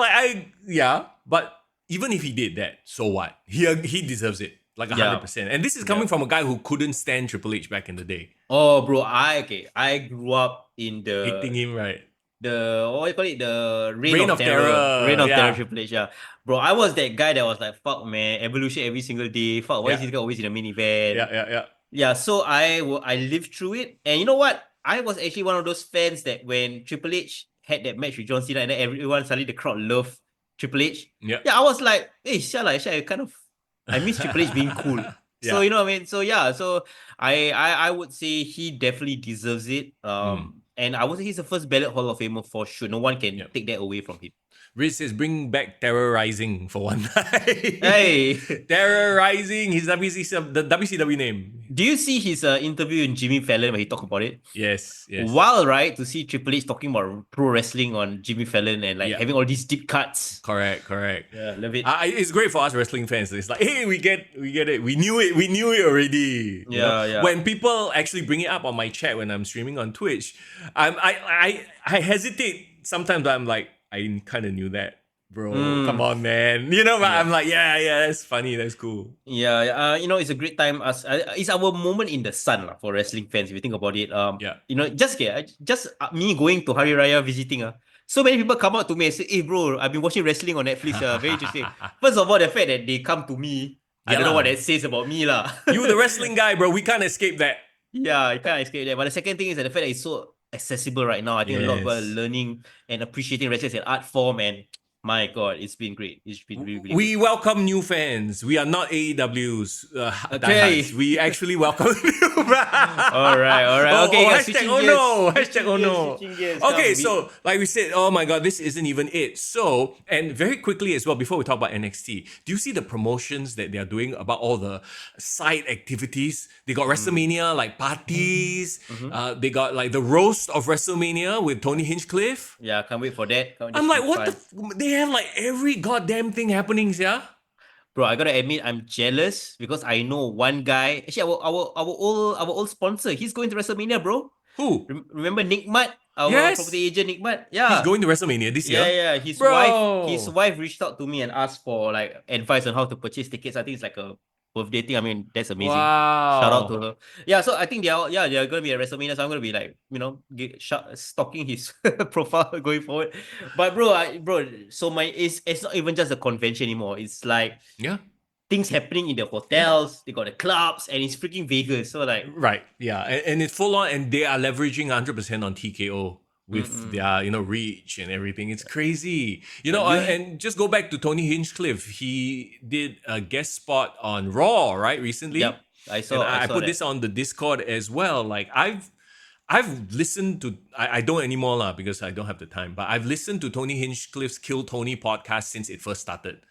but even if he did that, so what? He deserves it, like 100%. And this is coming from a guy who couldn't stand Triple H back in the day. Oh, bro, I grew up in the Hating him, right? what you call it, the Reign of Terror. Reign of Yeah. Terror Triple H. Yeah, bro, I was that guy that was like, fuck man, Evolution every single day. Fuck, why is Yeah. this guy always in the main event? Yeah. Yeah, so I lived through it, and you know what? I was actually one of those fans that when Triple H had that match with John Cena, and then everyone suddenly the crowd loved Triple H. Yeah. Yeah, I was like, hey, I miss Triple H being cool. So Yeah. you know what I mean? So yeah, so I would say he definitely deserves it. And I would say he's the first ballot Hall of Famer for sure. No one can take that away from him. Riz says, bring back Terrorizing for one night. Hey, Terrorizing, his the WCW name. do you see his interview in Jimmy Fallon where he talked about it? Yes. Wild, right? To see Triple H talking about pro wrestling on Jimmy Fallon and like Yeah. having all these deep cuts. Correct. Yeah, love it. It's great for us wrestling fans. It's like, hey, we get it. We knew it already. You know? Yeah. When people actually bring it up on my chat when I'm streaming on Twitch, I hesitate sometimes. But I'm like, I kind of knew that, bro. Come on, man. But I'm like, yeah, that's funny. That's cool. Yeah, it's a great time. It's our moment in the sun for wrestling fans. If you think about it, just me going to Hari Raya visiting. So many people come out to me and say, "Hey, bro, I've been watching wrestling on Netflix. Very interesting." First of all, the fact that they come to me, I don't know what that says about me, lah. You the wrestling guy, bro. We can't escape that. Yeah, you can't escape that. But the second thing is that the fact that it's so accessible right now. I think a lot of people are Yes. learning and appreciating wrestling as an art form, and my God, it's been great. It's been really, really We welcome new fans. We are not AEW's Okay. diehards. We actually welcome new fans. All right. Okay, guys, hashtag switching oh gears. no. Hashtag oh no. Switching gears. Okay, Come, so like we said, oh my God, this isn't even it. So, and very quickly as well, before we talk about NXT, do you see the promotions that they are doing about all the side activities? They got WrestleMania, like parties. They got like the roast of WrestleMania with Tony Hinchcliffe. Yeah, can't wait for that. I'm like, what they have like every goddamn thing happening, yeah? Bro, I gotta admit, I'm jealous because I know one guy. Actually, our old sponsor, he's going to WrestleMania, bro. Who? Remember Nick Mutt, our Yes. property agent, Nick Mutt? Yeah, He's going to WrestleMania this year. Yeah. Bro. His wife reached out to me and asked for like advice on how to purchase tickets. I think it's like a birthday thing. I mean, that's amazing. Wow. Shout out to her. Yeah, so I think they're gonna be at WrestleMania. So I'm gonna be like, stalking his profile going forward. But bro, so it's not even just a convention anymore. It's like Yeah. things happening in the hotels. They got the clubs, and it's freaking Vegas. So like, Right. Yeah. And it's full on, and they are leveraging 100% on TKO with their, reach and everything. It's crazy. And just go back to Tony Hinchcliffe. He did a guest spot on Raw, right, recently? yep, I saw. And I saw put that. this on the Discord as well. Like I've listened to, I don't anymore lah because I don't have the time, but I've listened to Tony Hinchcliffe's Kill Tony podcast since it first started.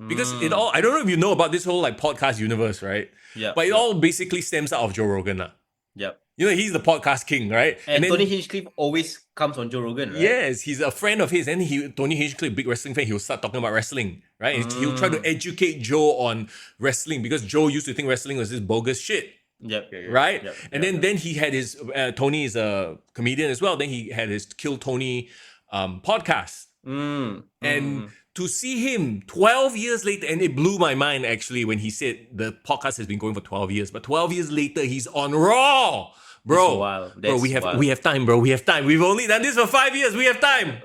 Because it all, I don't know if you know about this whole like podcast universe, right? Yeah. But it all basically stems out of Joe Rogan lah. Yep. He's the podcast king, right? And then, Tony Hinchcliffe always comes on Joe Rogan, right? yes, he's a friend of his. And Tony Hinchcliffe, big wrestling fan, he'll start talking about wrestling, right? He'll try to educate Joe on wrestling because Joe used to think wrestling was this bogus shit. Yep. Right? Yep. And then he had his, Tony is a comedian as well. Then he had his Kill Tony podcast. And to see him 12 years later, and it blew my mind actually when he said the podcast has been going for 12 years, but 12 years later, he's on Raw. Bro, That's wild. That's we wild. have time, bro. We have time. We've only done this for 5 years. We have time.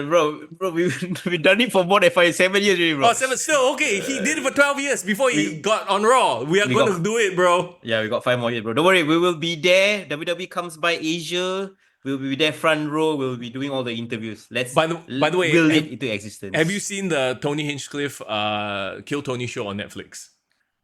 Bro, we've done it for more than 7 years already, bro. Oh, 7 still okay. He did it for 12 years before he got on Raw. We are going to do it, bro. Yeah, we got 5 more years, bro. Don't worry, we will be there. WWE comes by Asia. We'll be there front row. We'll be doing all the interviews. By the way, will it into existence. Have you seen the Tony Hinchcliffe Kill Tony show on Netflix?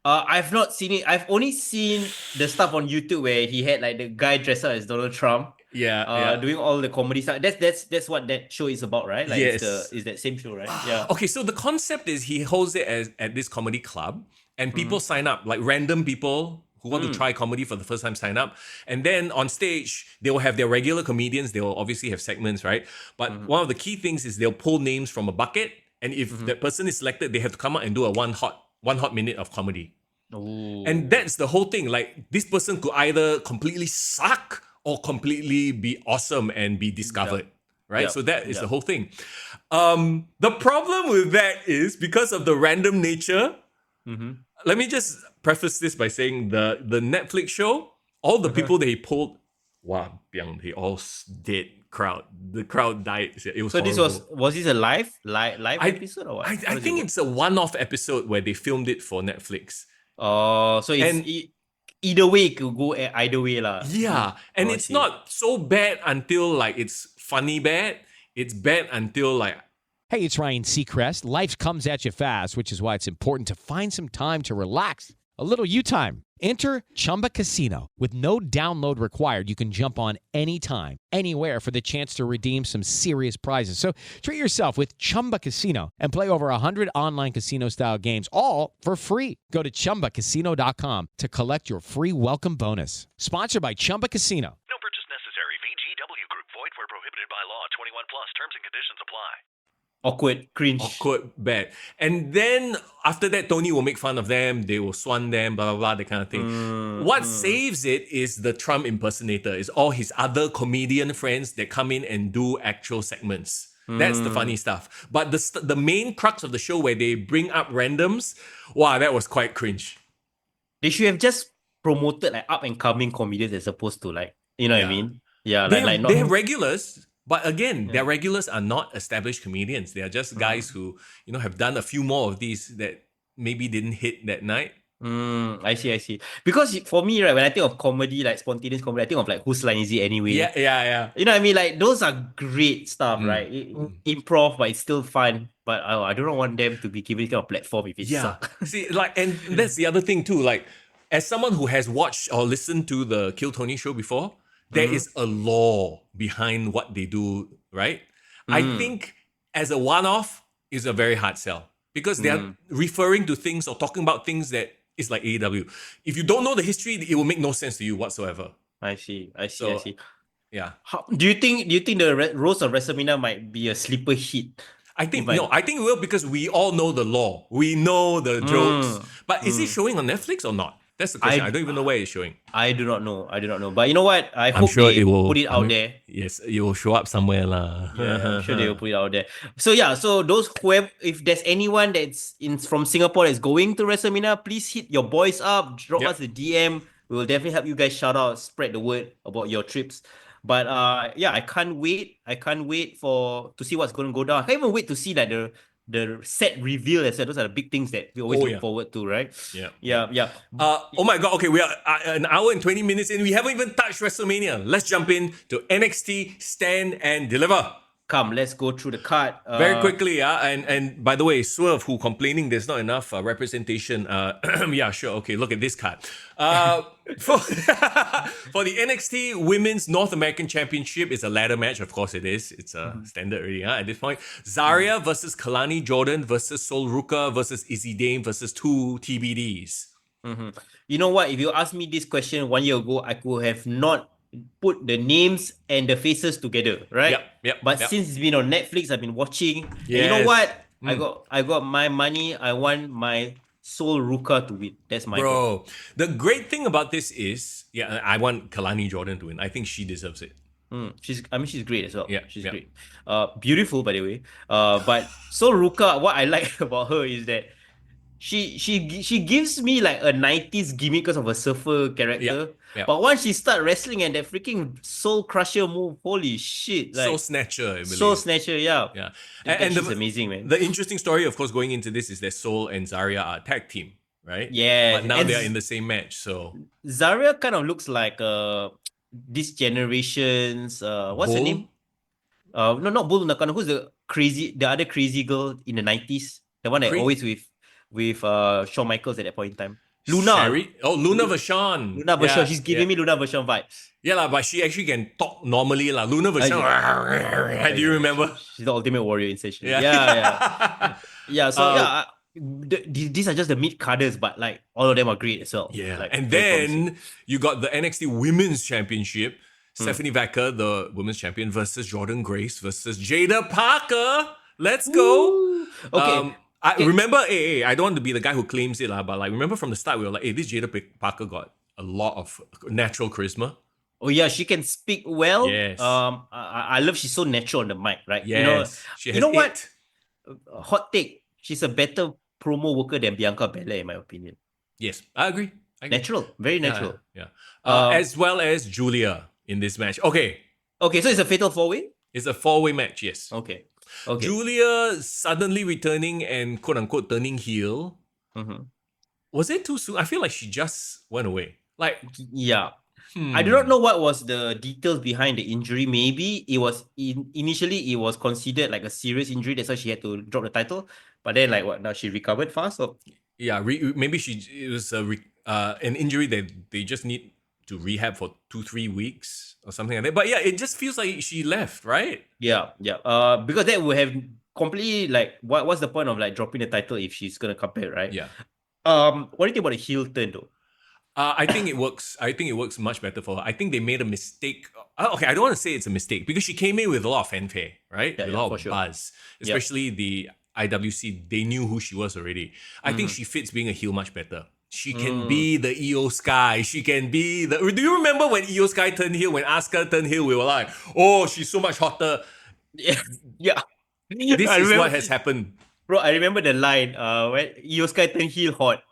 I've not seen it. I've only seen the stuff on YouTube where he had like the guy dressed up as Donald Trump. doing all the comedy stuff. That's what that show is about, right? Like Yes. it's that same show, right? Yeah. Okay, so the concept is he holds it at this comedy club, and people sign up, like random people who want to try comedy for the first time sign up. And then on stage, they will have their regular comedians. They will obviously have segments, right? But one of the key things is they'll pull names from a bucket. And if that person is selected, they have to come out and do a one hot minute of comedy. Ooh. And that's the whole thing. Like, this person could either completely suck or completely be awesome and be discovered. Right? Yep. So that is the whole thing. The problem with that is because of the random nature. Let me just preface this by saying the Netflix show, all the people that he pulled, wow, they all dead crowd. The crowd died. It was So horrible. this was this a live episode or what? I think it's a one-off episode where they filmed it for Netflix. Oh, so it's either way, it could go either way lah. Yeah, and I it's see. not so bad until like it's funny bad. It's bad until like Hey, it's Ryan Seacrest. Life comes at you fast, which is why it's important to find some time to relax. A little you time. Enter Chumba Casino. With no download required, you can jump on anytime, anywhere for the chance to redeem some serious prizes. So treat yourself with Chumba Casino and play over 100 online casino-style games, all for free. Go to ChumbaCasino.com to collect your free welcome bonus. Sponsored by Chumba Casino. No purchase necessary. VGW Group. Void where prohibited by law. 21 plus. Terms and conditions apply. Awkward, cringe. awkward, bad. And then after that, Tony will make fun of them. They will swan them, blah, blah, blah, that kind of thing. What saves it is the Trump impersonator. It's all his other comedian friends that come in and do actual segments. That's the funny stuff. But the main crux of the show where they bring up randoms, wow, that was quite cringe. They should have just promoted like up and coming comedians as opposed to like, you know what I mean? Yeah, They not have regulars. But again, their regulars are not established comedians. They are just guys who, have done a few more of these that maybe didn't hit that night. I see. Because for me, right, when I think of comedy, like spontaneous comedy, I think of like whose line is it anyway? Yeah. You know what I mean? Like those are great stuff, right? Improv, but it's still fun. But I don't want them to be given this kind of platform if it sucks. See, and that's the other thing too. Like, as someone who has watched or listened to the Kill Tony show before, there is a law behind what they do, right? I think as a one-off is a very hard sell because they're referring to things or talking about things that is like AEW. If you don't know the history, it will make no sense to you whatsoever. I see. Yeah. Do you think the Rose of WrestleMania might be a sleeper hit? I think it will because we all know the law. We know the jokes. But is it showing on Netflix or not? That's the question. I don't even know where it's showing. I do not know. But you know what? I'm I'm hope sure they it will put it out there. Yes, it will show up somewhere lah. Yeah, I'm sure they will put it out there. So those if there's anyone that's from Singapore that's going to WrestleMania, please hit your boys up, drop us a DM. We will definitely help you guys shout out, spread the word about your trips. But I can't wait. To see what's going to go down. I can't even wait to see like the set reveal. As those are the big things that we always look forward to, right? Yeah. Oh my God. Okay, we are an hour and 20 minutes in. We haven't even touched WrestleMania. Let's jump in to NXT Stand and Deliver. Come, let's go through the card. Very quickly, and by the way, Swerve, who complaining there's not enough representation. Yeah, sure. Okay, look at this card. For the NXT Women's North American Championship, it's a ladder match. Of course it is. It's a standard already at this point. Zarya versus Kalani Jordan versus Sol Ruka versus Izzy Dame versus two TBDs. You know what? If you asked me this question 1 year ago, I could have not put the names and the faces together, right? Yep. But since it's been on Netflix, I've been watching. And you know what? I got my money. I want my Sol Ruka to win. That's my Bro, the great thing about this is, I want Kalani Jordan to win. I think she deserves it. She's great as well. Yeah, she's yeah. great. Beautiful, by the way. But Sol Ruka, what I like about her is that she gives me like a 90s gimmick because of a surfer character. Yeah. But once she start wrestling and that freaking soul crusher move, holy shit. Like, Soul Snatcher, I believe. Soul Snatcher, yeah. Yeah. And she's amazing, man. The interesting story, of course, going into this is that Soul and Zarya are a tag team, right? Yeah. But now and they're in the same match, so... Zarya kind of looks like this generation's what's her Bull? name? No, not Bull Nakano. Who's the other crazy girl in the 90s? The one that Cra- always with Shawn Michaels at that point in time. Luna. Luna Vachon. Luna Vachon. She's giving me Luna Vachon vibes. Yeah, but she actually can talk normally. Luna Vachon. Do you remember? She's the ultimate warrior, essentially. Yeah. Yeah. So, these are just the mid-carders, but like all of them are great as well. Yeah. Like, And very then you got the NXT Women's Championship. Stephanie Vacker, the Women's Champion, versus Jordan Grace versus Jada Parker. Let's go. Ooh. Okay. I remember, I don't want to be the guy who claims it, but like remember from the start, we were like, hey, this Jada Parker got a lot of natural charisma. Oh yeah, she can speak well. Yes. I love she's so natural on the mic, right? Yes. She has you know what? Hot take. She's a better promo worker than Bianca Belair, in my opinion. Yes, I agree. Natural, very natural. Yeah. As well as Julia in this match. Okay, so it's a fatal 4-way? It's a 4-way match, yes. Okay. Julia suddenly returning and quote-unquote turning heel. Mm-hmm. Was it too soon? I feel like she just went away. Like, yeah. I do not know what was the details behind the injury. Maybe it was initially it was considered like a serious injury. That's why she had to drop the title. But then now she recovered fast? Or? Yeah, maybe it was an injury that they just need to rehab for 2-3 weeks or something like that. But yeah, it just feels like she left, right? Yeah. Because that would have completely what's the point of dropping the title if she's gonna come back, right? Yeah. What do you think about the heel turn though? I think it works. I think it works much better for her. I think they made a mistake. Okay, I don't want to say it's a mistake because she came in with a lot of fanfare, right? With a lot of buzz. Especially the IWC, they knew who she was already. I think she fits being a heel much better. She can be the Io Sky. She can be the... Do you remember when Io Sky turned heel? When Asuka turned heel, we were like, oh, she's so much hotter. Yeah. This is what has happened. Bro, I remember the line when Io Sky turned heel hot.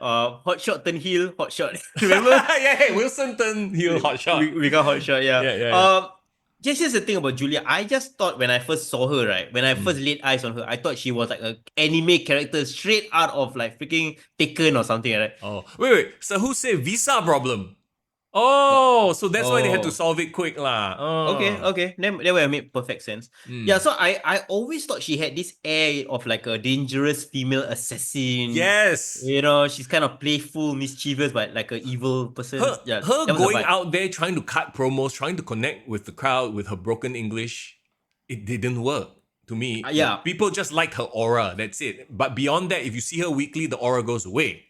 Hot shot turn heel, hot shot. Remember? Yeah, Wilson turned heel, hot shot. We got hot shot, yeah. Yeah. Just here's the thing about Julia. I just thought when I first saw her, right, when I first laid eyes on her, I thought she was like an anime character straight out of freaking Taken or something, right? Oh, wait. So who said visa problem? Oh, so that's why they had to solve it quick lah. Oh. Okay. Then would have made perfect sense. Yeah, so I always thought she had this air of like a dangerous female assassin. Yes. You know, she's kind of playful, mischievous, but like an evil person. Her going out there trying to cut promos, trying to connect with the crowd with her broken English, it didn't work to me. People just liked her aura, that's it. But beyond that, if you see her weekly, the aura goes away.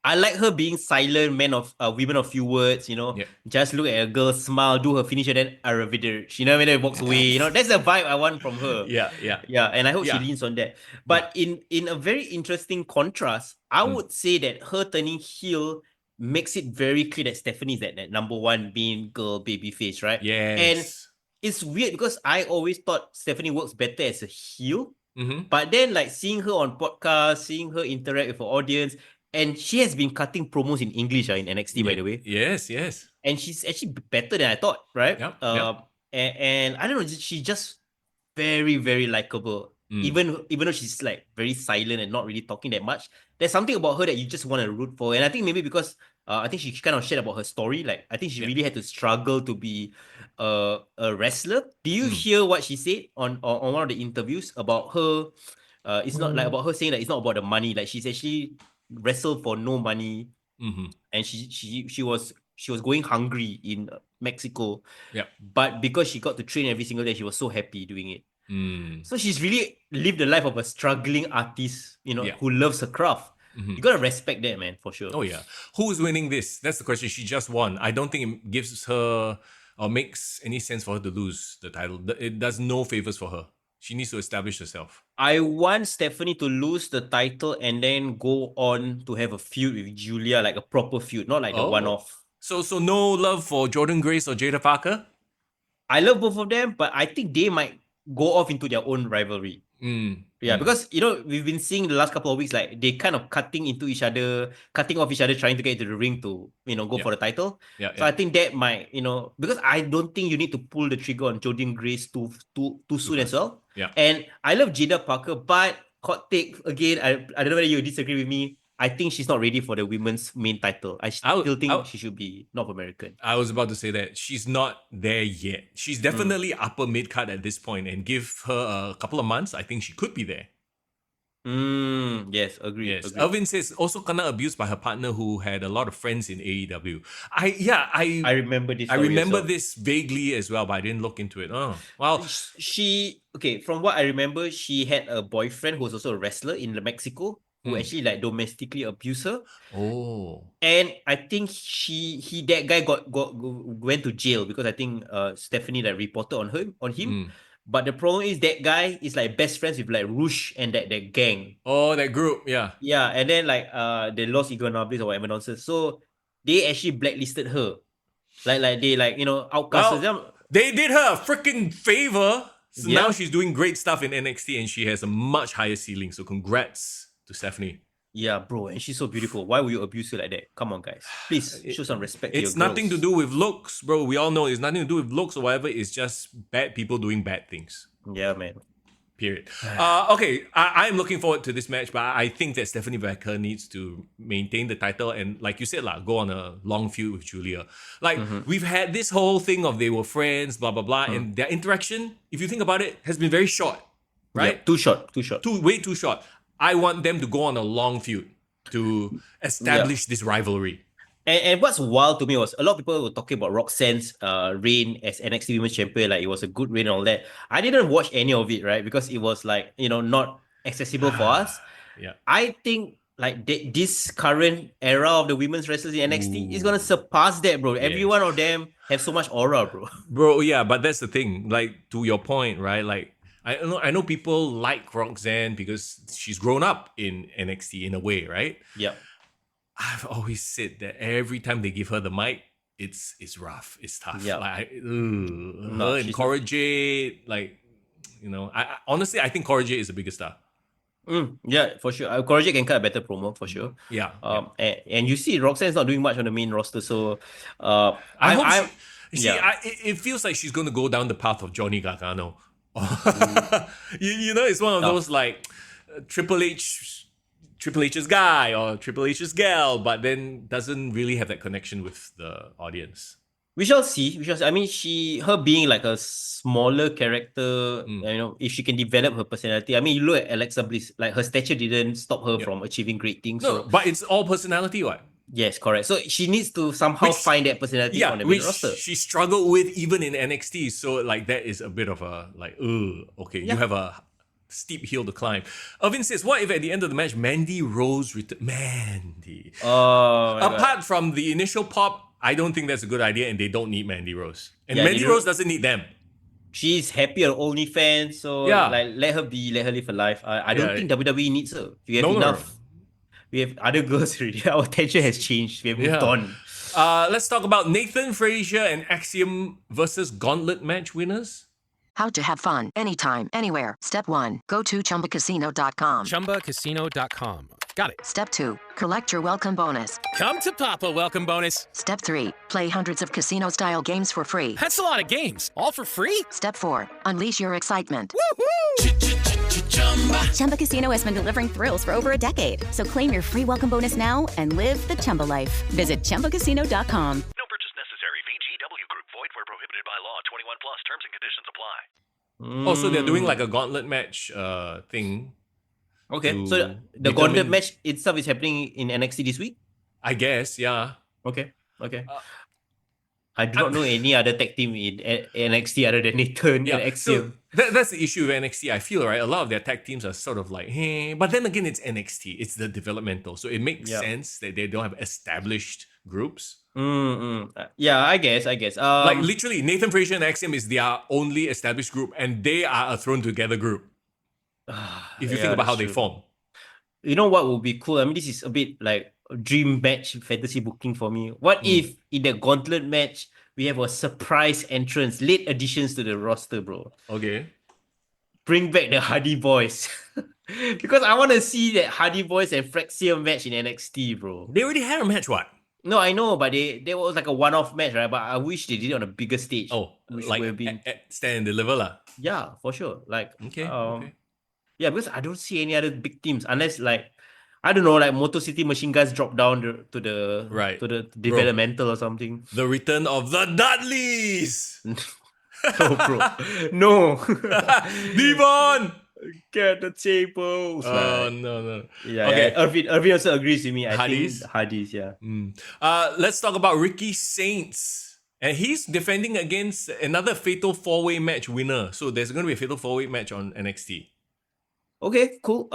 I like her being silent, women of few words, you know. Just look at a girl, smile, do her finisher, then arrivederci. You know, when it walks away. You know, that's the vibe I want from her. Yeah. And I hope she leans on that. But in a very interesting contrast, I would say that her turning heel makes it very clear that Stephanie is that number one being girl baby face, right? Yes. And it's weird because I always thought Stephanie works better as a heel. But then seeing her on podcasts, seeing her interact with her audience, and she has been cutting promos in English in NXT, by the way. Yes. And she's actually better than I thought, right? Yep. And I don't know, she's just very, very likable. Even though she's very silent and not really talking that much, there's something about her that you just want to root for. And I think maybe because I think she kind of shared about her story. I think she really had to struggle to be a wrestler. Do you hear what she said on one of the interviews about her? It's not about her saying that it's not about the money. She's actually wrestled for no money, and she was going hungry in Mexico. But because she got to train every single day, she was so happy doing it. So she's really lived the life of a struggling artist, who loves her craft. You gotta respect that, man, for sure. Oh yeah. Who's winning this? That's the question. She just won. I don't think it gives her or makes any sense for her to lose the title. It does no favors for her. She needs to establish herself. I want Stephanie to lose the title and then go on to have a feud with Julia, like a proper feud, not like the one-off. So no love for Jordan Grace or Jada Parker? I love both of them, but I think they might go off into their own rivalry. Because we've been seeing the last couple of weeks they kind of cutting off each other, trying to get into the ring to go for the title. So I think that might because I don't think you need to pull the trigger on Jordan Grace too soon as well. And I love Jada Parker, but hot take again. I don't know whether you disagree with me. I think she's not ready for the women's main title. I still think she should be North American. I was about to say that. She's not there yet. She's definitely upper mid-card at this point, and give her a couple of months, I think she could be there. Yes, agree. Yes. Agree. Irvin says also kena abused by her partner who had a lot of friends in AEW. I remember this. I story remember as well. this vaguely as well, but I didn't look into it. Oh, well, She okay. From what I remember, she had a boyfriend who was also a wrestler in Mexico who actually like domestically abused her. oh, And I think that guy went to jail because I think Stephanie like reported on him. But the problem is that guy is like best friends with like Rush and that gang. oh, that group, yeah. Yeah, and then like they lost Iguanablis or whatever nonsense. So they actually blacklisted her. Like they like outcasted them. Well, they did her a freaking favor. So Yeah. now she's doing great stuff in NXT and she has a much higher ceiling. So congrats to Stephanie. Yeah, bro, and she's so beautiful. Why would you abuse her like that? Come on, guys. Please show some respect to your It's nothing to girls. do with looks, bro. We all know it's nothing to do with looks or whatever. It's just bad people doing bad things. Yeah, man. Period. Okay, I'm looking forward to this match, but I think that Stephanie Becker needs to maintain the title and, like you said, go on a long feud with Julia. Like, we've had this whole thing of they were friends, blah, blah, blah, and their interaction, if you think about it, has been very short, right? Yeah, too short. Way too short. I want them to go on a long feud to establish this rivalry. And what's wild to me was a lot of people were talking about Roxanne's reign as NXT Women's Champion, like it was a good reign and all that. I didn't watch any of it, right? Because it was like, not accessible for us. Yeah. I think like this current era of the women's wrestlers in NXT is gonna surpass that, bro. Every one of them have so much aura, bro. Bro, yeah, but that's the thing. Like, to your point, right? Like, I know people like Roxanne because she's grown up in NXT in a way, right? Yeah. I've always said that every time they give her the mic, it's rough, it's tough. Yeah. Like, her and Cora Jade, like, I honestly, I think Cora Jade is the biggest star. Yeah, for sure. Cora Jade can cut a better promo for sure. Yeah. And you see, Roxanne's not doing much on the main roster, so I hope it feels like she's going to go down the path of Johnny Gargano. It's one of those like Triple H's guy or Triple H's gal, but then doesn't really have that connection with the audience. We shall see. I mean, her being like a smaller character, if she can develop her personality. I mean, you look at Alexa Bliss, like her stature didn't stop her from achieving great things. No, but it's all personality, what? Yes, correct. So she needs to somehow find that personality on the main roster. She struggled with even in NXT. So like that is a bit of a like, okay, you have a steep hill to climb. Irvin says, what if at the end of the match, Mandy Rose returned? Mandy. Oh, apart from the initial pop, I don't think that's a good idea, and they don't need Mandy Rose. And Yeah, Mandy Rose doesn't need them. She's happy on OnlyFans, so like let her live her life. I don't think WWE needs her. We have enough. We have other girls already. Our attention has changed. We have moved on. Let's talk about Nathan Frazier and Axiom versus Gauntlet match winners. How to have fun anytime, anywhere. Step 1. Go to ChumbaCasino.com. ChumbaCasino.com. Got it. Step 2. Collect your welcome bonus. Come to Papa welcome bonus. Step 3. Play hundreds of casino-style games for free. That's a lot of games. All for free? Step 4. Unleash your excitement. Chumba Casino has been delivering thrills for over a decade. So claim your free welcome bonus now and live the Chumba life. Visit ChumbaCasino.com. No purchase necessary. VGW Group. Void where prohibited by law. 21 plus. Terms and conditions apply. Oh, so they're doing like a gauntlet match thing. Okay, so the gauntlet match itself is happening in NXT this week? I guess, yeah. Okay. I do not know any other tag team in NXT other than Nathan and Axiom. So that's the issue with NXT. I feel, right? A lot of their tag teams are sort of like, hey, but then again, it's NXT. It's the developmental. So it makes sense that they don't have established groups. Yeah, I guess. Like literally, Nathan Frazier and Axiom is their only established group, and they are a thrown together group. If you think about how they form. You know what would be cool? I mean, this is a bit like a dream match fantasy booking for me. What if in the gauntlet match, we have a surprise entrance, late additions to the roster, bro? Okay. Bring back the Hardy Boys. Because I want to see that Hardy Boys and Fraxium match in NXT, bro. They already had a match, what? No, I know, but they was like a one-off match, right? But I wish they did it on a bigger stage. Oh, which like would have been... at Stand and Deliver lah. Yeah, for sure. Like, Okay. Yeah, because I don't see any other big teams unless like, I don't know, like Motor City Machine Guns drop down to the developmental or something. The return of the Dudleys. No, bro. No. Devon. Get the tables. Oh, no. Yeah, Okay. yeah. Irvin also agrees with me. I Hardys? think Hardys, yeah. Let's talk about Ricky Saints. And he's defending against another Fatal 4-Way match winner. So there's going to be a Fatal 4-Way match on NXT. Okay, cool.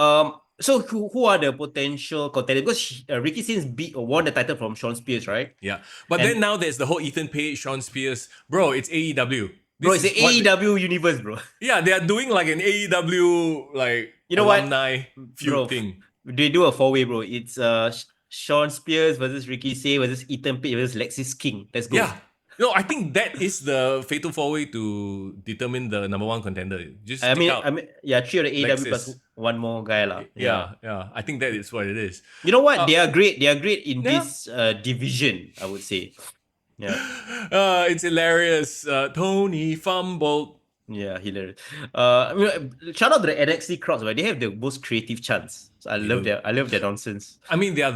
So who are the potential contenders? Because Ricky Saints won the title from Shawn Spears, right? Yeah. But then now there's the whole Ethan Page, Shawn Spears. Bro, it's AEW. Bro, it's the AEW universe, bro. Yeah, they are doing like an AEW like You know what? alumni feud Bro, thing. they do a 4-way, bro. It's Shawn Spears versus Ricky Saints versus Ethan Page versus Lexis King. Let's go. Yeah. No, I think that is the Fatal 4-Way to determine the number one contender. Just I mean, take yeah, 3 of the AEW Lexis. plus one more guy, lah. yeah. I think that is what it is. You know what? They are great. They are great in this division, I would say. Yeah. It's hilarious. Tony fumbled. Yeah, hilarious. Shout out to the NXT crowds, right? They have the most creative chants. So I love their nonsense. I mean, they are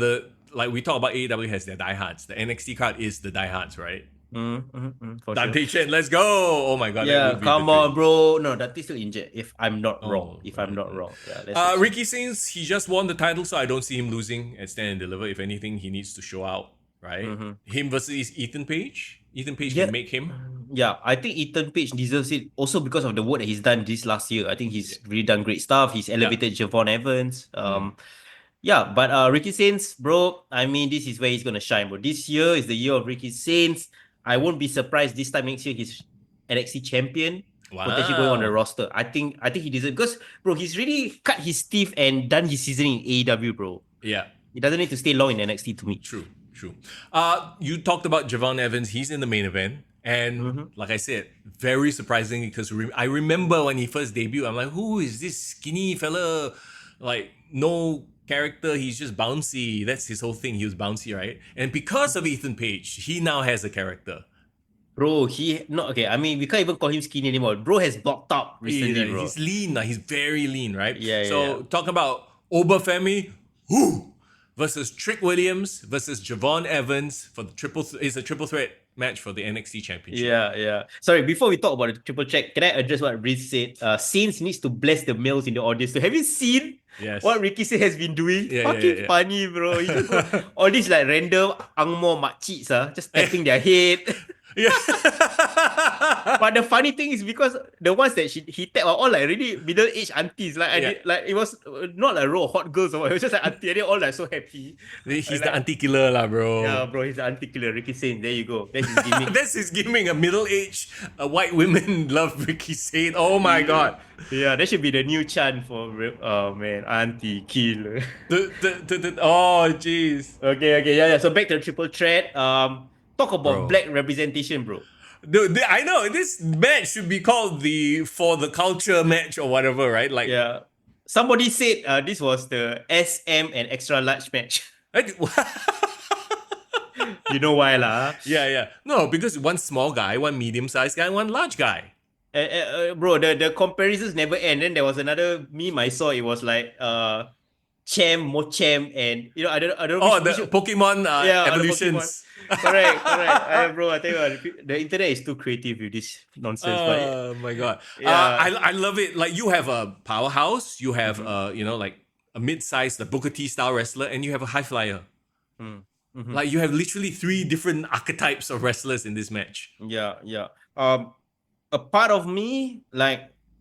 like we talk about AEW has their diehards. The NXT crowd is the diehards, right? For Dante sure. Chen, let's go. Oh my god. that Yeah, would be come the on, bro. No, Dante's still injured. If I'm not wrong. Yeah. Let's Ricky Saints, he just won the title, so I don't see him losing at Stand and Deliver. If anything, he needs to show out, right? Him versus Ethan Page. Ethan Page can make him. Yeah, I think Ethan Page deserves it also because of the work that he's done this last year. I think he's really done great stuff. He's elevated Javon Evans. Yeah, but Ricky Saints, bro, I mean, this is where he's gonna shine, bro. This year is the year of Ricky Saints. I won't be surprised this time next year he's NXT champion. Potentially going on the roster. I think he deserves, because bro, he's really cut his teeth and done his season in AEW, bro. Yeah. He doesn't need to stay long in NXT to me. True. You talked about Javon Evans. He's in the main event. And like I said, very surprising because I remember when he first debuted, I'm like, who is this skinny fella? Like, no character, he's just bouncy. That's his whole thing. He was bouncy, right? And because of Ethan Page, he now has a character. Bro, I mean, we can't even call him skinny anymore. Bro has bulked up recently, bro. He's lean. He's very lean, right? Yeah. Talk about Obafemi, versus Trick Williams versus Javon Evans for the it's a triple threat match for the NXT Championship. Yeah. Sorry, before we talk about the triple check, can I address what Riz said? Saints needs to bless the males in the audience. So have you seen what Ricky Saints has been doing? Fucking funny, bro. He just all these like random angmo makciks just tapping their head. Yeah. But the funny thing is because the ones that he tapped are all like really middle-aged aunties. Like it was not like a row of hot girls or what. It was just like auntie. And they're all like so happy. He's the auntie killer lah, bro. Yeah, bro. He's the auntie killer. Ricky Saints. There you go. That's his gimmick. That's his gimmick. A middle-aged white women love Ricky Saints. Oh my god. Yeah, that should be the new chant for auntie killer. Oh jeez. Okay. Yeah. So back to the triple threat. Talk about black representation, bro. Dude, I know this match should be called the For the Culture match or whatever, right? Like, yeah. Somebody said this was the SM and extra large match. You know why, lah? Yeah. No, because one small guy, one medium-sized guy, one large guy. Bro, the comparisons never end. Then there was another meme I saw. It was like Cham, Mocham, and I don't know. Oh, the Pokemon evolutions. Correct. Bro, I tell you what, the internet is too creative with this nonsense. Oh my god. Yeah. I love it. Like, you have a powerhouse, you have like a mid-sized, Booker T style wrestler, and you have a high flyer. Like, you have literally 3 different archetypes of wrestlers in this match. Yeah. A part of me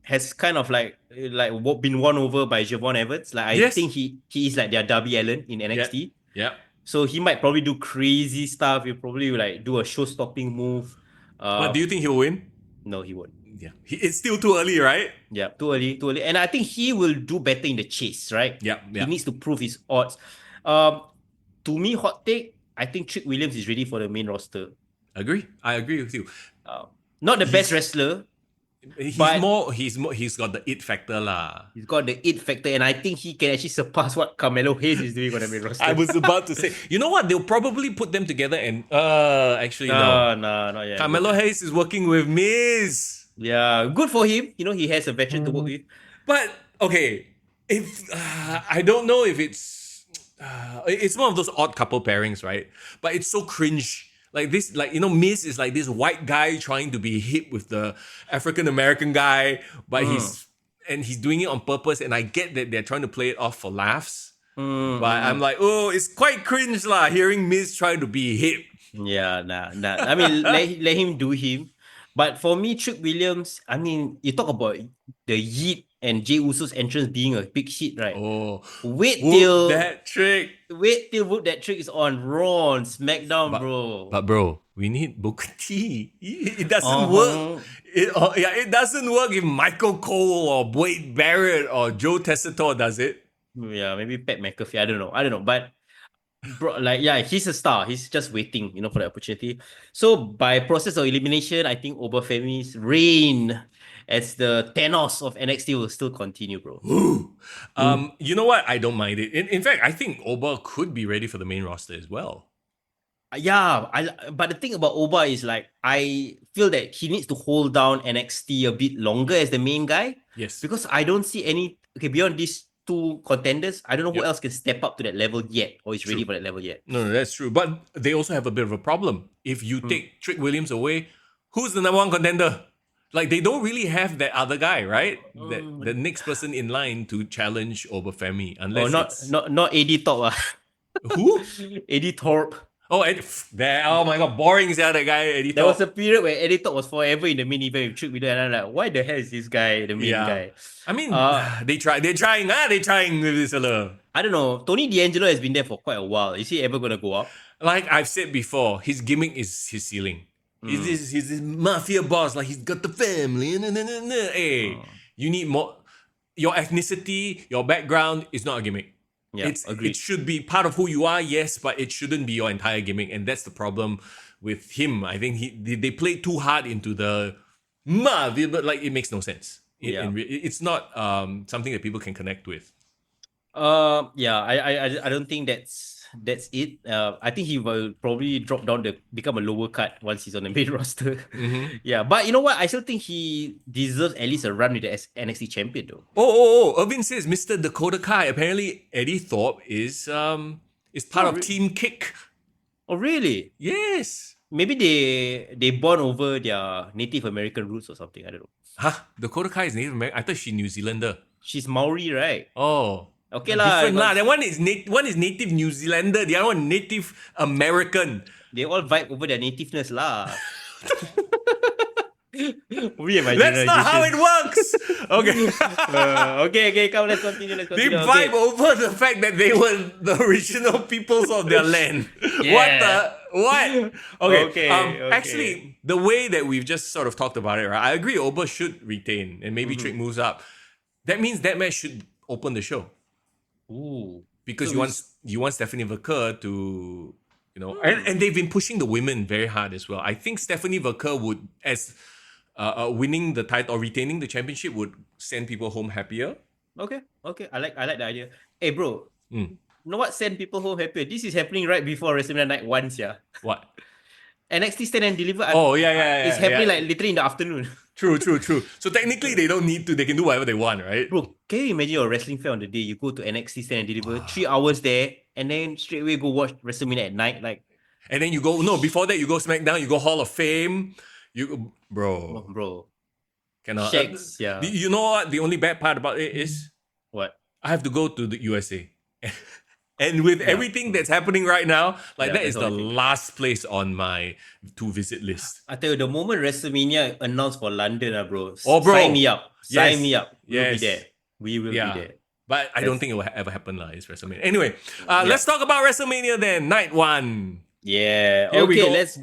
has kind of been won over by Javon Evans. I think he is like their Darby Allin in NXT. Yeah. So he might probably do crazy stuff. He'll probably do a show-stopping move. But do you think he'll win? No, he won't. Yeah. It's still too early, right? Yeah, too early. And I think he will do better in the chase, right? Yeah. He needs to prove his odds. To me, hot take, I think Trick Williams is ready for the main roster. I agree with you. Not the best wrestler. He's got the it factor lah. He's got the it factor, and I think he can actually surpass what Carmelo Hayes is doing on the main roster. I was about to say, you know what? They'll probably put them together and actually no, not yet. Carmelo Hayes is working with Miz. Yeah, good for him. He has a veteran to work with. But okay, if I don't know if it's one of those odd couple pairings, right? But it's so cringe. Like this, Miz is like this white guy trying to be hip with the African American guy, but and he's doing it on purpose, and I get that they're trying to play it off for laughs. Mm, But I'm like, oh, it's quite cringe lah, hearing Miz try to be hip. yeah, nah. I mean, let him do him. But for me, Trick Williams, I mean, you talk about the Yeet and Jey Uso's entrance being a big hit, right? Oh, Wait whoop till that trick. Whoop That Trick is on Raw, on SmackDown, bro. But bro, we need Booker T. It doesn't work. It doesn't work if Michael Cole or Wade Barrett or Joe Tessitore does it. Yeah, maybe Pat McAfee. I don't know. But bro, like, yeah, he's a star. He's just waiting, for the opportunity. So by process of elimination, I think Obafemi's reign as the Thanos of NXT will still continue, bro. You know what? I don't mind it. In fact, I think Oba could be ready for the main roster as well. Yeah, but the thing about Oba is like, I feel that he needs to hold down NXT a bit longer as the main guy. Yes. Because I don't see beyond these two contenders, I don't know who else can step up to that level yet or is ready for that level yet. No, that's true. But they also have a bit of a problem. If you take Trick Williams away, who's the number one contender? Like, they don't really have that other guy, right? The next person in line to challenge Obafemi. Unless not AD Thorpe. Who? AD Thorpe. Oh, oh my god, boring is that guy, Eddie There Thorpe. was a period where Eddie Thorpe was forever in the main event with Trick Williams, and I'm like, why the hell is this guy the main guy? I mean, they're trying with this alone. I don't know. Tony D'Angelo has been there for quite a while. Is he ever gonna go up? Like I've said before, his gimmick is his ceiling. He's this mafia boss, like he's got the family. Hey, you need more. Your ethnicity, your background is not a gimmick. Yeah, it should be part of who you are, yes, but it shouldn't be your entire gimmick, and that's the problem with him. I think they play too hard into the but like it makes no sense. It's not something that people can connect with. I don't think that's it. I think he will probably drop down become a lower cut once he's on the main roster. Yeah, but you know what? I still think he deserves at least a run with the NXT champion though. Irvin says Mr. Dakota Kai. Apparently Eddie Thorpe is part of Team Kick. Oh really? Yes. Maybe they bond over their Native American roots or something. I don't know. Huh? Dakota Kai is Native American? I thought she's New Zealander. She's Maori, right? Oh. Okay lah. Different lah. That one is Native New Zealander. The other one Native American. They all vibe over their nativeness lah. That's not how it works. Okay. Okay. Come, let's continue. They vibe over the fact that they were the original peoples of their land. Yeah. What? Okay. Okay. Actually, the way that we've just sort of talked about it, right? I agree. Oba should retain, and maybe Trick moves up. That means that match should open the show. Ooh. Because you want Stephanie Verker to, and they've been pushing the women very hard as well. I think Stephanie Verker would, as winning the title or retaining the championship, would send people home happier. Okay. I like the idea. Hey, bro. You know what? Send people home happier. This is happening right before WrestleMania Night 1, yeah. What? NXT Stand and Deliver. It's happening like literally in the afternoon. True. So technically they don't need to. They can do whatever they want, right? Bro, can you imagine you're a wrestling fan on the day you go to NXT Stand and Deliver, 3 hours there, and then straight away go watch WrestleMania at night, like. And then before that you go SmackDown, you go Hall of Fame. Bro. Cannot. Shakes, yeah. You know what? The only bad part about it is What? I have to go to the USA. And with everything that's happening right now, that is the last place on my to-visit list. I tell you, the moment WrestleMania announced for London, bro. Oh, bro. Sign me up. Yes. Sign me up. We'll Yes. be there. We will be there. But I don't think it will ever happen, it's WrestleMania. Anyway, let's talk about WrestleMania then. Night 1. Yeah. Here we go. Let's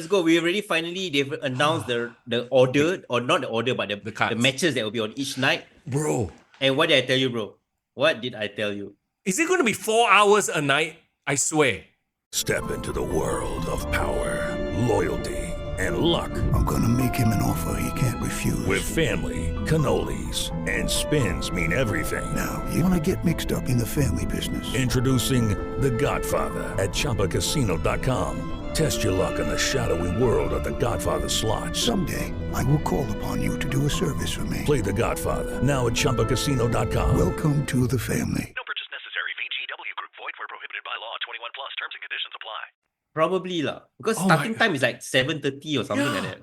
go. We already they've announced the order, or not the order, but the matches that will be on each night. Bro. And what did I tell you, bro? What did I tell you? Is it going to be 4 hours a night? I swear. Step into the world of power, loyalty, and luck. I'm gonna make him an offer he can't refuse. With family, cannolis, and spins mean everything. Now, you wanna get mixed up in the family business. Introducing The Godfather at ChumbaCasino.com. Test your luck in the shadowy world of The Godfather slot. Someday, I will call upon you to do a service for me. Play The Godfather now at ChumbaCasino.com. Welcome to the family. No purchase necessary. VGW Group. Void where prohibited by law. 21 plus. Terms and conditions apply. Probably lah. Because starting time is like 7:30 or something like that.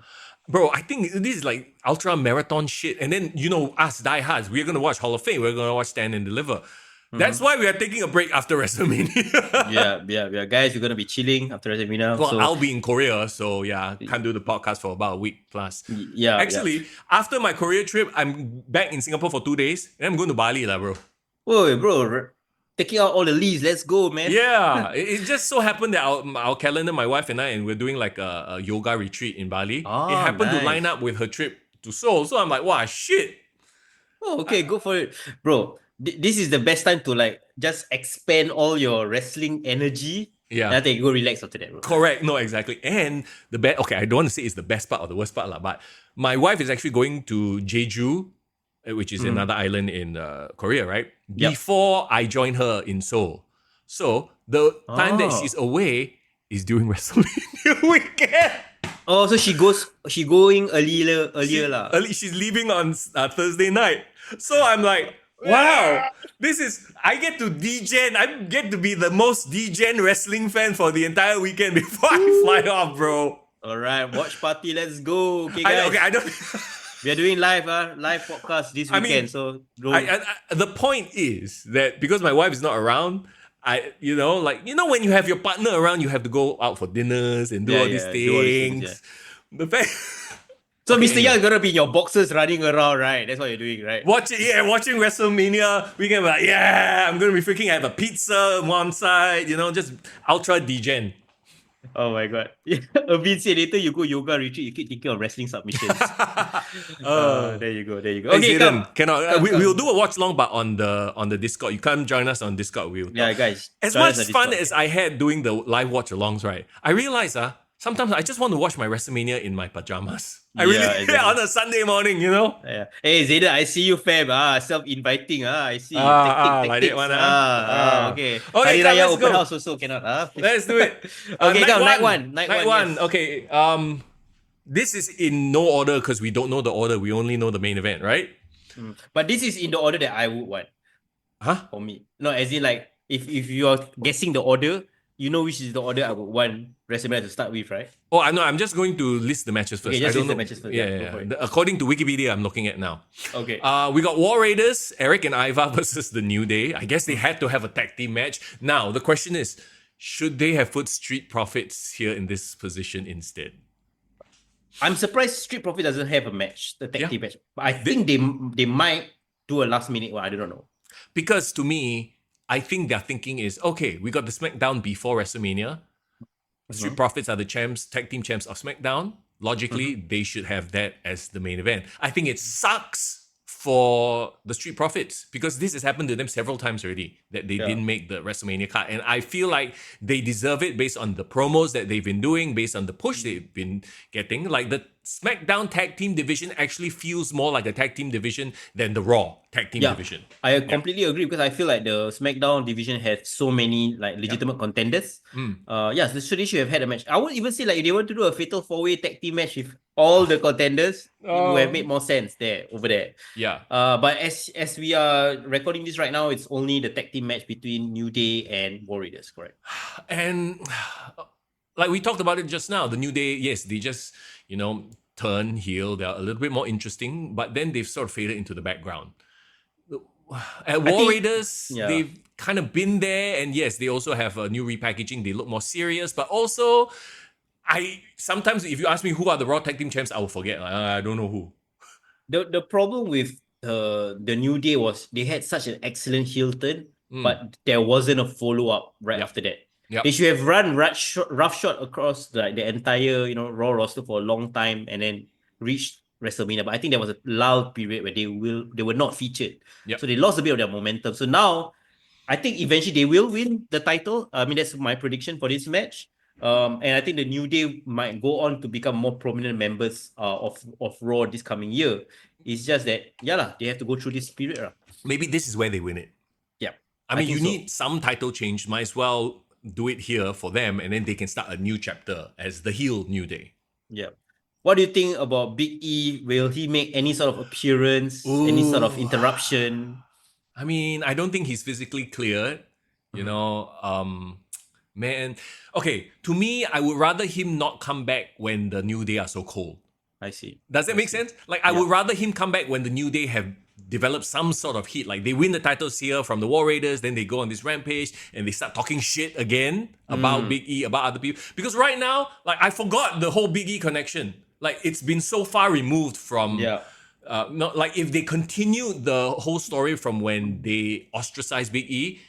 Bro, I think this is like ultra marathon shit. And then, us diehards, we're going to watch Hall of Fame. We're going to watch Stand and Deliver. That's why we are taking a break after WrestleMania. yeah. Guys, we're going to be chilling after WrestleMania. Well, so... I'll be in Korea. So, yeah, can't do the podcast for about a week plus. Yeah. Actually, after my Korea trip, I'm back in Singapore for 2 days. And I'm going to Bali, bro. Whoa, bro. Taking out all the leaves. Let's go, man. Yeah. It just so happened that our calendar, my wife and I, and we're doing like a yoga retreat in Bali. It happened to line up with her trip to Seoul. So I'm like, wow, shit. Oh, okay, go for it. Bro, this is the best time to like just expand all your wrestling energy. Yeah. And I think you go relax after that, bro. Correct. No, exactly. And I don't want to say it's the best part or the worst part, but my wife is actually going to Jeju, which is another island in Korea, right? Yep. Before I join her in Seoul. So the time that she's away is during WrestleMania weekend. Oh, so she going earlier lah. She's leaving on Thursday night. So I'm like, wow, I get to degen. I get to be the most degen wrestling fan for the entire weekend before I fly off, bro. All right, watch party, let's go. Okay, guys. I don't. We are doing live podcast this weekend. The point is that because my wife is not around, when you have your partner around, you have to go out for dinners and do all these things. The fact. So Mr. Young is gonna be in your boxes running around, right? That's what you're doing, right? Watching WrestleMania, we can be like, I'm gonna be freaking have a pizza on one side, just ultra degen. Oh my god. Irvin said later you go yoga retreat, you keep thinking of wrestling submissions. There you go. Okay, cannot. We'll do a watch long, but on the Discord. You can't join us on Discord. Guys. As much fun as I had doing the live watch alongs, right? I realize sometimes I just want to watch my WrestleMania in my pajamas. I really exactly. On a Sunday morning, Yeah. Hey Zayden, I see you fam. Self-inviting. I see. Like tactics. that one. Okay. Okay, Hari Raya let's open go. house also cannot. Let's do it. Okay, night one. Yes. Okay. This is in no order because we don't know the order. We only know the main event, right? But this is in the order that I would want. Huh? For me. No, as in like if you are guessing the order, you know which is the order I would want WrestleMania to start with, right? Oh, I know. I'm just going to list the matches first. Okay, just list the matches first. Yeah. According to Wikipedia, I'm looking at now. Okay. We got War Raiders, Eric and Iva versus The New Day. I guess they had to have a tag team match. Now, the question is, should they have put Street Profits here in this position instead? I'm surprised Street Profit doesn't have a match, the tag team match. But I think they might do a last minute one. I don't know. Because to me, I think their thinking is, okay, we got the SmackDown before WrestleMania. Street Profits are the tag team champs of SmackDown. Logically, they should have that as the main event. I think it sucks for the Street Profits because this has happened to them several times already that they didn't make the WrestleMania card. And I feel like they deserve it based on the promos that they've been doing, based on the push they've been getting. Like the SmackDown tag team division actually feels more like a tag team division than the Raw tag team division. I completely agree because I feel like the SmackDown division has so many like legitimate contenders. So they should have had a match. I would even say like if they want to do a fatal 4-way tag team match with all the contenders, it would have made more sense over there. Yeah. But as we are recording this right now, it's only the tag team match between New Day and War Raiders, correct? And like we talked about it just now, the New Day, yes, they just, turn heel. They're a little bit more interesting, but then they've sort of faded into the background. At War Raiders, they've kind of been there, and yes, they also have a new repackaging. They look more serious, but also, sometimes if you ask me who are the Raw Tag Team Champs, I will forget. I don't know who. The problem with the New Day was they had such an excellent heel turn, but there wasn't a follow-up after that. They should have run roughshod across the entire Raw roster for a long time and then reached WrestleMania. But I think there was a lull period where they were not featured. So they lost a bit of their momentum. So now I think eventually they will win the title. I mean, that's my prediction for this match. And I think the New Day might go on to become more prominent members of Raw this coming year. It's just that, they have to go through this period. Maybe this is where they win it. Yeah. I mean, you need some title change. Might as well do it here for them, and then they can start a new chapter as the heel New Day. Yeah. What do you think about Big E? Will he make any sort of appearance? Any sort of interruption? I mean, I don't think he's physically cleared. Man. Okay, to me, I would rather him not come back when the New Day are so cold. I see. Does that make sense? Like, I would rather him come back when the New Day have developed some sort of heat. Like, they win the titles here from the War Raiders, then they go on this rampage and they start talking shit again about Big E, about other people. Because right now, like, I forgot the whole Big E connection. Like, it's been so far removed from... not like if they continue the whole story from when they ostracized Big E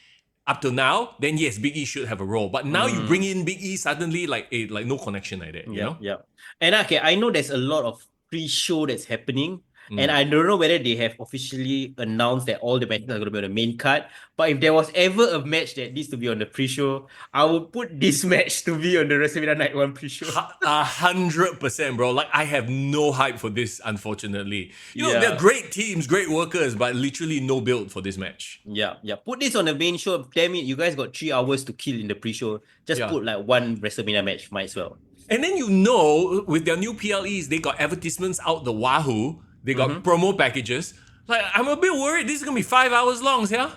up till now, then yes, Big E should have a role. But now you bring in Big E suddenly, like no connection like that. You know? Yeah. And okay, I know there's a lot of pre-show that's happening. And I don't know whether they have officially announced that all the matches are going to be on the main card. But if there was ever a match that needs to be on the pre-show, I would put this match to be on the WrestleMania Night 1 pre-show. 100%, bro. Like, I have no hype for this, unfortunately. You know, they're great teams, great workers, but literally no build for this match. Yeah. Put this on the main show. Damn it, you guys got 3 hours to kill in the pre-show. Just put like one WrestleMania match, might as well. And then, you know, with their new PLEs, they got advertisements out the wahoo. They got promo packages. Like, I'm a bit worried this is going to be 5 hours long, yeah?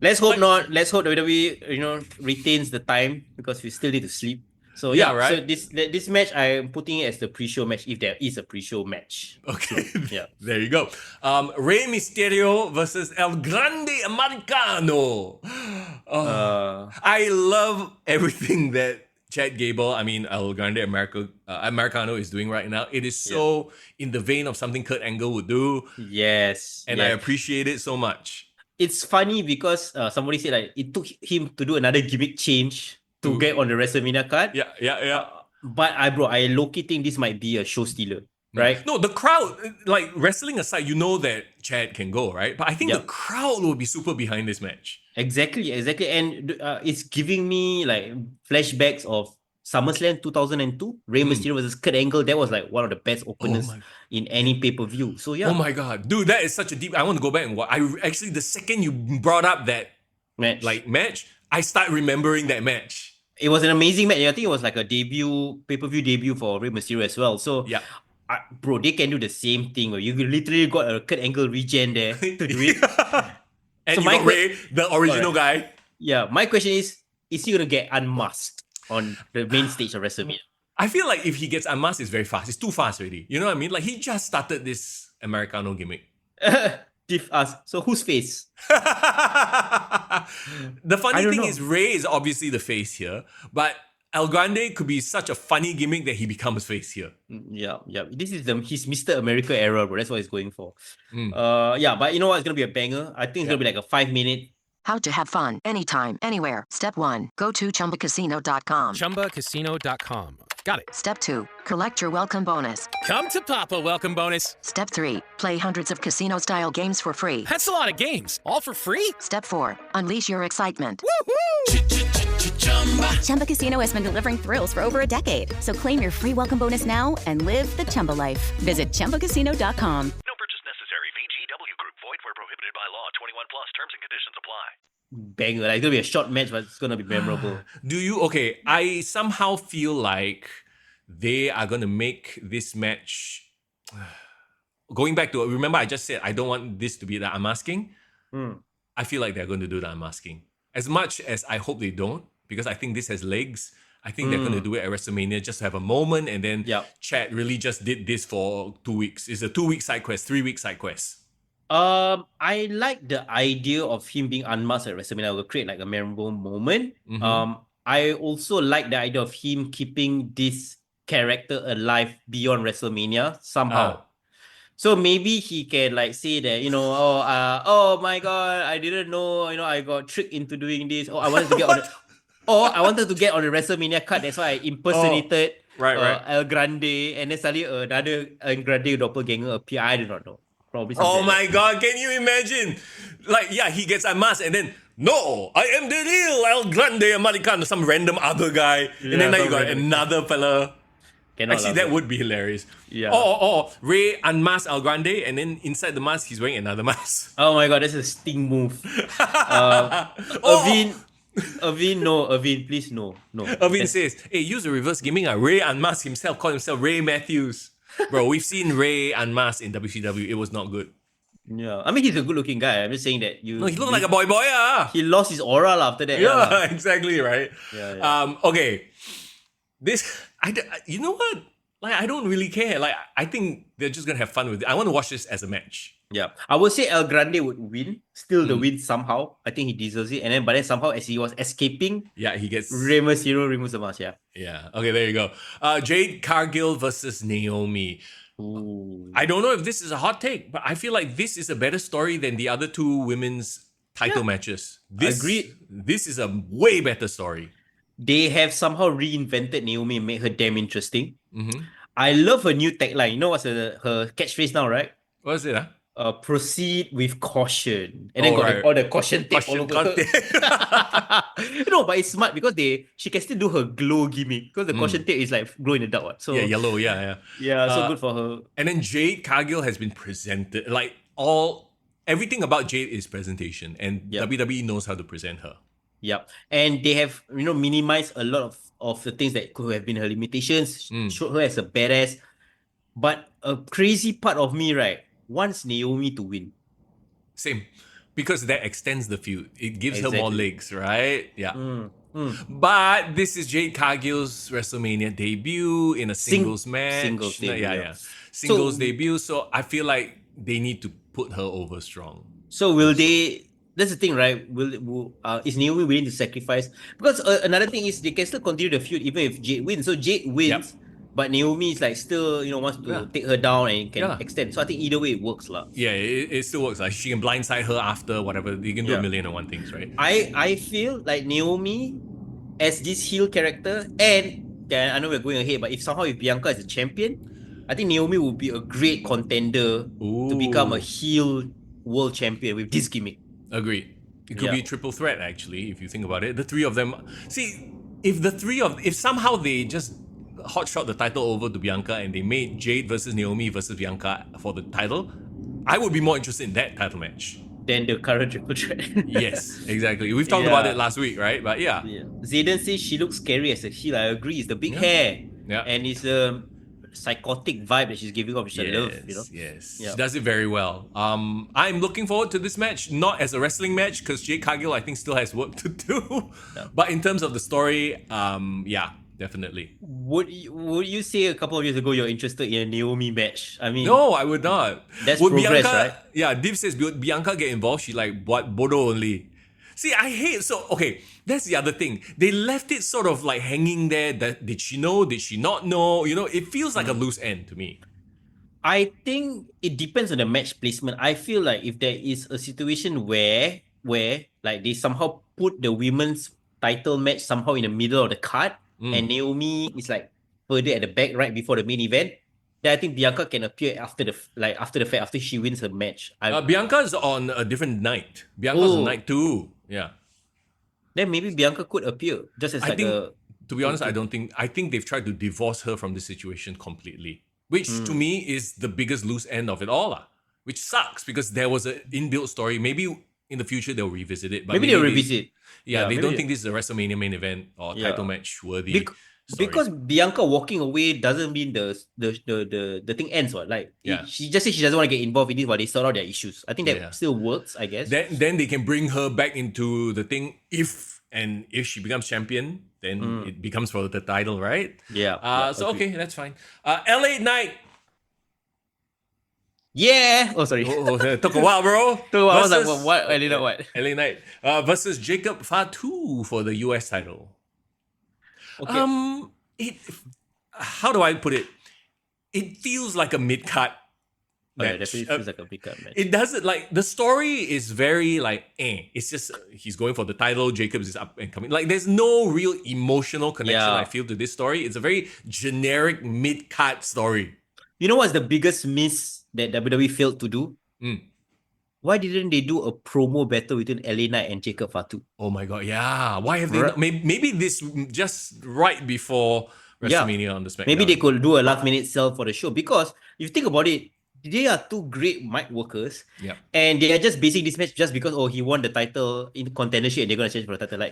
Let's hope not. Let's hope WWE, retains the time because we still need to sleep. So right. So this match, I'm putting it as the pre-show match if there is a pre-show match. Okay. There you go. Rey Mysterio versus El Grande Americano. I love everything that Chad Gable, El Grande Americano is doing right now. It is so in the vein of something Kurt Angle would do. Yes. And I appreciate it so much. It's funny because somebody said like it took him to do another gimmick change to get on the WrestleMania card. Yeah. But I low-key think this might be a show stealer, right? No, the crowd, like wrestling aside, you know that Chad can go, right? But I think the crowd will be super behind this match. Exactly. And it's giving me like flashbacks of SummerSlam 2002, Rey Mysterio versus Kurt Angle. That was like one of the best openers in any pay-per-view. So Oh my god, dude, that is such a deep. I want to go back and watch. The second you brought up that match, I start remembering that match. It was an amazing match. I think it was like a pay-per-view debut for Rey Mysterio as well. So bro, they can do the same thing where you literally got a Kurt Angle regen there to do it. And so you got Rey, the original guy. Yeah, my question is he gonna get unmasked on the main stage of WrestleMania? I feel like if he gets unmasked, it's very fast. It's too fast already. You know what I mean? Like, he just started this Americano gimmick. So whose face? The funny thing is Rey is obviously the face here, but El Grande could be such a funny gimmick that he becomes face here. Yeah. This is his Mr. America era, bro. That's what he's going for. But you know what? It's gonna be a banger. I think it's gonna be like a 5-minute. How to have fun anytime, anywhere. Step 1. Go to ChumbaCasino.com. ChumbaCasino.com. Got it. Step 2. Collect your welcome bonus. Come to Papa welcome bonus. Step 3. Play hundreds of casino-style games for free. That's a lot of games. All for free? Step 4. Unleash your excitement. Chumba Casino has been delivering thrills for over a decade. So claim your free welcome bonus now and live the Chumba life. Visit ChumbaCasino.com. No purchase necessary. VGW Group. Void where prohibited by law. 21 plus. Terms and conditions apply. Banger. Like, it's gonna be a short match, but it's gonna be memorable. I somehow feel like they are gonna make this match. Going back to, remember I just said I don't want this to be the unmasking. I feel like they're going to do the unmasking. As much as I hope they don't, because I think this has legs. I think they're going to do it at WrestleMania just to have a moment, and then Chad really just did this for 2 weeks. It's a 2-week side quest, 3-week side quest. I like the idea of him being unmasked at WrestleMania. It will create like a memorable moment. I also like the idea of him keeping this character alive beyond WrestleMania somehow. So maybe he can like say that, oh my god, I didn't know, I got tricked into doing this. I wanted to get on I wanted to get on the WrestleMania card. That's why I impersonated El Grande, and then suddenly another El Grande doppelganger appear. I do not know. Probably. Oh my god, can you imagine? Like, he gets unmasked and then, no, I am the real El Grande Americano, some random other guy. And then you got another fella. That would be hilarious. Yeah. Or Rey unmasked El Grande, and then inside the mask, he's wearing another mask. Oh my god, that's a Sting move. Irvin, please no. Irvin says, hey, use a reverse gimmick. Rey unmasked himself, called himself Ray Matthews. Bro, we've seen Rey unmasked in WCW. It was not good. Yeah, I mean, he's a good-looking guy. I'm just saying that he looked like a boy. He lost his aura after that. Yeah, exactly, right? Yeah. Okay. You know what? Like, I don't really care. Like, I think they're just gonna have fun with it. I want to watch this as a match. Yeah, I would say El Grande would win. Still the win somehow. I think he deserves it. But then somehow as he was escaping, he gets Rey Mysterio removes the mask. Yeah. Yeah. Okay, there you go. Jade Cargill versus Naomi. Ooh. I don't know if this is a hot take, but I feel like this is a better story than the other two women's title matches. Agreed. This is a way better story. They have somehow reinvented Naomi and made her damn interesting. Mm-hmm. I love her new tagline. You know what's her catchphrase now, right? What is it? Proceed with caution. And then got all the caution tape all over her. No, but it's smart because she can still do her glow gimmick because the caution tape is like glow in the dark. What? So yellow, Yeah, so good for her. And then Jade Cargill has been presented like everything about Jade is presentation, and WWE knows how to present her. Yep. And they have, minimized a lot of the things that could have been her limitations, showed her as a badass. But a crazy part of me, right, wants Naomi to win. Same. Because that extends the feud. It gives her more legs, right? Yeah. But this is Jade Cargill's WrestleMania debut in a singles match. Singles debut. Singles debut. So I feel like they need to put her over strong. So will they... That's the thing, right? Is Naomi willing to sacrifice? Because another thing is they can still continue the feud even if Jade wins. So Jade wins, but Naomi is like still, wants to take her down and can extend. So I think either way it works lah. Yeah, it still works. Like she can blindside her after whatever. You can do a million and one things, right? I feel like Naomi as this heel character, and I know we're going ahead, but if Bianca is a champion, I think Naomi would be a great contender to become a heel world champion with this gimmick. Agreed. It could be a triple threat, actually, if you think about it. The three of them... See, if somehow they just hotshot the title over to Bianca and they made Jade versus Naomi versus Bianca for the title, I would be more interested in that title match. Than the current triple threat. Yes, exactly. We've talked about it last week, right? But yeah. Zayden says she looks scary as a heel. I agree. It's the big hair. Yeah. And it's the psychotic vibe that she's giving off, which I love, Yes, she does it very well. I'm looking forward to this match, not as a wrestling match, because Jade Cargill, I think, still has work to do. But in terms of the story, definitely. Would you say a couple of years ago you're interested in a Naomi match? I mean... No, I would not. That's progress, right? Yeah, Div says, would Bianca get involved? She like, what, Bodo only? See, I hate... So, okay, that's the other thing. They left it sort of like hanging there. That did she know? Did she not know? It feels like a loose end to me. I think it depends on the match placement. I feel like if there is a situation where like they somehow put the women's title match somehow in the middle of the card and Naomi is like further at the back right before the main event, then I think Bianca can appear after the fact, after she wins her match. Bianca's on a different night. Bianca's on night 2. Yeah. Then maybe Bianca could appear just as to be honest, I think they've tried to divorce her from this situation completely, which to me is the biggest loose end of it all, which sucks because there was an inbuilt story. Maybe in the future they'll revisit it. But maybe they'll revisit. They don't think this is a WrestleMania main event or title match worthy. Because Bianca walking away doesn't mean the thing ends. Like she just said she doesn't want to get involved in this while they sort out their issues. I think that still works, I guess. Then they can bring her back into the thing if she becomes champion, then it becomes for the title, right? Yeah. Okay, that's fine. LA Knight. Yeah. Oh, sorry. Took a while, bro. I was like, what? I didn't know what. LA Knight versus Jacob Fatu for the US title. Okay. How do I put it? It feels like a mid-card match. Yeah, definitely feels like a mid-card match. It doesn't the story is very It's just he's going for the title. Jacobs is up and coming. Like there's no real emotional connection. I feel to this story. It's a very generic mid-card story. You know what's the biggest miss that WWE failed to do? Why didn't they do a promo battle between LA Knight and Jacob Fatu? Oh my god, yeah. Why have they not? Maybe this just right before WrestleMania on the SmackDown. Maybe they could do a last minute sell for the show because if you think about it, they are two great mic workers. Yeah. And they are just basing this match just because he won the title in contendership and they're gonna change for the title.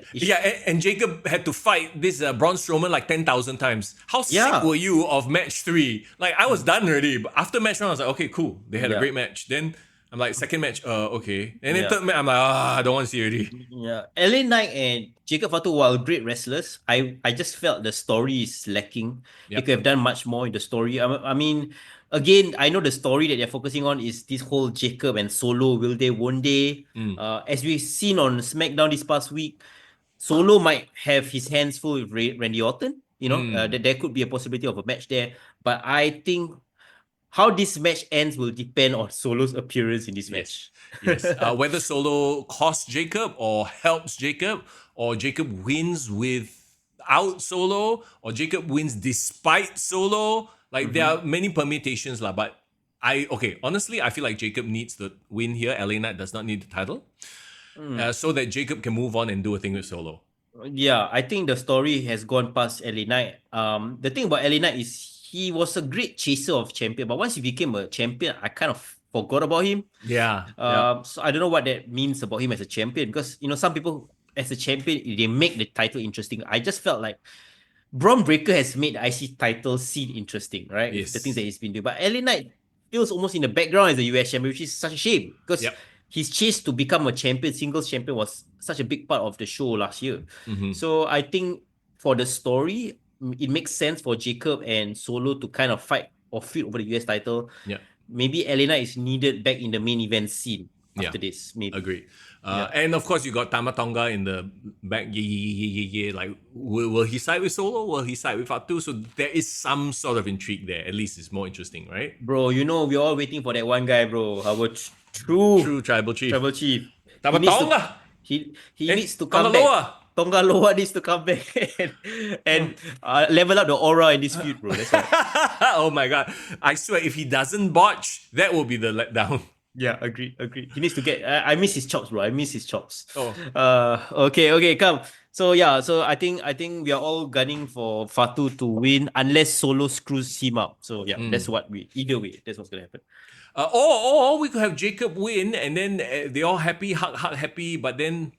And Jacob had to fight this Braun Strowman like 10,000 times. How sick were you of match 3? Like I was done already, but after match 1, I was like, okay, cool. They had a great match. Then I'm like, second match, okay. And then Yeah. third match, I'm like, I don't want to see already. Yeah, LA Knight and Jacob Fatu, while great wrestlers, I just felt the story is lacking. They Yep. could have done much more in the story. I mean, again, I know the story that they're focusing on is this whole Jacob and Solo, will they, won't they? As we've seen on SmackDown this past week, Solo might have his hands full with Randy Orton. You know, that there could be a possibility of a match there. But I think how this match ends will depend on Solo's appearance in this match. Yes. Whether Solo costs Jacob or helps Jacob, or Jacob wins without Solo, or Jacob wins despite Solo. Like there are many permutations, but honestly, I feel like Jacob needs the win here. LA Knight does not need the title. So that Jacob can move on and do a thing with Solo. Yeah, I think the story has gone past LA Knight. The thing about LA Knight is he was a great chaser of champion, but once he became a champion, I kind of forgot about him. Yeah. So I don't know what that means about him as a champion, because some people as a champion they make the title interesting. I just felt like Braun Breaker has made the IC title scene interesting, right? Yes. The things that he's been doing, but LA Knight feels almost in the background as a US champion, which is such a shame because his chase to become a champion, singles champion, was such a big part of the show last year. So I think for the story, it makes sense for Jacob and Solo to kind of fight or feud over the US title. Yeah. Maybe Elena is needed back in the main event scene after this. Maybe. Agree. And of course, you got Tama Tonga in the back. Like, will he side with Solo? Will he side with Fatu? So there is some sort of intrigue there. At least it's more interesting, right? Bro, we're all waiting for that one guy, bro. Our true tribal chief. Tribal chief. Tama Tonga. He needs to come back. Tonga Loa needs to come back and level up the aura in this feud, bro. That's all. Oh my god. I swear, if he doesn't botch, that will be the letdown. Yeah, agree. He needs to get... I miss his chops, bro. I miss his chops. Oh. Okay, come. So I think we are all gunning for Fatu to win unless Solo screws him up. So that's what either way, that's what's going to happen. Or we could have Jacob win and then they all happy, hug happy, but then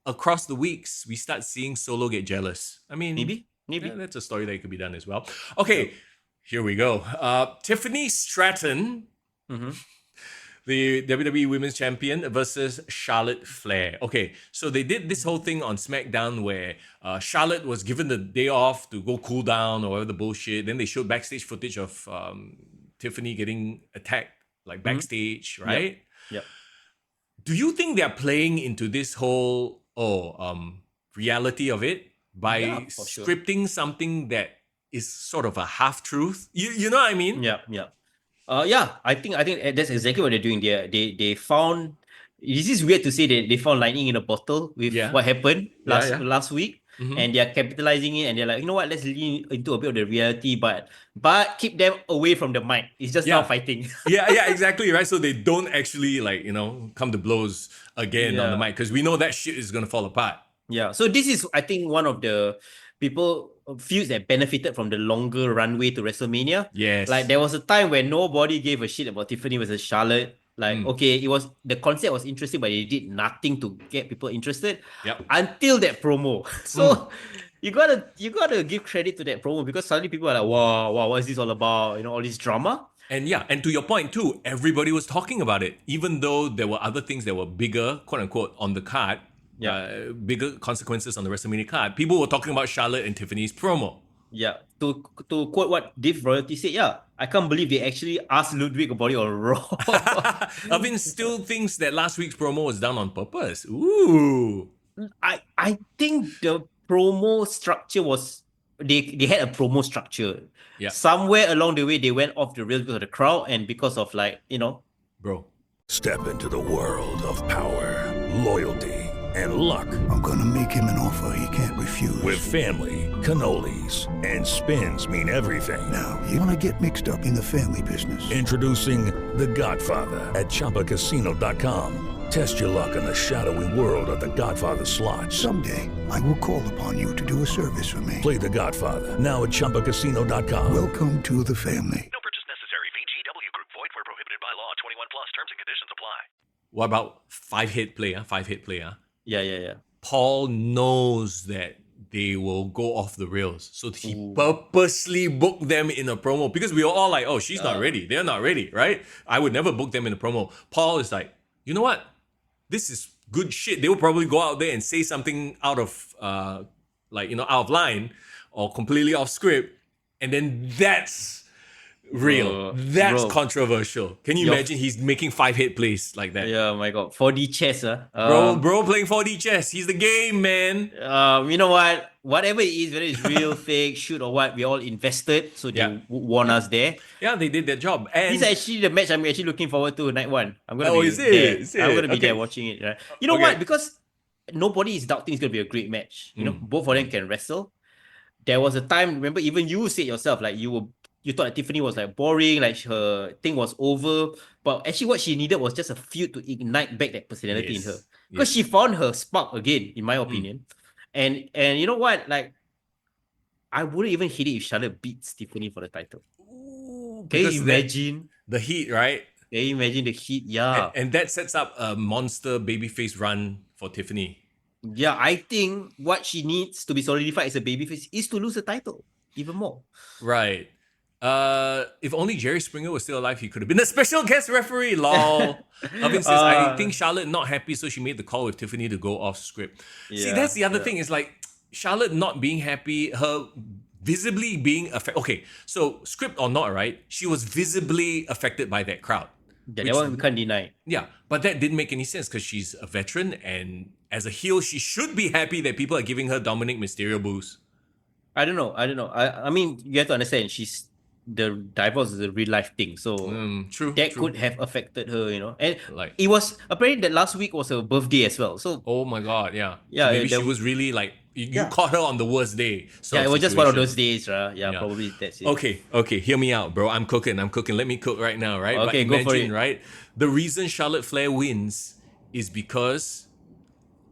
across the weeks, we start seeing Solo get jealous. I mean... Maybe. Yeah, that's a story that could be done as well. Okay, here we go. Tiffany Stratton... the WWE Women's Champion versus Charlotte Flair. Okay, so they did this whole thing on SmackDown where Charlotte was given the day off to go cool down or whatever the bullshit. Then they showed backstage footage of Tiffany getting attacked like backstage, right? Yep. Do you think they're playing into this whole reality of it by scripting something that is sort of a half-truth? You know what I mean? Yeah. I think that's exactly what they're doing. They found... This is weird to say that they found lightning in a bottle with what happened last week. And they're capitalizing it, and they're like, you know what, let's lean into a bit of the reality, but keep them away from the mic. It's just now fighting. yeah, exactly, right? So they don't actually come to blows again on the mic, because we know that shit is gonna fall apart. Yeah. So this is, I think, one of the feuds that benefited from the longer runway to WrestleMania. Yes. Like there was a time where nobody gave a shit about Tiffany versus Charlotte. Okay, the concept was interesting, but they did nothing to get people interested. Until that promo. So you gotta give credit to that promo, because suddenly people are like, wow, what is this all about? All this drama. And and to your point too, everybody was talking about it, even though there were other things that were bigger, quote unquote, on the card. Bigger consequences on the WrestleMania card. People were talking about Charlotte and Tiffany's promo. Yeah, to quote what Div Royalty said, I can't believe they actually asked Ludwig about it on Raw. Alvin still thinks that last week's promo was done on purpose. Ooh. I think the promo structure was... They had a promo structure. Yeah. Somewhere along the way, they went off the rails because of the crowd and because of Bro. Step into the world of power, loyalty, and luck. I'm gonna make him an offer he can't refuse. With family, cannolis, and spins mean everything. Now, you wanna get mixed up in the family business. Introducing The Godfather at ChumbaCasino.com. Test your luck in the shadowy world of The Godfather slot. Someday, I will call upon you to do a service for me. Play The Godfather now at ChumbaCasino.com. Welcome to the family. No purchase necessary. VGW Group. Void where prohibited by law. 21 plus. Terms and conditions apply. What about five-head play? Yeah. Yeah. Paul knows that they will go off the rails. So he purposely booked them in a promo because we were all like, oh, she's not ready. They're not ready, right? I would never book them in a promo. Paul is like, you know what? This is good shit. They will probably go out there and say something out of, out of line or completely off script. And then that's real. That's controversial. Can you imagine he's making 5-head plays like that? Yeah, my God. 4D chess, Bro playing 4D chess. He's the game, man. You know what? Whatever it is, whether it's real, fake, shoot or what, we all invested. So they warn us there. Yeah, they did their job. And this is actually the match I'm actually looking forward to, night one. I'm going to be is there. it? I'm going to be there watching it. Right? You know what? Because nobody is doubting it's going to be a great match. You know, both of them can wrestle. There was a time, remember, even you said yourself, like you thought that Tiffany was like boring, like her thing was over. But actually what she needed was just a feud to ignite back that personality in her. Because she found her spark again, in my opinion. And you know what? Like, I wouldn't even hate it if Charlotte beats Tiffany for the title. Ooh, can you imagine? The heat, right? Can you imagine the heat? Yeah. And that sets up a monster babyface run for Tiffany. Yeah, I think what she needs to be solidified as a babyface is to lose the title even more. Right. If only Jerry Springer was still alive, he could have been a special guest referee. Lol. Alvin says, I think Charlotte not happy, so she made the call with Tiffany to go off script. See, that's the other thing. It's like Charlotte not being happy, her visibly being affected. Okay, so script or not, right? She was visibly affected by that crowd. Yeah, that one we can't deny. Yeah, but that didn't make any sense because she's a veteran and as a heel, she should be happy that people are giving her Dominic Mysterio boost. I don't know. I mean, you have to understand, the divorce is a real life thing, so true. Could have affected her, you know. And like it was apparently that last week was her birthday as well. So oh my God, yeah. Yeah, so maybe she was really like you caught her on the worst day. So yeah, it was just one of those days, right? Yeah, probably that's it. Okay, hear me out, bro. I'm cooking. Let me cook right now, right? Okay, but imagine, go for it. Right? The reason Charlotte Flair wins is because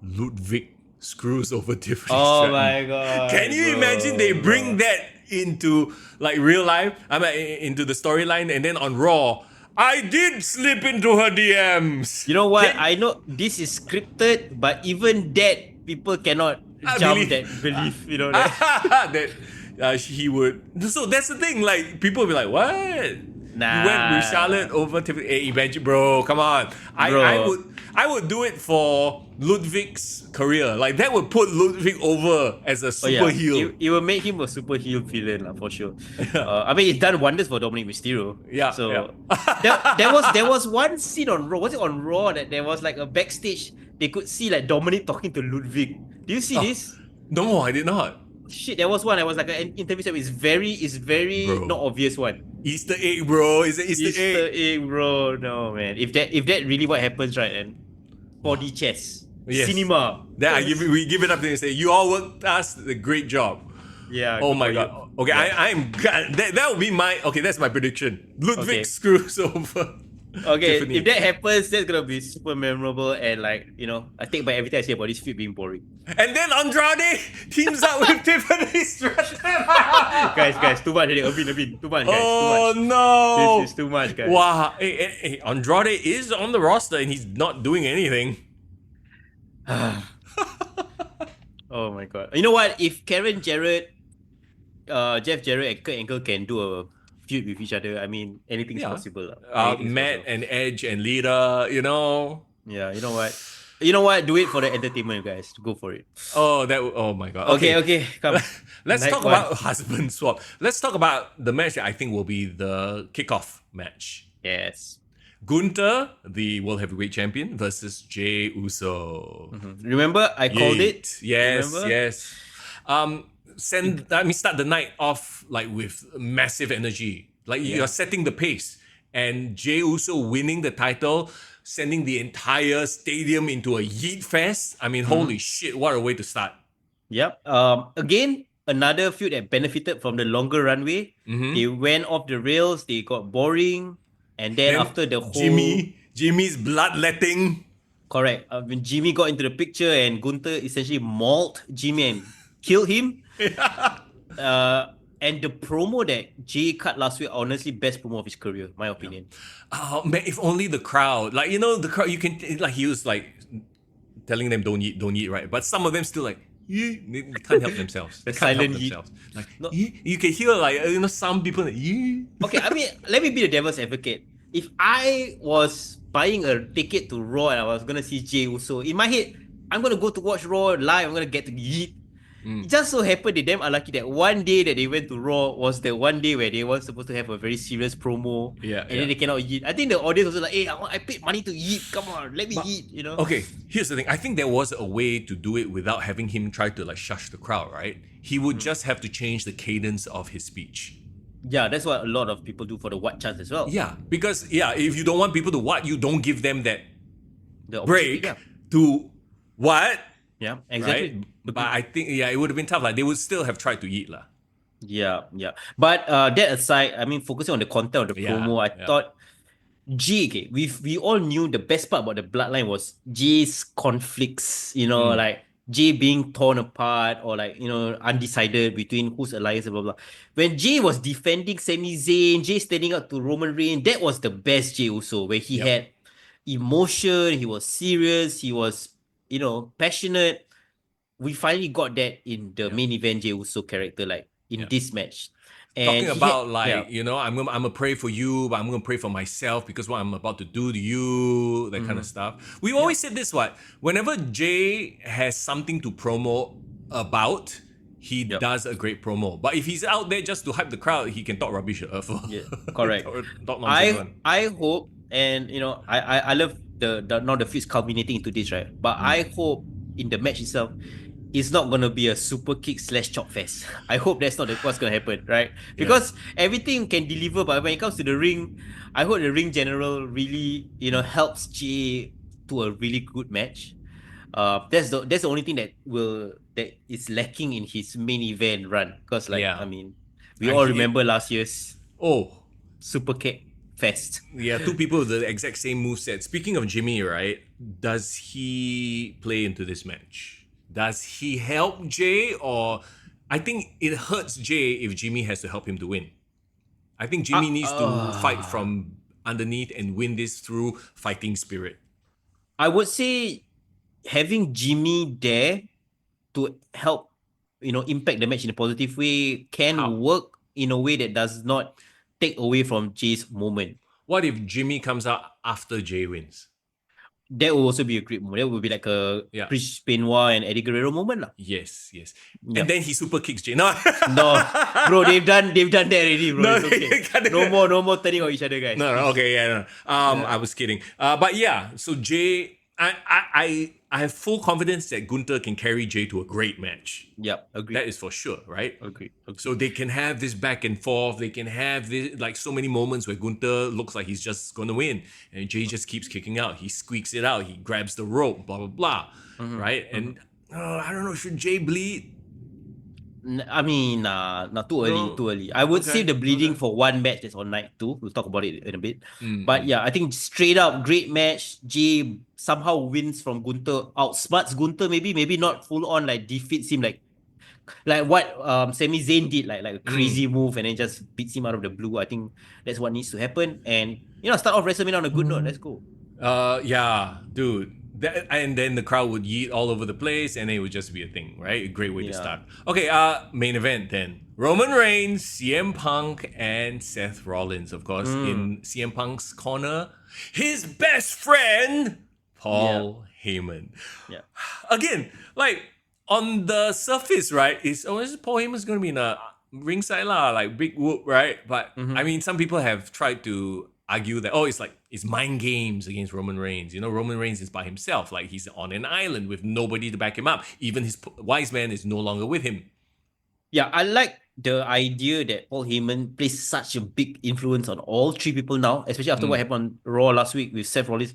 Ludwig screws over Tiffany. Oh my God. Can you imagine they bring that into like real life? Into the storyline, and then on Raw, I did slip into her DMs. You know what? I know this is scripted, but even that people cannot believe. You know that he would. So that's the thing. Like people will be like, what? Nah. You went with Charlotte over Tiffany. Hey, imagine, bro. Come on. I would do it for Ludwig's career. Like that would put Ludwig over as a super heel. It will make him a super heel villain, for sure. I mean, it's done wonders for Dominic Mysterio. Yeah. So there was one scene on Raw. Was it on Raw that there was like a backstage? They could see like Dominic talking to Ludwig. Do you see this? No, I did not. Shit, there was one. There was like an interview. It's very bro. Not obvious one. Easter egg, bro. Is it Easter egg, bro? No, man. If that really what happens, right? And 4D chess, cinema. Then we give it up to you and say, you all worked us a great job. Yeah. Oh my God. Okay, I'm that would be my that's my prediction. Ludwig screws over. Okay, Tiffany. If that happens, that's gonna be super memorable and like, you know, I take back everything I say about this feud being boring. And then Andrade teams up with Tiffany Stratton. guys, too much. Abin, too much, guys. Oh, too much. No. This is too much, guys. Wow. Hey, Andrade is on the roster and he's not doing anything. Oh my God. You know what? If Karen Jarrett, Jeff Jarrett and Kurt Angle can do a feud with each other, I mean, anything's possible. Matt and Edge and Lita, you know. Yeah, you know what? Do it for the entertainment, guys. Go for it. Oh my God. Okay. Come. Let's talk about husband swap. Let's talk about the match that I think will be the kickoff match. Yes. Gunther, the World Heavyweight Champion, versus Jey Uso. Mm-hmm. Remember, I called it. Yes, Remember? yes. Start the night off like with massive energy. Like you're setting the pace. And Jey Uso winning the title, sending the entire stadium into a yeet fest. I mean, holy shit, what a way to start. Yep. Again, another feud that benefited from the longer runway. Mm-hmm. They went off the rails, they got boring. And then after the whole... Jimmy's bloodletting. Correct. When Jimmy got into the picture and Gunther essentially mauled Jimmy and killed him. And the promo that Jay cut last week, honestly, best promo of his career, my opinion. Oh man, if only the crowd, the crowd, you can, he was telling them don't eat, right? But some of them still They can't help themselves. They The can't help silent yeet. themselves. Like, No. you can hear like some people like, Okay, I mean, let me be the devil's advocate. If I was buying a ticket to Raw and I was gonna see Jey Uso, in my head, I'm gonna go to watch Raw live. I'm gonna get to yeet. It just so happened they damn unlucky that one day that they went to Raw was the one day where they were supposed to have a very serious promo. Yeah, and then they cannot yeet. I think the audience was like, "Hey, I paid money to yeet. Come on, let me yeet." You know. Okay, here's the thing. I think there was a way to do it without having him try to like shush the crowd, right? He would just have to change the cadence of his speech. Yeah, that's what a lot of people do for the what chance as well. Yeah, because if you don't want people to what, you don't give them that The break opportunity, to what, yeah, exactly. right? But I think it would have been tough. Like they would still have tried to eat lah. Yeah. But that aside, I mean, focusing on the content of the promo, I thought Jay, okay, we all knew the best part about the bloodline was Jay's conflicts, like Jay being torn apart or like, undecided between who's alliance, blah, blah. When Jay was defending Sami Zayn, Jay standing up to Roman Reigns, that was the best Jay also, where he had emotion, he was serious, he was, passionate. We finally got that in the main event Jey Uso character, like in this match. And Talking he about had- I'm gonna pray for you, but I'm gonna pray for myself because what I'm about to do to you, that kind of stuff. We always said this, whenever Jay has something to promo about, he does a great promo. But if he's out there just to hype the crowd, he can talk rubbish for correct. talk nonsense. I hope, and I love the feud's culminating into this, right? But I hope in the match itself, it's not gonna be a super kick / chop fest. I hope that's not what's gonna happen, right? Because everything can deliver, but when it comes to the ring, I hope the ring general really, helps Jay to a really good match. That's the only thing that is lacking in his main event run. Because I mean, we all remember last year's super kick fest. Yeah, two people with the exact same moveset. Speaking of Jimmy, right? Does he play into this match? Does he help Jay, or I think it hurts Jay if Jimmy has to help him to win. I think Jimmy needs to fight from underneath and win this through fighting spirit. I would say having Jimmy there to help, impact the match in a positive way can work in a way that does not take away from Jay's moment. What if Jimmy comes out after Jay wins? That will also be a great moment. That would be like a Chris Benoit and Eddie Guerrero moment. Yes. And then he super kicks Jay. No, bro, they've done that already, bro. No, it's okay. No more turning on each other, guys. No, okay, no. I was kidding. But yeah, so Jay, I have full confidence that Gunther can carry Jay to a great match. Yep, agreed. That is for sure, right? Agreed. So they can have this back and forth. They can have this, like, so many moments where Gunther looks like he's just going to win. And Jay just keeps kicking out. He squeaks it out. He grabs the rope, blah, blah, blah. Right? And I don't know, should Jay bleed? I mean, not too early. I would save the bleeding for one match that's on night 2. We'll talk about it in a bit. But yeah, I think straight up, great match. Jay somehow wins from Gunther, outsmarts Gunther maybe not full on, like defeats him like what Sami Zayn did, like a crazy move and then just beats him out of the blue. I think that's what needs to happen. And, start off WrestleMania on a good note. Let's go. Yeah, dude. And then the crowd would yeet all over the place and it would just be a thing, right? A great way to start. Okay, main event then. Roman Reigns, CM Punk, and Seth Rollins, of course. In CM Punk's corner, his best friend, Paul Heyman. Yeah. Again, like, on the surface, right, is Paul Heyman's going to be in a ringside lah, like big whoop, right? But, I mean, some people have tried to argue that, it's mind games against Roman Reigns. Roman Reigns is by himself. Like, he's on an island with nobody to back him up. Even his wise man is no longer with him. Yeah, I like the idea that Paul Heyman plays such a big influence on all three people now, especially after what happened on Raw last week with Seth Rollins.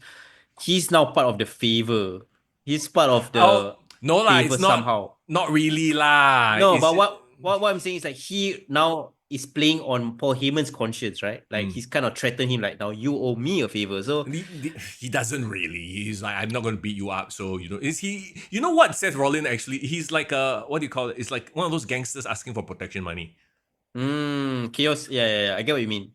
He's now part of the favor. He's part of the no lah, favor it's not, somehow. Not really lah. No, but what I'm saying is like he now is playing on Paul Heyman's conscience, right? Like he's kind of threatened him like, now you owe me a favor. So he doesn't really. He's like, I'm not going to beat you up. So, is he, what Seth Rollins actually, he's like what do you call it? It's like one of those gangsters asking for protection money. Chaos. Yeah. I get what you mean.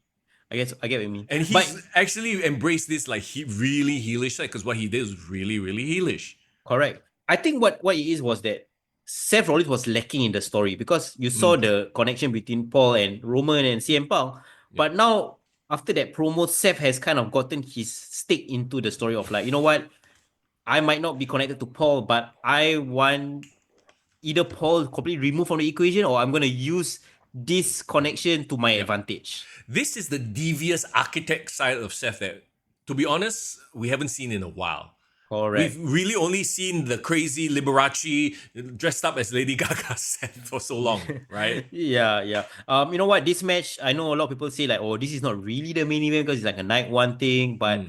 I get what you mean. And he's actually embraced this like really heelish side because what he did was really, really heelish. Correct. I think what it is was that Seth Rollins was lacking in the story because you saw the connection between Paul and Roman and CM Punk. But now, after that promo, Seth has kind of gotten his stake into the story of like, you know what? I might not be connected to Paul, but I want either Paul completely removed from the equation or I'm going to use this connection to my advantage. This is the devious architect side of Seth that, to be honest, we haven't seen in a while. Correct. We've really only seen the crazy Liberace dressed up as Lady Gaga Seth for so long, right? Yeah. You know what? This match, I know a lot of people say like, oh, this is not really the main event because it's like a night one thing. But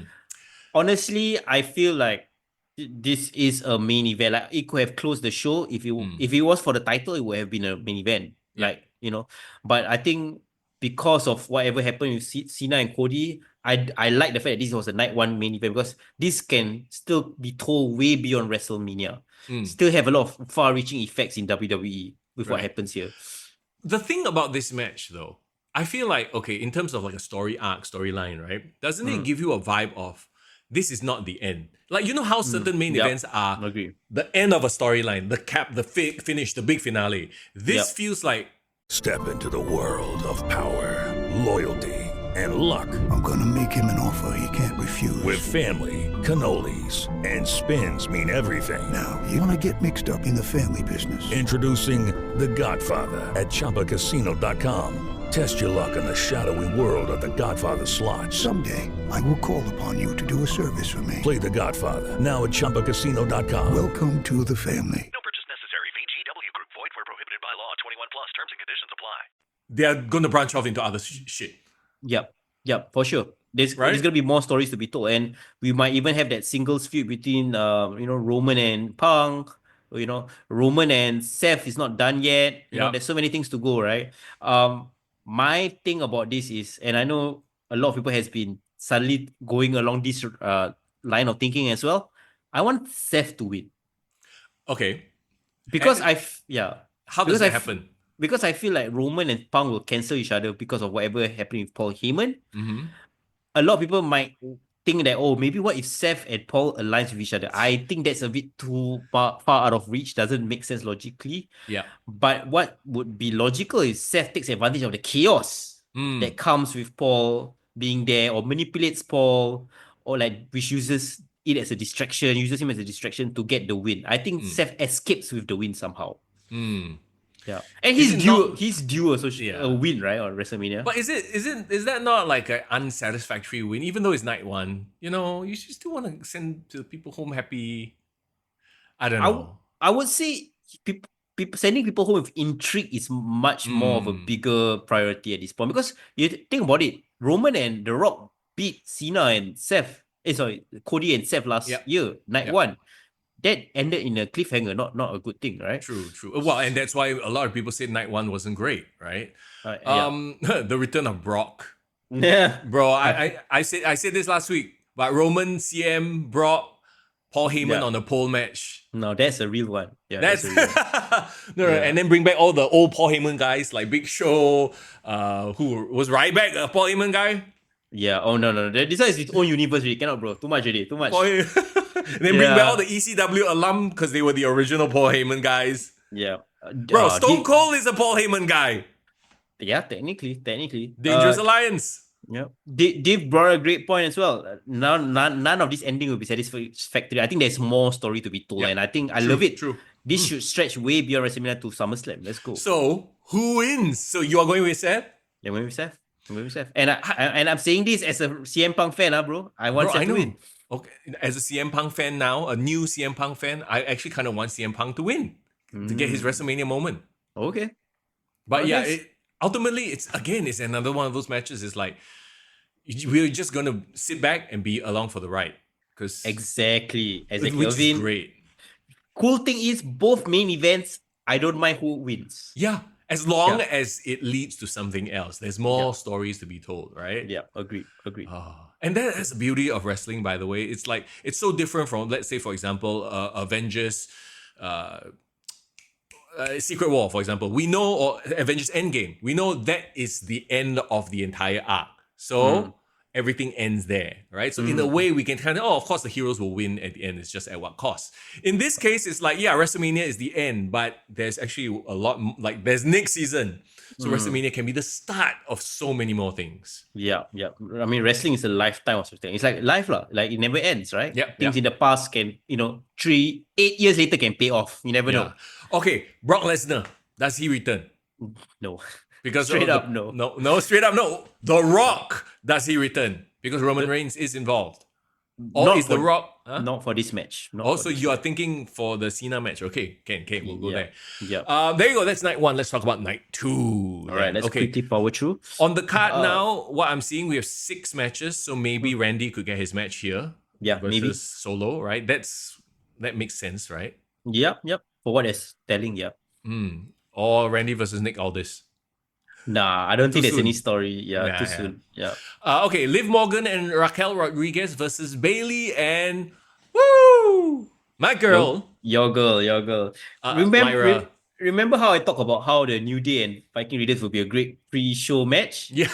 honestly, I feel like this is a main event. Like it could have closed the show if it was for the title, it would have been a main event. Like, you know, but I think because of whatever happened with Cena and Cody, I like the fact that this was a night one main event because this can still be told way beyond WrestleMania. Still have a lot of far-reaching effects in WWE with what happens here. The thing about this match, though, I feel like, okay, in terms of like a story arc, storyline, right? Doesn't it give you a vibe of this is not the end? Like, you know how certain main events are the end of a storyline, the cap, the finish, the big finale. This feels like... Step into the world of power, loyalty, and luck. I'm gonna make him an offer he can't refuse. With family, cannolis, and spins mean everything. Now, you wanna get mixed up in the family business. Introducing The Godfather at ChumbaCasino.com. Test your luck in the shadowy world of The Godfather slot. Someday, I will call upon you to do a service for me. Play The Godfather now at ChumbaCasino.com. Welcome to the family. No purchase necessary. VGW Group. Void where prohibited by law. 21 plus. Terms and conditions apply. They're going to branch off into other shit. Yep, for sure. There's going to be more stories to be told, and we might even have that singles feud between Roman and Punk. You know, Roman and Seth is not done yet. You know, there's so many things to go, right? My thing about this is, and I know a lot of people has been suddenly going along this line of thinking as well. I want Seth to win. Okay. Because How does that happen? Because I feel like Roman and Punk will cancel each other because of whatever happened with Paul Heyman. A lot of people might think that, oh, maybe what if Seth and Paul aligns with each other? I think that's a bit too far out of reach. Doesn't make sense logically. Yeah. But what would be logical is Seth takes advantage of the chaos that comes with Paul being there, or manipulates Paul, or like which uses it as a distraction, uses him as a distraction to get the win. I think Seth escapes with the win somehow. Yeah, and he's due also a win, right, on WrestleMania. But is that not like an unsatisfactory win? Even though it's night one, you know, you still want to send the people home happy. I don't know. I would say sending people home with intrigue is much more of a bigger priority at this point, because you think about it, Roman and The Rock beat Cena and Cody and Seth last year, night one. That ended in a cliffhanger, not a good thing, right? True. Well, and that's why a lot of people said night one wasn't great, right? The return of Brock. Yeah, bro. I said this last week, but Roman, CM, Brock, Paul Heyman on a pole match. No, that's a real one. Yeah, that's a real one. And then bring back all the old Paul Heyman guys like Big Show. Who was Ryback a Paul Heyman guy? Yeah. Oh no. This one is its own universe. Already. Cannot, bro. Too much already. Too much. Then bring back all the ECW alum because they were the original Paul Heyman guys. Yeah. Bro, Stone Cold is a Paul Heyman guy. Yeah, technically. Dangerous Alliance. Yeah. Dave brought a great point as well. None of this ending will be satisfactory. I think there's more story to be told, and I think I love it. True. This should stretch way beyond WrestleMania to SummerSlam. Let's go. So, who wins? So, you are going with Seth? Yeah, I'm going with Seth. And I'm saying this as a CM Punk fan, bro. I want Seth to win. Okay, as a CM Punk fan now, a new CM Punk fan, I actually kind of want CM Punk to win to get his WrestleMania moment. Okay, but ultimately, it's another one of those matches. It's like we're just gonna sit back and be along for the ride because exactly, which is great. Cool thing is both main events. I don't mind who wins. Yeah. As long as it leads to something else, there's more stories to be told, right? Yeah, agreed. And that's the beauty of wrestling, by the way. It's like, it's so different from, let's say, for example, Avengers, Secret War, for example. We know, or Avengers Endgame, we know that is the end of the entire arc. So everything ends there, right? So in a way, we can kind of, of course, the heroes will win at the end. It's just at what cost? In this case, it's like, yeah, WrestleMania is the end, but there's actually a lot, like there's next season. So WrestleMania can be the start of so many more things. Yeah. I mean, wrestling is a lifetime of something. It's like life, lah. Like it never ends, right? Yep, Things in the past can, 8 years later can pay off. You never know. Okay, Brock Lesnar, does he return? No. Because Straight up, no. No, straight up, no. The Rock, does he return? Because Roman Reigns is involved. Or Not is The for- Rock? Not for this match. Not Also, for this you are match. thinking for the Cena match. Okay, we'll go there. Yeah. There you go. That's night 1. Let's talk about night 2. All right, let's quickly power through. On the card now, what I'm seeing, we have 6 matches. So maybe Randy could get his match here. Yeah, versus maybe. Solo, right? That makes sense, right? Yep. For what it's telling, yeah. Or Randy versus Nick Aldis. Nah, I don't think there's soon. any story. Yeah, Yeah, too yeah. soon. Yeah. Okay, Liv Morgan and Raquel Rodriguez versus Bailey and my girl. Your girl. Myra. Remember how I talked about how the New Day and Viking Raiders would be a great pre-show match? Yeah.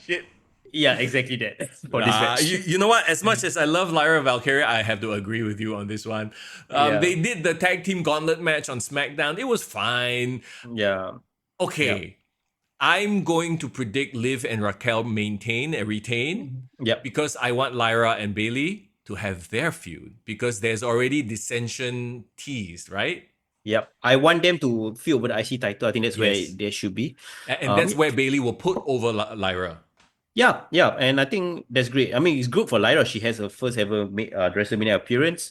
Shit. Yeah, exactly that. For this match. You know what? As much as I love Lyra Valkyria, I have to agree with you on this one. They did the tag team gauntlet match on SmackDown. It was fine. Yeah. Okay. Yeah. I'm going to predict Liv and Raquel maintain and retain. Yep. Because I want Lyra and Bailey to have their feud. Because there's already dissension teased, right? Yep. I want them to feud over the IC title. I think that's where Yes. they should be. And that's where Bailey will put over Lyra. Yeah. And I think that's great. I mean, it's good for Lyra. She has her first ever WrestleMania appearance.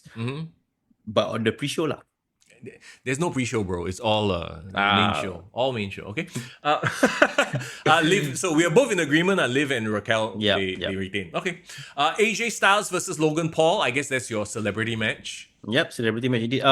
But on the pre-show lah. There's no pre-show, bro. It's all main show. All main show, okay? Liv, so we are both in agreement on Liv and Raquel. They retain. Okay. AJ Styles versus Logan Paul. I guess that's your celebrity match. Yep, celebrity match indeed.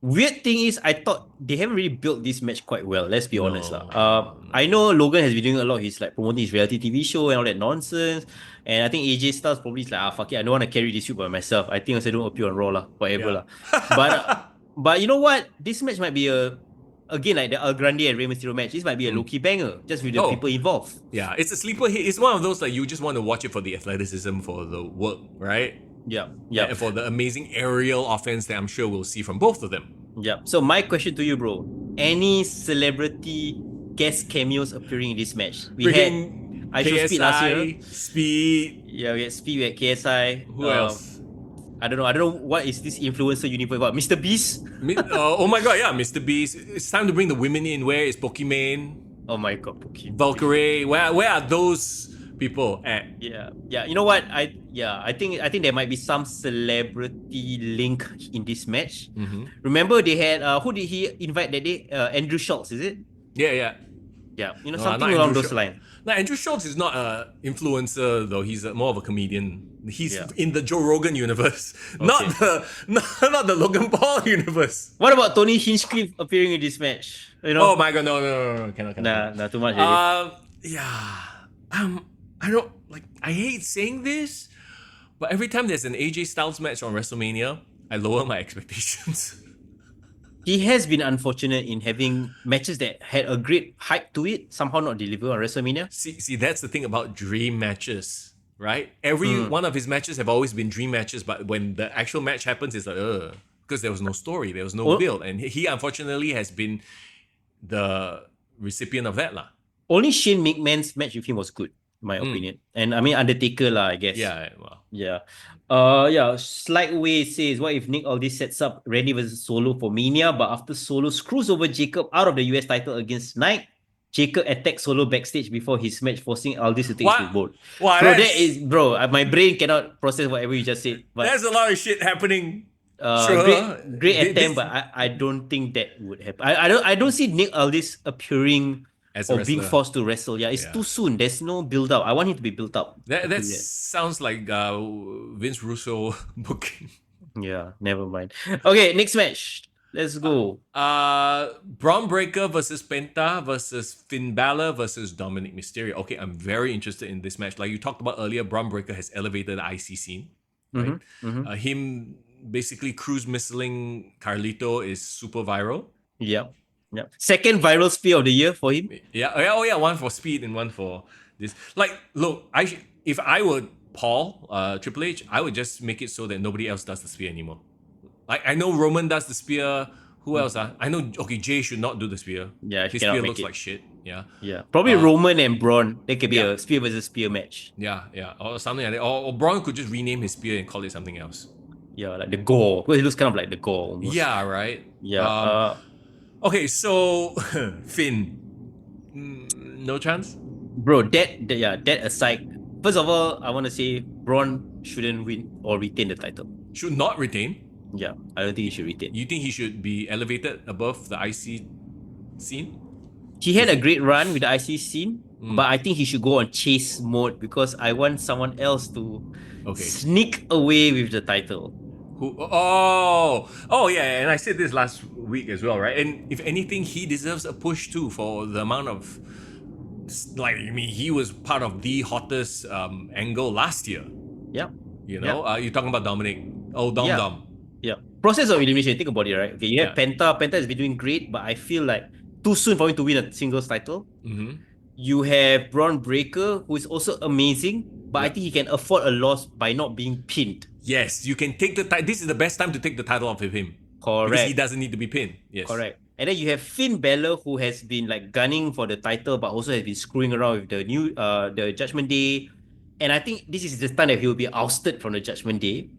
Weird thing is, I thought they haven't really built this match quite well. Let's be honest lah. I know Logan has been doing a lot. He's like promoting his reality TV show and all that nonsense. And I think AJ Styles probably is like, fuck it, I don't want to carry this feud by myself. I think I don't appear on Raw lah, whatever lah. But you know what? This match might be again like the El Grande and Rey Mysterio match. This might be a low-key banger just with the people involved. Yeah, it's a sleeper hit. It's one of those like you just want to watch it for the athleticism, for the work, right? Yeah. And for the amazing aerial offense that I'm sure we'll see from both of them. Yeah. So my question to you, bro: any celebrity guest cameos appearing in this match? We had I Show Speed last year. Speed. Yeah, we had Speed. We had KSI. Who else? I don't know what is this influencer universe about. Mr. Beast? Oh my god, yeah, Mr. Beast. It's time to bring the women in. Where is Pokimane? Oh my god, Pokimane. Valkyrie. Where are those people at? Yeah. You know what? I think there might be some celebrity link in this match. Remember they had who did he invite that day? Andrew Schultz, is it? Yeah. Yeah, something along those lines. Now, Andrew Schultz is not an influencer though. He's more of a comedian. He's in the Joe Rogan universe, not the Logan Paul universe. What about Tony Hinchcliffe appearing in this match? Oh my god, no, cannot. Nah, too much. Really. I don't like. I hate saying this, but every time there's an AJ Styles match on WrestleMania, I lower my expectations. He has been unfortunate in having matches that had a great hype to it, somehow not deliver on WrestleMania. See, that's the thing about dream matches, right? Every one of his matches have always been dream matches, but when the actual match happens, it's like, because there was no story, there was no build. And he unfortunately has been the recipient of that lah. Only Shane McMahon's match with him was good, in my opinion. And I mean, Undertaker lah, I guess. Yeah, well. Yeah. Slightway says, what if Nick Aldis sets up Randy versus Solo for Mania, but after Solo screws over Jacob out of the US title against Knight, Jacob attacks Solo backstage before his match, forcing Aldis to take his vote. Wow, my brain cannot process whatever you just said. But there's a lot of shit happening. Great attempt, but I don't think that would happen. I don't see Nick Aldis appearing or being forced to wrestle. Yeah, it's too soon. There's no build up. I want him to be built up. That sounds like Vince Russo booking. Yeah, never mind. Okay, next match. Let's go. Braun Breaker versus Penta versus Finn Balor versus Dominic Mysterio. Okay, I'm very interested in this match. Like you talked about earlier, Braun Breaker has elevated the IC scene. Right? Him basically cruise missiling Carlito is super viral. Yeah. Second viral spear of the year for him. Yeah. One for speed and one for This look, if I were Paul, Triple H, I would just make it so that nobody else does the spear anymore. Like I know Roman does the spear. Who else? I know. Okay, Jay should not do the spear. Yeah, his cannot spear make looks it. like shit. Yeah. Yeah. Probably Roman and Braun. There could be a spear versus spear match. Yeah, or something like that. Or Braun could just rename his spear and call it something else. Yeah, like the gore. Because it looks kind of like the gore almost. Yeah, right. Yeah. Okay, so Finn, no chance. Bro, that aside. First of all, I want to say Braun shouldn't win or retain the title. Should not retain. Yeah, I don't think he should retain. You think he should be elevated above the IC scene? He had a great run with the IC scene, but I think he should go on chase mode because I want someone else to sneak away with the title. Who? Oh yeah, and I said this last week as well, right? And if anything, he deserves a push too for the amount of he was part of the hottest angle last year. Yeah. You know, you're talking about Dominic. Oh, Dom. Yeah. Process of elimination, think about it, right? Okay, you have Penta. Penta has been doing great, but I feel like too soon for him to win a singles title. Mm-hmm. You have Braun Breaker, who is also amazing, but I think he can afford a loss by not being pinned. Yes, you can take the title. This is the best time to take the title off of him. Correct. Because he doesn't need to be pinned. Yes. Correct. And then you have Finn Balor, who has been like gunning for the title, but also has been screwing around with the Judgment Day. And I think this is the time that he will be ousted from the Judgment Day.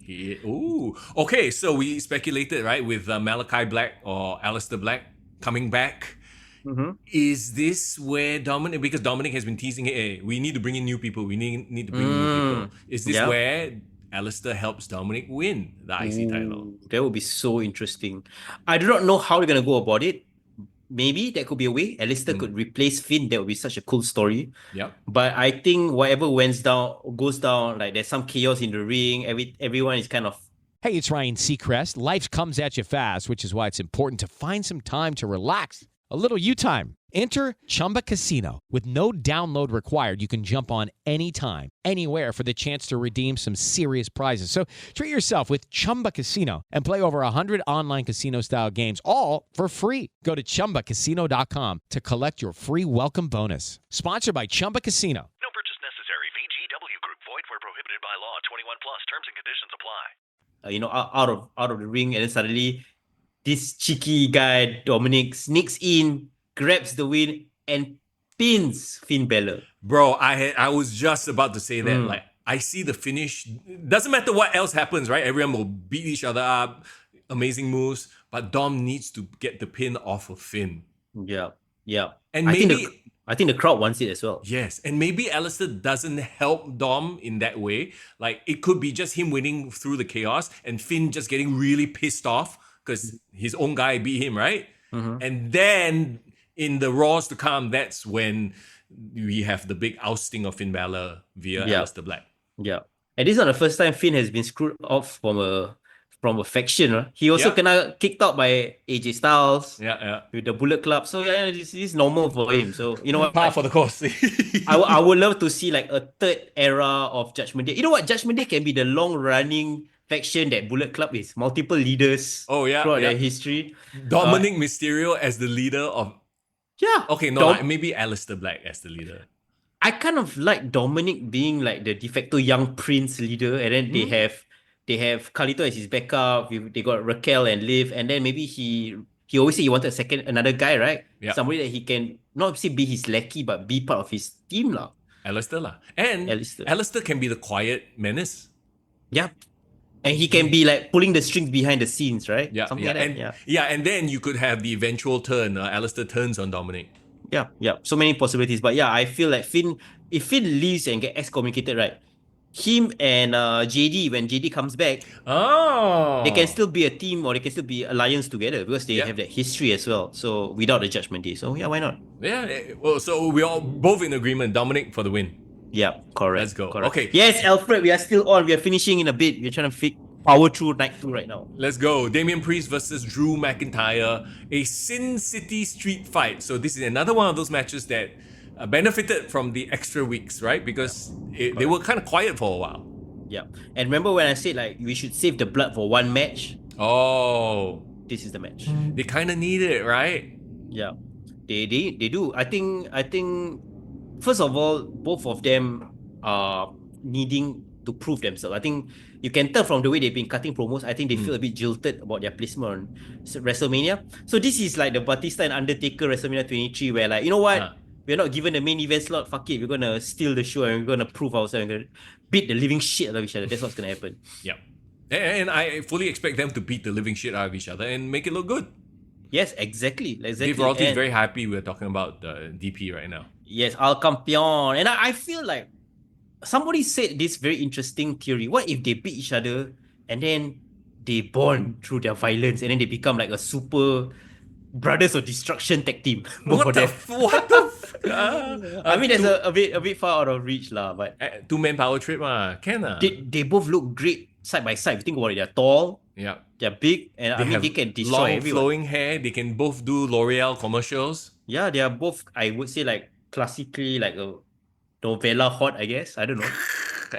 Okay, so we speculated, right, with Malachi Black or Aleister Black coming back. Mm-hmm. Is this where Dominic, because Dominic has been teasing, hey, we need to bring in new people, we need to bring in new people. Is this where Aleister helps Dominic win the IC title? That would be so interesting. I do not know how they're going to go about it. Maybe that could be a way. Aleister could replace Finn. That would be such a cool story. Yeah. But I think whatever goes down, like there's some chaos in the ring. Everyone is kind of. Hey, it's Ryan Seacrest. Life comes at you fast, which is why it's important to find some time to relax. A little you time. Enter Chumba Casino. With no download required, you can jump on anytime, anywhere for the chance to redeem some serious prizes. So treat yourself with Chumba Casino and play over 100 online casino-style games, all for free. Go to ChumbaCasino.com to collect your free welcome bonus. Sponsored by Chumba Casino. No purchase necessary. VGW Group. Void where prohibited by law. 21 plus. Terms and conditions apply. Out of the ring, and then suddenly this cheeky guy Dominic sneaks in, grabs the win, and pins Finn Balor. Bro, I was just about to say that. Like, I see the finish. Doesn't matter what else happens, right? Everyone will beat each other up. Amazing moves. But Dom needs to get the pin off of Finn. Yeah. And I think the crowd wants it as well. Yes, and maybe Aleister doesn't help Dom in that way. Like, it could be just him winning through the chaos and Finn just getting really pissed off because his own guy beat him, right? Mm-hmm. And then in the Raws to come, that's when we have the big ousting of Finn Balor via Aleister Black. Yeah. And this is not the first time Finn has been screwed off from a faction. Right? He also kicked out by AJ Styles. With the Bullet Club. So this is normal for him. So you know what? Par for the course. I would love to see like a third era of Judgment Day. You know what? Judgment Day can be the long-running faction that Bullet Club is. Multiple leaders throughout their history. Dominic Mysterio as the leader of... Yeah. Okay, no, maybe Aleister Black as the leader. I kind of like Dominic being like the de facto young prince leader, and then they have Carlito as his backup. They got Raquel and Liv, and then maybe he always said he wanted another guy, right? Yeah. Somebody that he can not say be his lackey, but be part of his team lah. Aleister lah. And Aleister can be the quiet menace. Yeah. And he can be like pulling the strings behind the scenes, right? Something like that. And then you could have the eventual turn. Aleister turns on Dominic. Yeah. So many possibilities. But I feel like if Finn leaves and get excommunicated, right? Him and JD, when JD comes back, they can still be a team or they can still be alliance together because they have that history as well. So without the Judgment Day. So why not? Yeah. Well, so we're all both in agreement. Dominic for the win. Yeah, correct. Let's go. Correct. Okay. Yes, Alfred, we are still on. We are finishing in a bit. We're trying to power through night 2 right now. Let's go. Damian Priest versus Drew McIntyre. A Sin City street fight. So this is another one of those matches that benefited from the extra weeks, right? Because they were kind of quiet for a while. Yeah. And remember when I said like we should save the blood for one match? Oh. This is the match. They kind of need it, right? Yeah. They do. I think first of all, both of them are needing to prove themselves. I think you can tell from the way they've been cutting promos. I think they feel a bit jilted about their placement on WrestleMania. So this is like the Batista and Undertaker WrestleMania 23, where like, you know what? We're not given the main event slot. Fuck it. We're going to steal the show and we're going to prove ourselves. We're going to beat the living shit out of each other. That's what's going to happen. Yeah. And I fully expect them to beat the living shit out of each other and make it look good. Yes, exactly. Dave Royalty is very happy we're talking about DP right now. Yes, Al Campeon. And I feel like somebody said this very interesting theory. What if they beat each other and then they bond through their violence and then they become like a super Brothers of Destruction tag team? What the I mean, that's a bit far out of reach lah, but two-man power trip can They both look great side by side. If you think about it, they're tall, they're big, and they can destroy long everyone. flowing hair. They can both do L'Oreal commercials. Yeah, they are both, I would say, like classically like a novella hot, I guess. I don't know.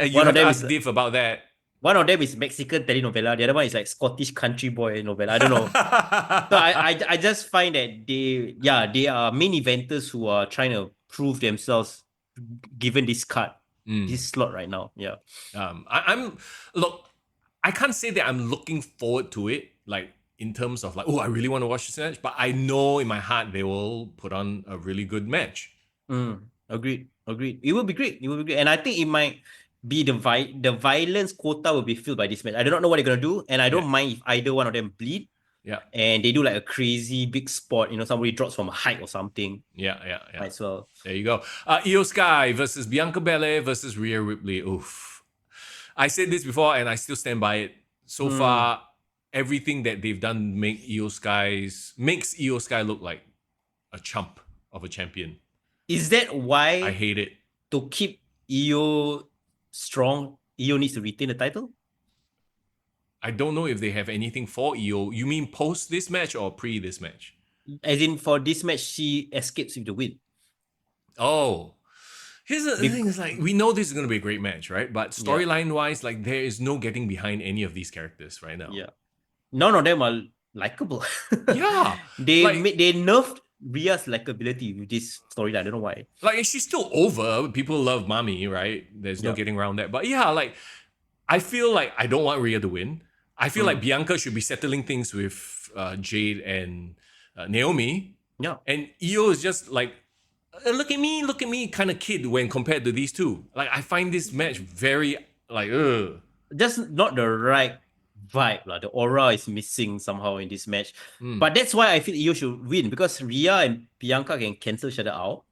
You have to ask Div about that. One of them is Mexican telenovela. The other one is like Scottish country boy novella. I don't know. So I just find that they are main eventers who are trying to prove themselves given this cut, this slot right now. Yeah. I can't say that I'm looking forward to it, like in terms of like, oh, I really want to watch this match, but I know in my heart they will put on a really good match. Agreed. It will be great. And I think it might be the violence quota will be filled by this match. I do not know what they're gonna do, and I don't mind if either one of them bleed. Yeah. And they do like a crazy big spot, somebody drops from a height or something. Yeah. Might as well. There you go. Io Sky versus Bianca Belair versus Rhea Ripley. Oof. I said this before and I still stand by it. So far, everything that they've done makes Io Sky look like a chump of a champion. Is that why I hate it? To keep Io strong, Io needs to retain the title? I don't know if they have anything for Io. You mean post this match or pre this match? As in, for this match, she escapes with the win. Oh. Here's the thing, is like, we know this is going to be a great match, right? But storyline-wise, like, there is no getting behind any of these characters right now. Yeah. None of them are likable. Yeah. They nerfed Rhea's likability with this storyline. I don't know why. Like, she's still over. People love Mami, right? There's no getting around that. But yeah, like, I feel like I don't want Rhea to win. I feel like Bianca should be settling things with Jade and Naomi. Yeah. And Io is just like, look at me kind of kid when compared to these two. Like, I find this match very, like, just not the right vibe. The aura is missing somehow in this match. But that's why I feel Io should win, because Rhea and Bianca can cancel each other out.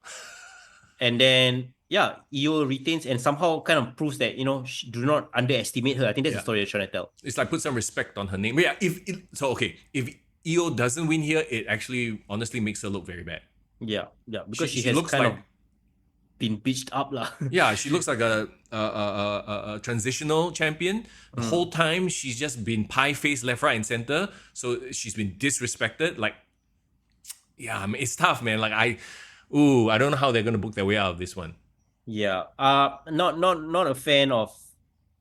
And then, Io retains and somehow kind of proves that, do not underestimate her. I think that's the story they're trying to tell. It's like put some respect on her name. But yeah, if Io doesn't win here, it actually honestly makes her look very bad. Yeah, because she has looks kind of been bitched up lah. Yeah, she looks like a transitional champion. The whole time she's just been pie-faced left, right, and center. So she's been disrespected. Like, yeah, I mean, it's tough, man. Like, I don't know how they're gonna book their way out of this one. Yeah, not a fan of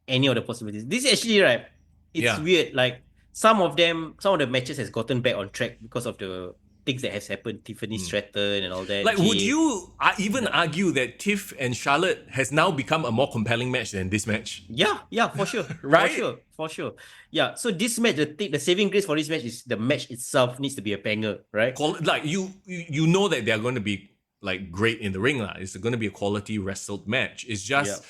any of the possibilities. This actually, right? It's weird. Like some of the matches has gotten back on track because of the things that has happened, Tiffany Stratton and all that. Like, would you even argue that Tiff and Charlotte has now become a more compelling match than this match? Yeah, for sure. Right? For sure. Yeah, so this match, the saving grace for this match is the match itself needs to be a banger, right? Like, you know that they're going to be, like, great in the ring. It's going to be a quality wrestled match. It's just,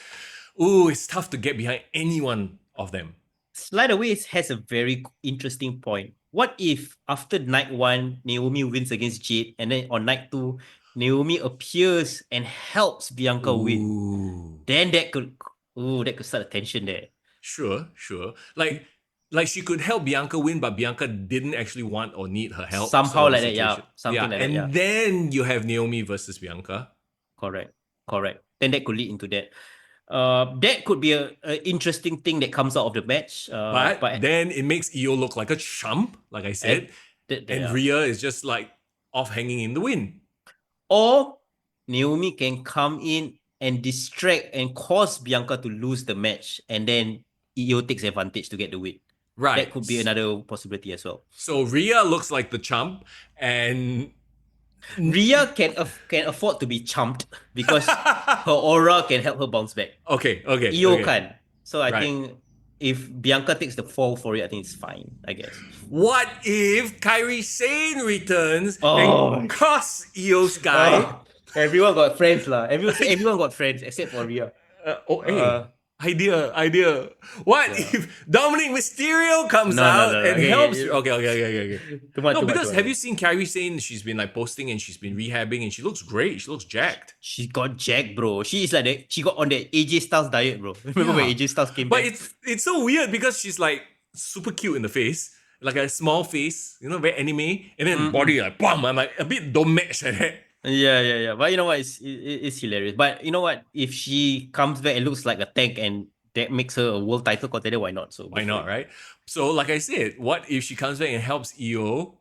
it's tough to get behind any one of them. Slide Away has a very interesting point. What if after night 1, Naomi wins against Jade, and then on night 2, Naomi appears and helps Bianca win? Then that could start a tension there. Sure. Like she could help Bianca win, but Bianca didn't actually want or need her help. Like that, yeah. Something like that, and then you have Naomi versus Bianca. Correct. Then that could lead into that. That could be an interesting thing that comes out of the match. But then it makes Io look like a chump, like I said. And Rhea is just like off hanging in the wind. Or Naomi can come in and distract and cause Bianca to lose the match, and then Io takes advantage to get the win. Right. That could be another possibility as well. So Rhea looks like the chump, and Rhea can afford to be chumped because her aura can help her bounce back. Okay. Io can. So I Right. think if Bianca takes the fall for it, I think it's fine, I guess. What if Kairi Sane returns Oh. and cross Io Sky? Everyone got friends lah. Everyone got friends except for Rhea. Idea. What if Dominic Mysterio comes out and helps? Okay. Too much, Because have you seen Kairi Sane? She's been like posting and she's been rehabbing and she looks great. She looks jacked. She got jacked, bro. She is like she got on the AJ Styles diet, bro. Remember when AJ Styles came But back? it's so weird because she's like super cute in the face, like a small face, very anime, and then body like bam. I'm like a bit don't match like that. Yeah. But you know what? It's hilarious. But you know what? If she comes back and looks like a tank and that makes her a world title contender, why not? So Why not, right? So like I said, what if she comes back and helps Io?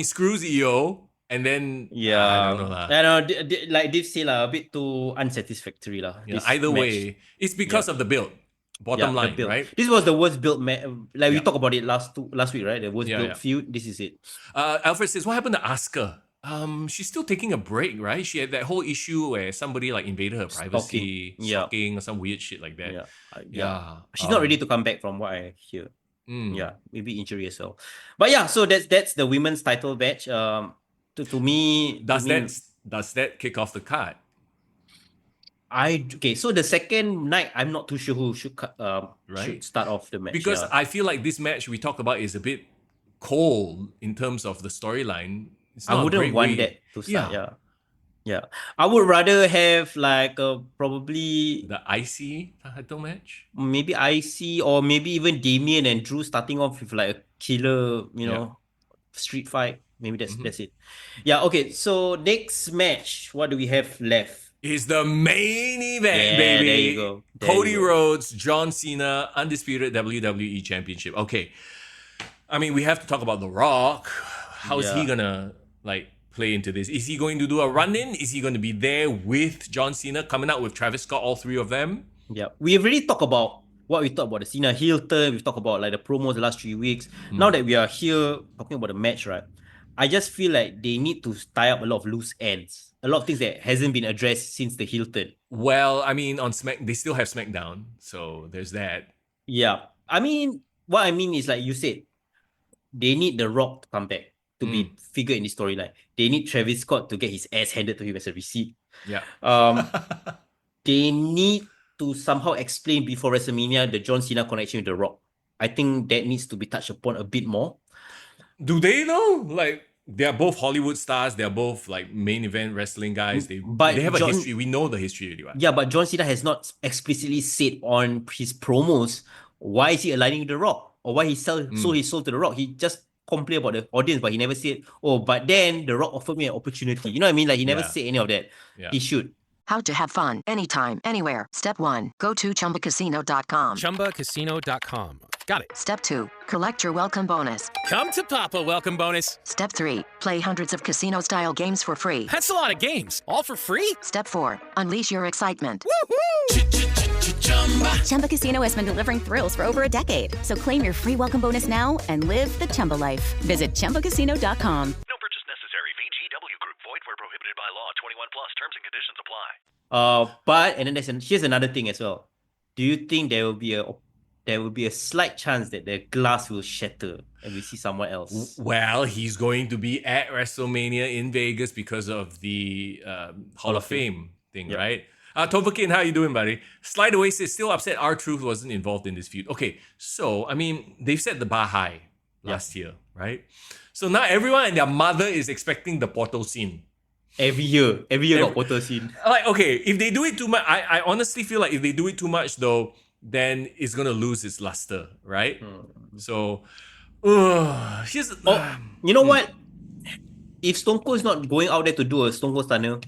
Screws Io, and then I don't know lah. I know, like Dave said a bit too unsatisfactory lah. Yeah, either way, it's because of the build. Bottom line, build. right? This was the worst build match. Like we talked about it last week, right? The worst build feud. This is it. Alfred says, what happened to Asuka? She's still taking a break, right? She had that whole issue where somebody like invaded her privacy, stalking or some weird shit like that. Yeah. She's not ready to come back from what I hear. Yeah, maybe injury as well. But yeah, so that's the women's title match. To me, does that kick off the card? So the second night, I'm not too sure who should start off the match. Because I feel like this match we talked about is a bit cold in terms of the storyline. I wouldn't want that to start. Yeah. I would rather have like probably the IC title match. Maybe IC or maybe even Damian and Drew starting off with like a killer, street fight. Maybe that's it. Yeah. Okay. So next match, what do we have left? Is the main event, baby. There you go. Cody Rhodes, John Cena, undisputed WWE Championship. Okay. I mean, we have to talk about The Rock. How is he gonna play into this? Is he going to do a run-in? Is he going to be there with John Cena, coming out with Travis Scott, all three of them? Yeah. We already talked about what we talked about the Cena heel turn. We've talked about like the promos the last 3 weeks. Now that we are here talking about the match, right? I just feel like they need to tie up a lot of loose ends. A lot of things that hasn't been addressed since the heel turn. Well, I mean, on they still have SmackDown, so there's that. Yeah. I mean, what I mean is like you said, they need The Rock to come back to be figured in the storyline. They need Travis Scott to get his ass handed to him as a receipt. Yeah. They need to somehow explain before WrestleMania the John Cena connection with The Rock. I think that needs to be touched upon a bit more. Do they though? Like, they're both Hollywood stars. They're both like main event wrestling guys. They have a history. We know the history already, right? Yeah, but John Cena has not explicitly said on his promos why is he aligning with The Rock or why he sold his soul to The Rock. He just complained about the audience, but he never said, but then The Rock offered me an opportunity. You know what I mean? Like he never said any of that. Yeah. He should. How to have fun anytime, anywhere. Step 1. Go to ChumbaCasino.com. ChumbaCasino.com. Got it. Step 2. Collect your welcome bonus. Come to Papa welcome bonus. Step 3. Play hundreds of casino-style games for free. That's a lot of games. All for free? Step 4. Unleash your excitement. Chumba Casino has been delivering thrills for over a decade. So claim your free welcome bonus now and live the Chumba life. Visit ChumbaCasino.com. No purchase necessary. VGW Group. Void where prohibited by law. 21 plus. Terms and conditions apply. But and then here's another thing as well. Do you think there will be a slight chance that the glass will shatter and we see someone else? Well, he's going to be at WrestleMania in Vegas because of the Hall of Fame thing, right? Tovakin, how you doing, buddy? Slide Away says, still upset R-Truth wasn't involved in this feud. Okay, so, I mean, they've set the bar high last year, right? So now everyone and their mother is expecting the portal scene. Every year got portal scene. Like, okay, if they do it too much, I honestly feel like if they do it too much, though, then it's going to lose its luster, right? So, here's... you know what? If Stone Cold is not going out there to do a Stone Cold Stunner,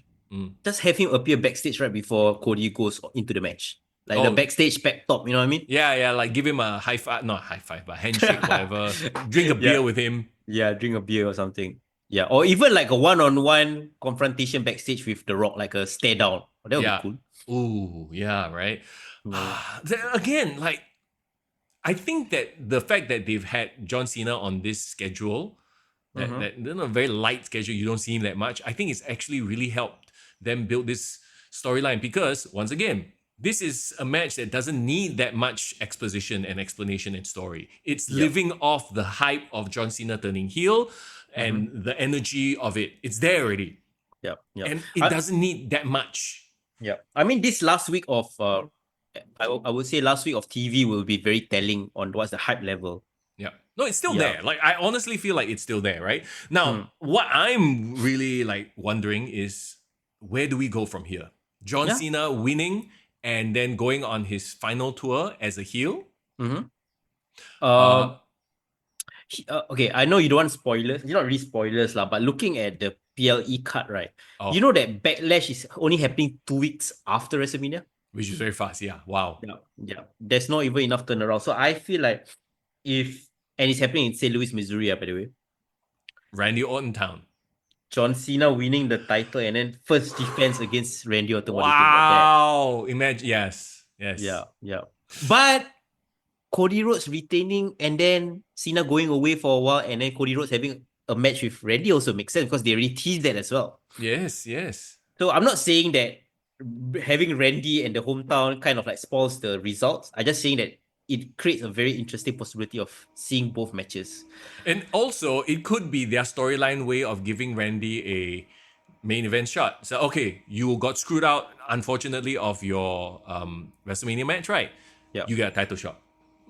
just have him appear backstage right before Cody goes into the match. Like the backstage pep talk, you know what I mean? Yeah, like give him a high five, not high five, but handshake, whatever. Drink a beer with him. Yeah, drink a beer or something. Yeah, or even like a one-on-one confrontation backstage with The Rock, like a stare down. That would be cool. Ooh, yeah, right? Again, like, I think that the fact that they've had John Cena on this schedule That very light schedule, you don't see him that much. I think it's actually really helped them build this storyline because, once again, this is a match that doesn't need that much exposition and explanation and story. It's living off the hype of John Cena turning heel and the energy of it. It's there already. Yeah. And it doesn't need that much. Yeah. I mean, this last week of, I would say last week of TV will be very telling on what's the hype level. Yeah. No, it's still there. Like, I honestly feel like it's still there, right? Now, what I'm really like wondering is, where do we go from here? John Cena winning and then going on his final tour as a heel? Okay, I know you don't want spoilers. It's not really spoilers, but looking at the PLE card, right? You know that Backlash is only happening 2 weeks after WrestleMania? Which is very fast, yeah. Wow. Yeah. There's not even enough turnaround. So I feel like and it's happening in St. Louis, Missouri, by the way. Randy Orton town. John Cena winning the title and then first defense against Randy Orton. Wow. Imagine, yes. Yeah. But Cody Rhodes retaining and then Cena going away for a while and then Cody Rhodes having a match with Randy also makes sense because they already teased that as well. Yes. So I'm not saying that having Randy and the hometown kind of like spoils the results. I'm just saying that it creates a very interesting possibility of seeing both matches. And also, it could be their storyline way of giving Randy a main event shot. So, okay, you got screwed out, unfortunately, of your WrestleMania match, right? Yeah. You get a title shot.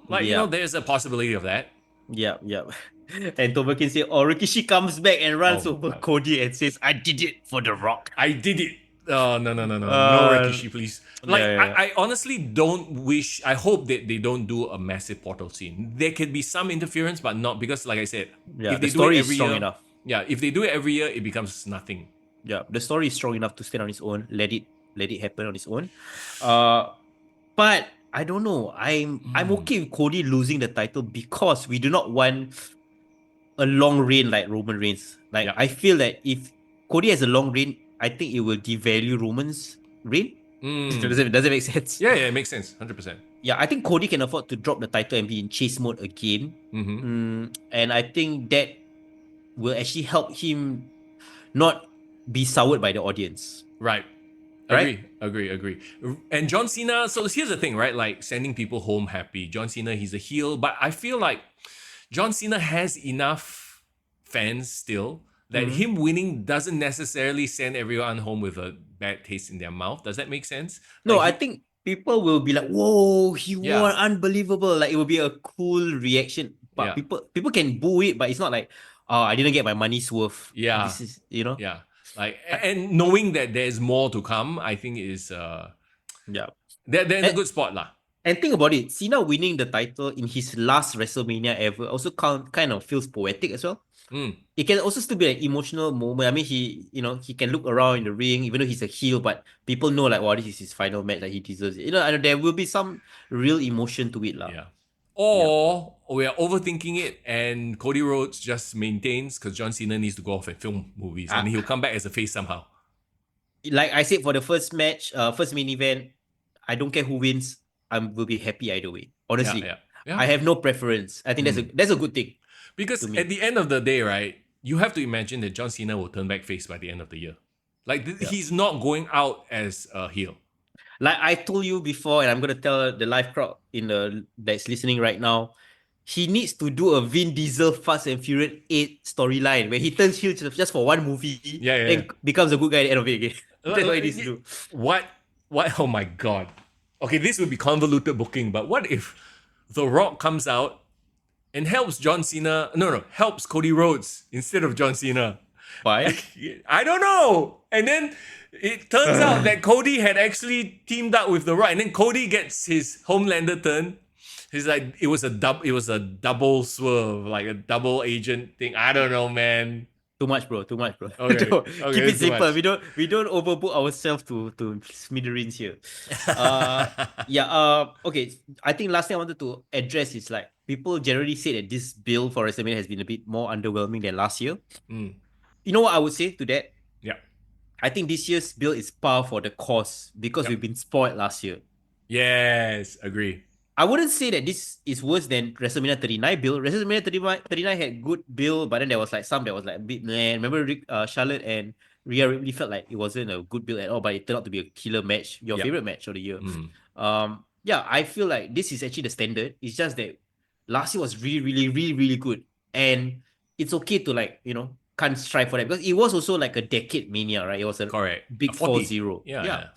Like, you know, there's a possibility of that. Yeah. And Tobakin say, Rikishi comes back and runs over Cody and says, I did it for The Rock. I did it. Oh, no, Rikishi, please. Like, I honestly don't wish, I hope that they don't do a massive portal scene. There can be some interference, but not because, like I said, if they the story do it is every strong year, enough. Yeah, if they do it every year, it becomes nothing. Yeah, the story is strong enough to stand on its own. Let it happen on its own. But I don't know. I'm okay with Cody losing the title because we do not want a long reign like Roman Reigns. Like I feel that if Cody has a long reign, I think it will devalue Roman's reign. Does it make sense? Yeah, it makes sense. 100%. Yeah, I think Cody can afford to drop the title and be in chase mode again. And I think that will actually help him not be soured by the audience. Right. Agree. And John Cena, so here's the thing, right? Like sending people home happy. John Cena, he's a heel, but I feel like John Cena has enough fans still that him winning doesn't necessarily send everyone home with a bad taste in their mouth. Does that make sense? No, I think people will be like, whoa, he won, unbelievable. Like it will be a cool reaction. But people can boo it, but it's not like, oh, I didn't get my money's worth. Yeah. This is, you know? Yeah. Like, and knowing that there's more to come, I think is they're in a good spot lah. And think about it, Cena winning the title in his last WrestleMania ever also kind of feels poetic as well. It can also still be an emotional moment. I mean, he can look around in the ring, even though he's a heel, but people know like, wow, this is his final match, like he deserves it. I know there will be some real emotion to it lah. Yeah. Or we are overthinking it and Cody Rhodes just maintains because John Cena needs to go off and film movies and he'll come back as a face somehow. Like I said, for the first match, first main event, I don't care who wins. I will be happy either way. Honestly, I have no preference. I think that's a good thing. Because at the end of the day, right, you have to imagine that John Cena will turn back face by the end of the year. Like he's not going out as a heel. Like I told you before, and I'm gonna tell the live crowd that's listening right now, he needs to do a Vin Diesel Fast and Furious 8 storyline where he turns heel just for one movie, then becomes a good guy at the end of it again. That's what he needs to do. What? Oh my god. Okay, this would be convoluted booking, but what if The Rock comes out and helps John Cena? Helps Cody Rhodes instead of John Cena. Why? I don't know. And then it turns out that Cody had actually teamed up with The Rock, and then Cody gets his Homelander turn. He's like, it was a double swerve, like a double agent thing. I don't know, man. Too much, bro. Okay. Keep it simple. We don't overbook ourselves to smithereens here. Okay. I think last thing I wanted to address is like people generally say that this bill for WrestleMania has been a bit more underwhelming than last year. You know what I would say to that? Yeah. I think this year's bill is par for the course because we've been spoiled last year. Yes, agree. I wouldn't say that this is worse than WrestleMania 39 build. WrestleMania 39 had good build, but then there was like some that was like a bit man. Remember Charlotte and Rhea Ripley felt like it wasn't a good build at all, but it turned out to be a killer match, your favorite match of the year. Yeah, I feel like this is actually the standard. It's just that last year was really, really, really, really good. And it's okay to like, can't strive for that because it was also like a decade mania, right? It was a big 4-0. Yeah.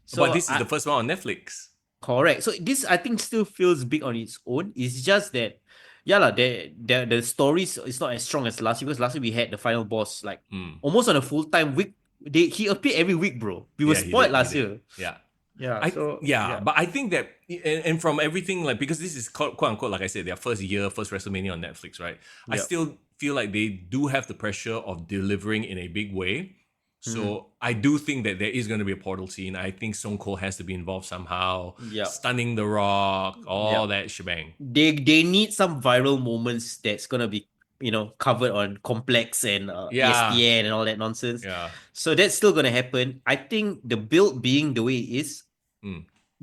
So but this is the first one on Netflix. Correct. So this I think still feels big on its own. It's just that, the stories is not as strong as last year because last year we had the final boss like almost on a full-time week. He appeared every week, bro. We were spoiled last year. Yeah. Yeah. But I think that, and from everything, like, because this is quote unquote, like I said, their first WrestleMania on Netflix, right? I still feel like they do have the pressure of delivering in a big way. So I do think that there is going to be a portal scene. I think Stone Cold has to be involved somehow. Stunning The Rock, all that shebang. They need some viral moments that's going to be, covered on Complex and ESPN and all that nonsense. Yeah. So that's still going to happen. I think the build being the way it is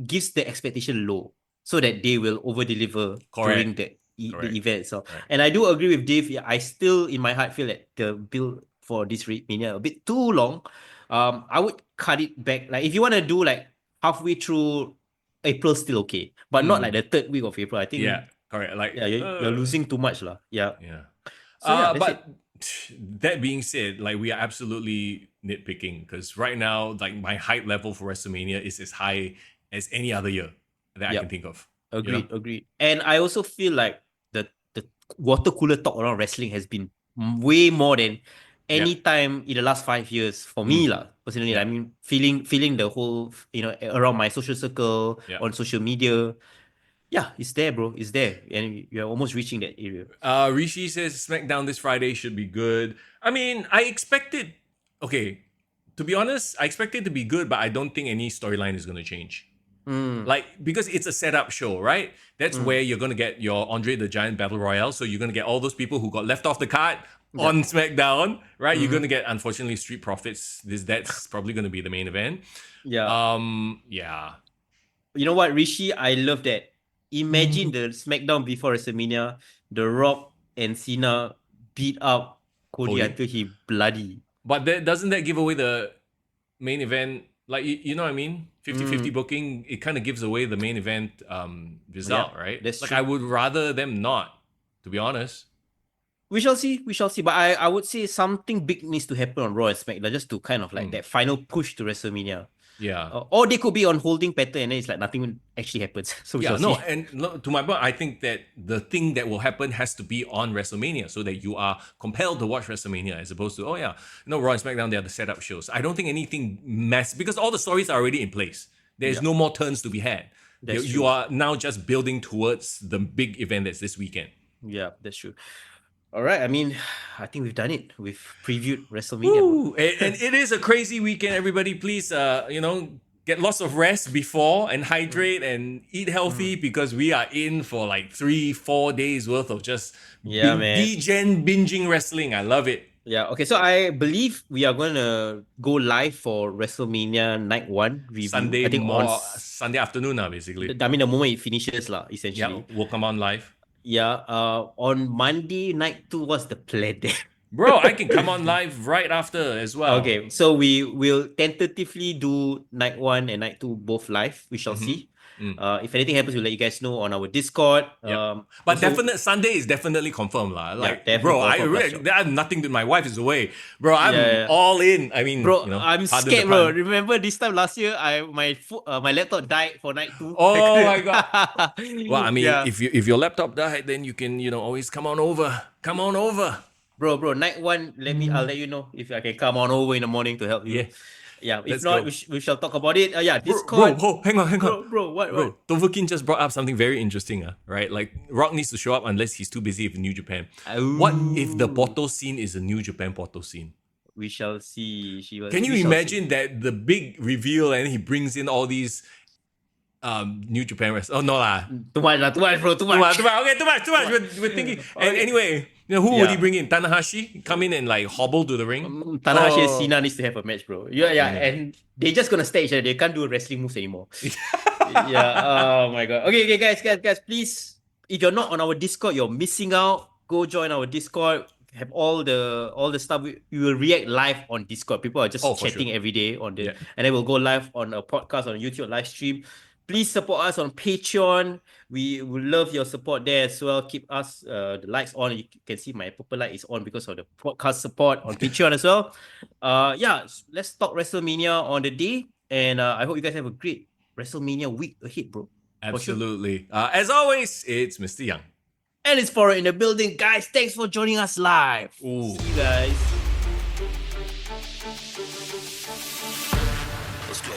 gives the expectation low so that they will over-deliver during the event itself. And I do agree with Dave. Yeah, I still, in my heart, feel that the build for this Mania a bit too long. I would cut it back. Like if you want to do like halfway through April, still okay, but not like the third week of April. I think correct. Like you're losing too much, lah. Yeah. So, but that being said, like we are absolutely nitpicking because right now, like my hype level for WrestleMania is as high as any other year that I can think of. Agreed. And I also feel like the water cooler talk around wrestling has been way more than any time in the last 5 years for me personally. I mean, feeling the whole around my social circle on social media. Yeah, it's there, bro. It's there, and you're almost reaching that area. Rishi says SmackDown this Friday should be good. I mean, I expected. Okay, to be honest, I expect it to be good, but I don't think any storyline is going to change. Like, because it's a setup show, right? That's where you're going to get your Andre the Giant Battle Royale. So you're going to get all those people who got left off the card on SmackDown, right? You're going to get, unfortunately, Street Profits. That's probably going to be the main event. Yeah. You know what, Rishi? I love that. Imagine the SmackDown before WrestleMania, The Rock and Cena beat up Cody until he bloody. But doesn't that give away the main event? Like, you know what I mean? 50-50 booking, it kind of gives away the main event result, right? That's like, true. I would rather them not, to be honest. We shall see. But I would say something big needs to happen on Raw and SmackDown just to kind of like that final push to WrestleMania. Yeah. Or they could be on holding pattern and then it's like nothing actually happens. So we shall see. And to my point, I think that the thing that will happen has to be on WrestleMania so that you are compelled to watch WrestleMania as opposed to, Raw and SmackDown, they are the setup shows. I don't think anything massive, because all the stories are already in place. There's no more turns to be had. You are now just building towards the big event that's this weekend. Yeah, that's true. All right, I mean, I think we've done it. We've previewed WrestleMania. And it is a crazy weekend, everybody. Please, get lots of rest before and hydrate and eat healthy because we are in for like 3-4 days worth of just binging wrestling. I love it. Yeah, okay, so I believe we are going to go live for WrestleMania Night 1 review. Sunday afternoon, basically. I mean, the moment it finishes, essentially. Yeah, we'll come on live. Yeah, on Monday Night 2, what's the plan there? Bro, I can come on live right after as well. Okay, so we will tentatively do Night 1 and Night 2 both live. We shall see. If anything happens, we'll let you guys know on our Discord. But Sunday is definitely confirmed. Like, bro, I have nothing to, my wife is away. Bro, I'm all in. I mean, bro, I'm scared, bro. Remember this time last year, my laptop died for Night 2. Oh my God. Well, I mean, if your laptop died, then you can, always come on over. Come on over. Bro, Night 1, I'll let you know if I can come on over in the morning to help you. Yeah, if not, we shall talk about it. Discord. Bro, hang on. Bro, what? Tovukin just brought up something very interesting, right? Like, Rock needs to show up unless he's too busy with New Japan. What if the Porto scene is a New Japan Porto scene? We shall see. Can you imagine that the big reveal and he brings in all these New Japan wrestlers? Oh, no lah. Too much, bro. Too much. Okay, too much. We're thinking. And anyway, who would he bring in? Tanahashi? Come in and like hobble to the ring? Tanahashi and Cena needs to have a match, bro. Yeah, and they're just gonna stay each other. They can't do wrestling moves anymore. Yeah. Oh my god. Okay, guys, please, if you're not on our Discord, you're missing out. Go join our Discord. Have all the stuff. We will react live on Discord. People are just chatting every day on the, and then we'll go live on a podcast on YouTube live stream. Please support us on Patreon. We would love your support there as well. Keep us the lights on. You can see my purple light is on because of the podcast support on Patreon as well. Yeah, let's talk WrestleMania on the day, and I hope you guys have a great WrestleMania week ahead, bro. Absolutely. As always, it's Mr. Young. And it's Forrest in the building. Guys, thanks for joining us live. Ooh. See you guys. Let's go.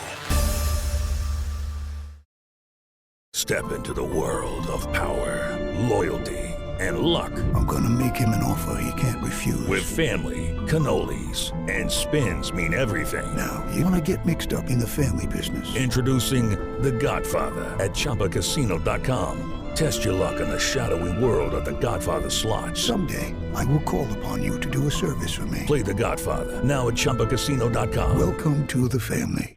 Step into the world of power, loyalty, and luck. I'm gonna make him an offer he can't refuse. With family, cannolis, and spins mean everything. Now, you wanna get mixed up in the family business. Introducing The Godfather at ChumbaCasino.com. Test your luck in the shadowy world of The Godfather slot. Someday, I will call upon you to do a service for me. Play The Godfather now at ChumbaCasino.com. Welcome to the family.